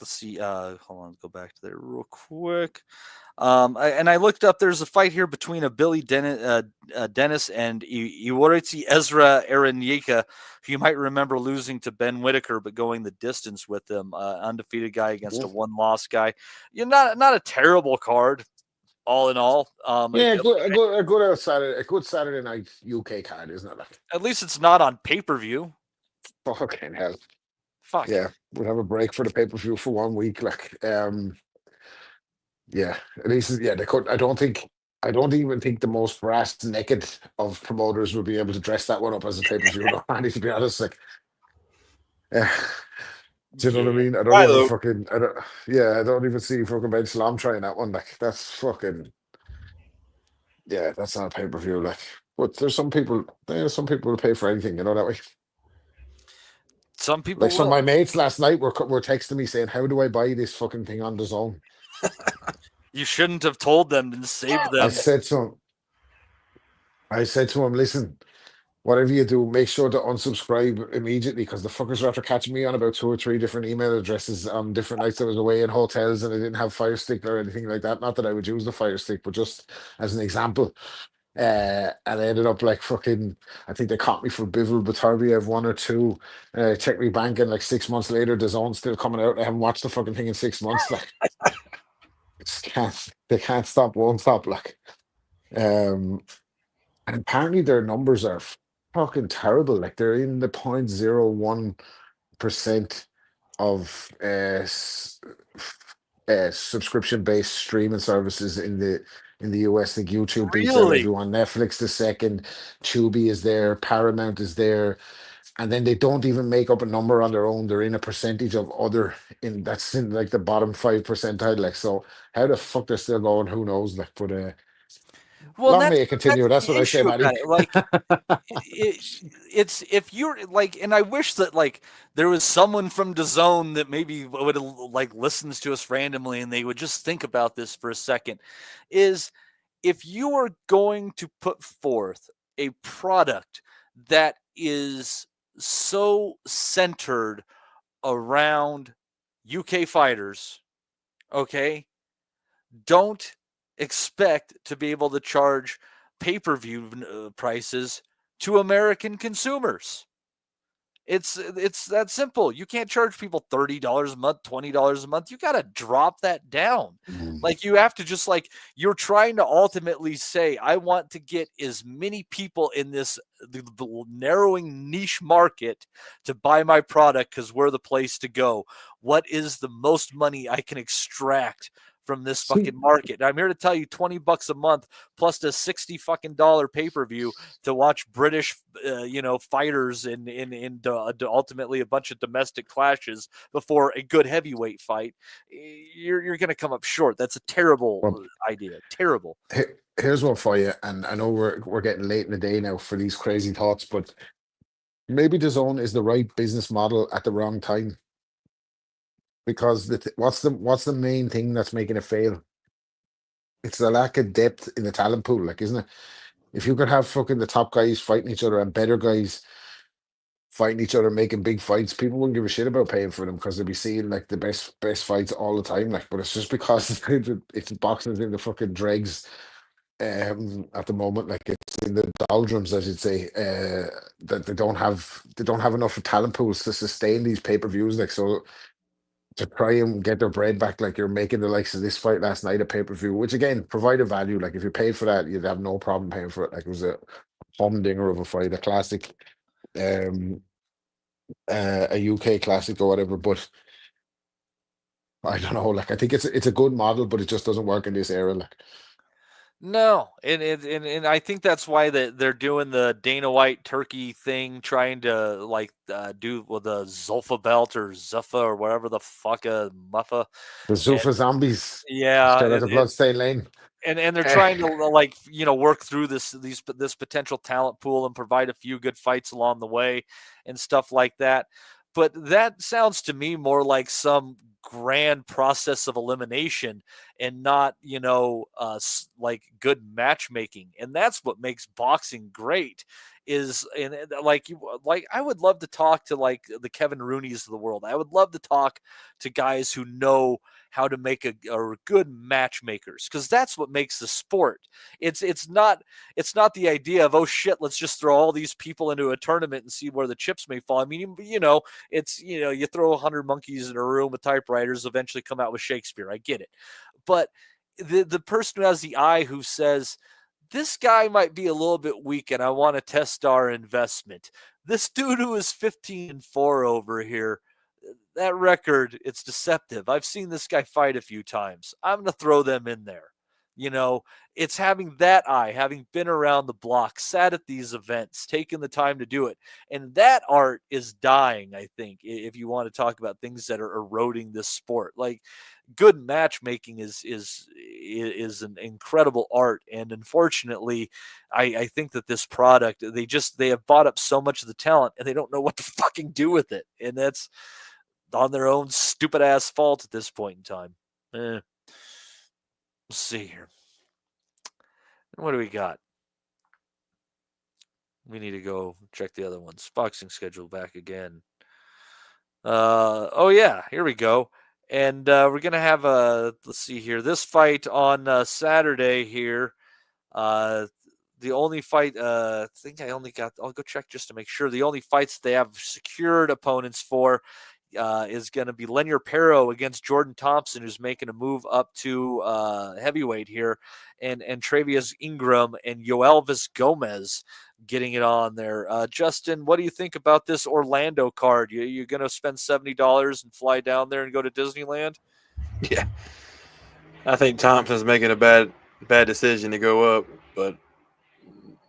see. Hold on, go back to there real quick. I looked up. There's a fight here between a Billy Dennis and Iwaritsi Ezra Arenyika, who you might remember losing to Ben Whitaker, but going the distance with him. Undefeated guy against a one-loss guy. Not a terrible card. All in all, a good Saturday night UK card, isn't it? Like, at least it's not on pay-per-view. Fucking hell! Fuck yeah, we'll have a break for the pay-per-view for 1 week. Like, yeah, at least they could. I don't even think the most brass naked of promoters would be able to dress that one up as a pay-per-view. No, Andy, to be honest, like, do you know what I mean? I don't even see fucking Ben Slam trying that one. Like, that's fucking. Yeah, that's not a pay-per-view. Like, but there's some people will pay for anything, you know that way. Some people Like some of will. my mates last night were texting me saying, "How do I buy this fucking thing on the zone?" You shouldn't have told them and saved them. I said to him, "Listen, whatever you do, make sure to unsubscribe immediately because the fuckers are after catching me on about 2 or 3 different email addresses on different nights I was away in hotels and I didn't have Fire Stick or anything like that. Not that I would use the Fire Stick, but just as an example." And I ended up like fucking, I think they caught me for Bivol Batarbiev 1 or 2. Checked me bank, and like 6 months later, the zone's still coming out. I haven't watched the fucking thing in 6 months. Like, they can't stop, won't stop. Like, and apparently their numbers are fucking terrible. Like, they're in the 0.01% of subscription-based streaming services in the US. I think YouTube beats out Really? everyone. Netflix the second, Tubi is there, Paramount is there, and then they don't even make up a number on their own. They're in a percentage of other that's in like the bottom 5%. Like, so how the fuck they're still going? Who knows? Like, but Well, long that's may it continue. That's the what I say, issue Matty. about it. Like, it's if you're like, and I wish that like there was someone from DAZN that maybe would like listens to us randomly and they would just think about this for a second. Is if you are going to put forth a product that is so centered around UK fighters, okay, don't expect to be able to charge pay-per-view prices to American consumers. It's that simple. You can't charge people $30 a month, $20 a month. You got to drop that down. Like, you have to just, like, you're trying to ultimately say, I want to get as many people in this the narrowing niche market to buy my product because we're the place to go. What is the most money I can extract from this fucking market? And I'm here to tell you, $20 a month plus the $60 fucking pay-per-view to watch British, fighters in ultimately a bunch of domestic clashes before a good heavyweight fight. You're going to come up short. That's a terrible idea. Terrible. Here's one for you, and I know we're getting late in the day now for these crazy thoughts, but maybe the zone is the right business model at the wrong time. Because what's the main thing that's making it fail? It's the lack of depth in the talent pool, like, isn't it? If you could have fucking the top guys fighting each other and better guys fighting each other, making big fights, people wouldn't give a shit about paying for them because they'd be seeing like the best fights all the time. Like, but it's just because it's boxing's in the fucking dregs at the moment. Like, it's in the doldrums, as you'd say. That they don't have enough talent pools to sustain these pay-per-views. Like, so to try and get their bread back, like you're making the likes of this fight last night a pay-per-view, which again provided value. Like, if you paid for that, you'd have no problem paying for it. Like, it was a humdinger of a fight, a classic, a UK classic or whatever. But I don't know. Like, I think it's a good model, but it just doesn't work in this era. Like, no, and I think that's why they're doing the Dana White turkey thing, trying to like do with the Zulfa belt or Zuffa or whatever the fuck Muffa. The Zuffa zombies. Yeah, Shout out to Bloodstained Lane. And they're trying to like work through this potential talent pool and provide a few good fights along the way and stuff like that. But that sounds to me more like some grand process of elimination and not like good matchmaking. And that's what makes boxing great. Like I would love to talk to like the Kevin Rooneys of the world. I would love to talk to guys who know how to make a good matchmakers, because that's what makes the sport. It's not the idea of, oh shit, let's just throw all these people into a tournament and see where the chips may fall. I mean, it's you throw 100 monkeys in a room with typewriters, eventually come out with Shakespeare. I get it, but the person who has the eye, who says, this guy might be a little bit weak and I want to test our investment. This dude who is 15-4 over here, that record, it's deceptive. I've seen this guy fight a few times. I'm going to throw them in there. You know, it's having that eye, having been around the block, sat at these events, taken the time to do it. And that art is dying, I think, if you want to talk about things that are eroding this sport. Like, good matchmaking is an incredible art. And unfortunately, I think that this product, they have bought up so much of the talent and they don't know what to fucking do with it. And that's on their own stupid ass fault at this point in time. Let's see here. What do we got? We need to go check the other ones. Boxing schedule back again. Oh yeah, here we go. And we're gonna have let's see here, this fight on Saturday here. The only fight, I think I'll go check just to make sure. The only fights they have secured opponents for is going to be Lenier Pero against Jordan Thompson, who's making a move up to heavyweight here, and Travius Ingram and Yoelvis Gomez getting it on there. Justin, what do you think about this Orlando card? You're going to spend $70 and fly down there and go to Disneyland? Yeah, I think Thompson's making a bad decision to go up, but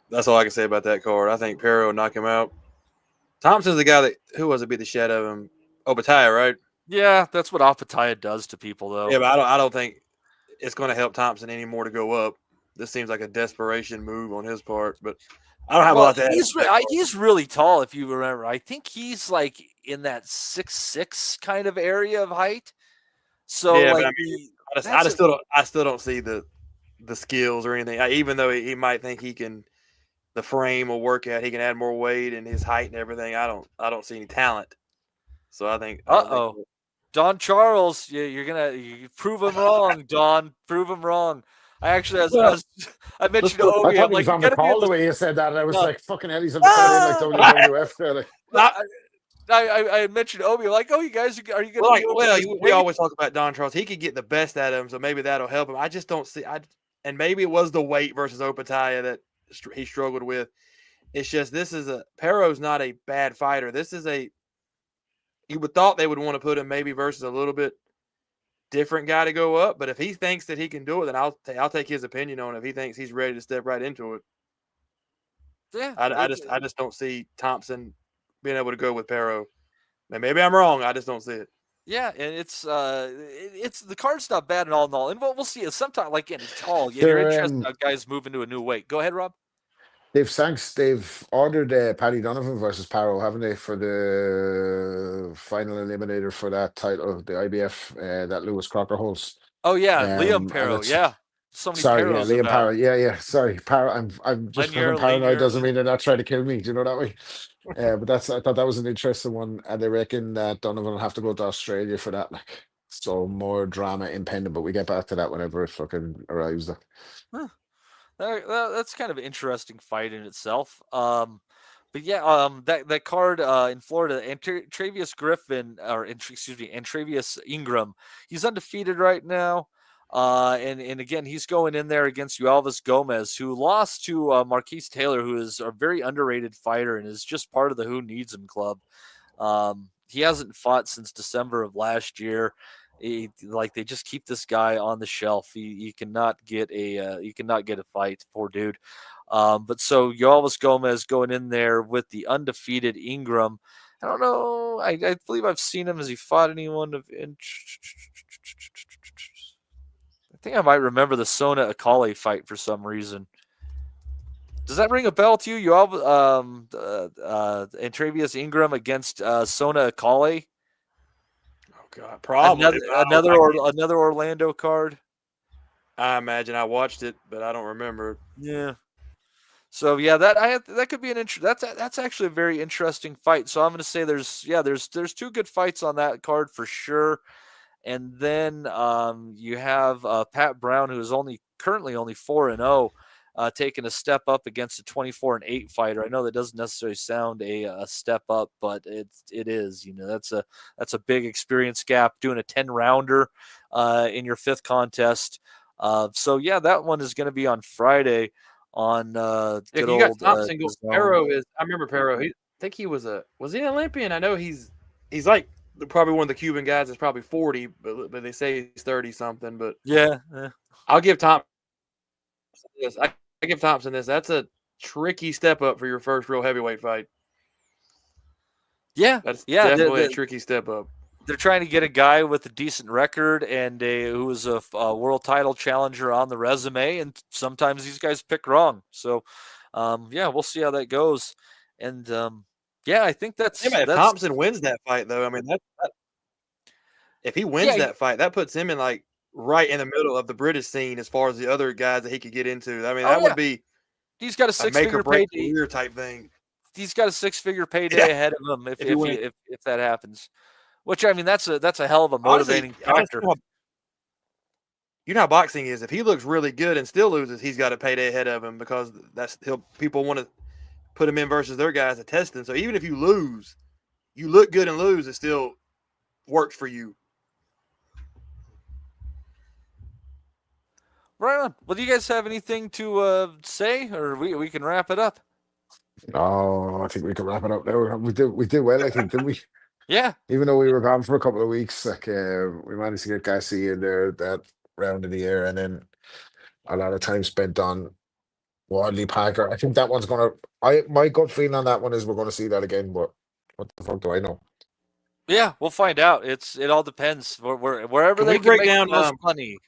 that's all I can say about that card. I think Pero will knock him out. Thompson's the guy who was it beat the shit out of him? Opataya, right? Yeah, that's what Opataya does to people, though. Yeah, but I don't think it's going to help Thompson anymore to go up. This seems like a desperation move on his part, but I don't have a lot to add. He's really tall, if you remember. I think he's like in that 6'6" kind of area of height. So yeah, like, I still don't see the skills or anything. Even though he might think he can, the frame will work out. He can add more weight and his height and everything. I don't see any talent. So I think. Don Charles, you prove him wrong, Don. Prove him wrong. I actually, I mentioned Obi. I thought he was on the call the way you said that, and I was like, "Fucking hell, he's on the call like WWF." There, like. I mentioned Obi, like, "Oh, you guys, are you going to?" We always talk about Don Charles. He could get the best out of him, so maybe that'll help him. I just don't see. And maybe it was the weight versus Opataya that he struggled with. It's just Pero's not a bad fighter. You would thought they would want to put him maybe versus a little bit different guy to go up, but if he thinks that he can do it, then I'll take his opinion on it. If he thinks he's ready to step right into it, yeah, I just don't see Thompson being able to go with Pero. And maybe I'm wrong. I just don't see it. Yeah, and it's the card's not bad at all and all. And we'll see. Sometimes, like, getting tall, you're interested in guys moving to a new weight. Go ahead, Rob. They've ordered Paddy Donovan versus Paro, haven't they, for the final eliminator for that title, the IBF that Lewis Crocker holds. Oh yeah, Liam Pero, yeah. So many Peros Liam Paro, yeah. Sorry, Paro. I'm just because I'm paranoid doesn't mean they're not trying to kill me. Do you know that way? But I thought that was an interesting one, and they reckon that Donovan will have to go to Australia for that. Like, so more drama impending. But we get back to that whenever it fucking arrives. Huh. That's kind of an interesting fight in itself. But yeah, that card in Florida, and Travius Ingram, he's undefeated right now. And again, he's going in there against Yoelvis Gomez, who lost to Marquise Taylor, who is a very underrated fighter and is just part of the Who Needs Him club. He hasn't fought since December of last year. They just keep this guy on the shelf. He cannot get a fight, poor dude. But so Yoelvis Gomez going in there with the undefeated Ingram. I don't know. I believe I've seen him. Has he fought anyone of interest? I think I might remember the Sona Akale fight for some reason. Does that ring a bell to you? And Travius Ingram against Sona Akale? God, probably another Orlando card. I imagine I watched it, but I don't remember. Yeah. So yeah, that could be that's actually a very interesting fight. So I'm going to say there's two good fights on that card for sure. And then you have Pat Brown, who is currently only 4-0. Taking a step up against a 24-8 fighter. I know that doesn't necessarily sound a step up, but it is. That's a big experience gap. Doing a 10-rounder in your fifth contest. So yeah, that one is going to be on Friday. On you got Thompson. Pero is. I remember Pero. I think he was he an Olympian? I know he's like probably one of the Cuban guys that's probably 40, but they say he's 30 something. But yeah. I'll give Thompson Thompson this. I give Thompson this. That's a tricky step up for your first real heavyweight fight. Yeah, That's yeah, definitely a tricky step up. They're trying to get a guy with a decent record and who was a world title challenger on the resume, and sometimes these guys pick wrong. So, yeah, we'll see how that goes. And yeah, I think that's. If Thompson wins that fight, though, I mean, if he wins that fight, that puts him in like right in the middle of the British scene as far as the other guys that he could get into. I mean, that would be. He's got a six-figure payday career type thing. He's got a six-figure payday ahead of him if that happens. Which, I mean, that's a hell of a motivating factor. You know how boxing is. If he looks really good and still loses, he's got a payday ahead of him because people want to put him in versus their guys to test him. So even if you lose, you look good and lose, it still works for you. Right on. Well, do you guys have anything to say, or we can wrap it up? Oh, I think we can wrap it up now. We did well, I think, didn't we? Yeah. Even though we were gone for a couple of weeks, like we managed to get Garcia in there that round of the year, and then a lot of time spent on Wardley Parker. I think that one's gonna. My gut feeling on that one is we're gonna see that again. But what the fuck do I know? Yeah, we'll find out. It all depends. Wherever they can break make down the most money.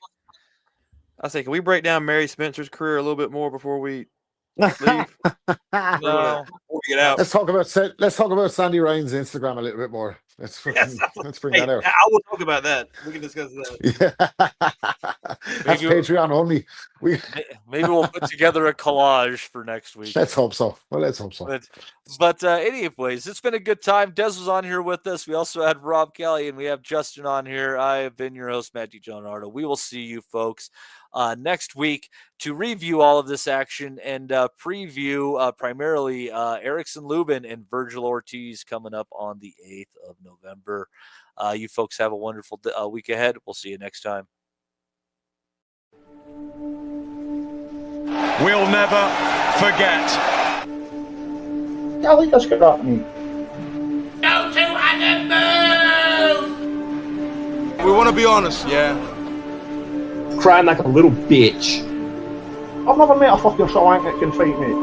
I say, can we break down Mary Spencer's career a little bit more before we leave? No. Before we get out. Let's talk about Sandy Ryan's Instagram a little bit more. Let's bring that out. I will talk about that. We can discuss that. Yeah. That's Patreon only. Maybe we'll put together a collage for next week. Let's hope so. Well, let's hope so. But anyways, it's been a good time. Des was on here with us. We also had Rob Kelly and we have Justin on here. I have been your host, Matt DiGianardo. We will see you folks next week to review all of this action and preview primarily Erickson Lubin and Virgil Ortiz coming up on the 8th of November. You folks have a wonderful week ahead. We'll see you next time. We'll never forget. Golly, that's good happening. Go to and move! We want to be honest, yeah? Crying like a little bitch. I've never met a fucking swank that can fight me.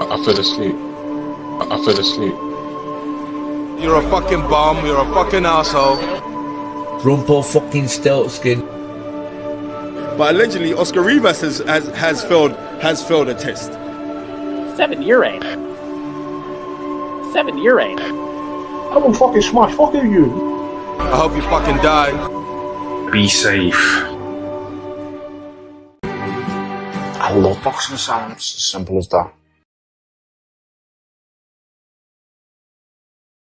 I fell asleep. I fell asleep. You're a fucking bum, you're a fucking asshole. Rumpo fucking Steltskin. But allegedly, Oscar Rivas has failed a test. 7-year aim. 7-year aim. I will fucking smash fuck you. I hope you fucking die. Be safe. I love boxing sounds. As simple as that.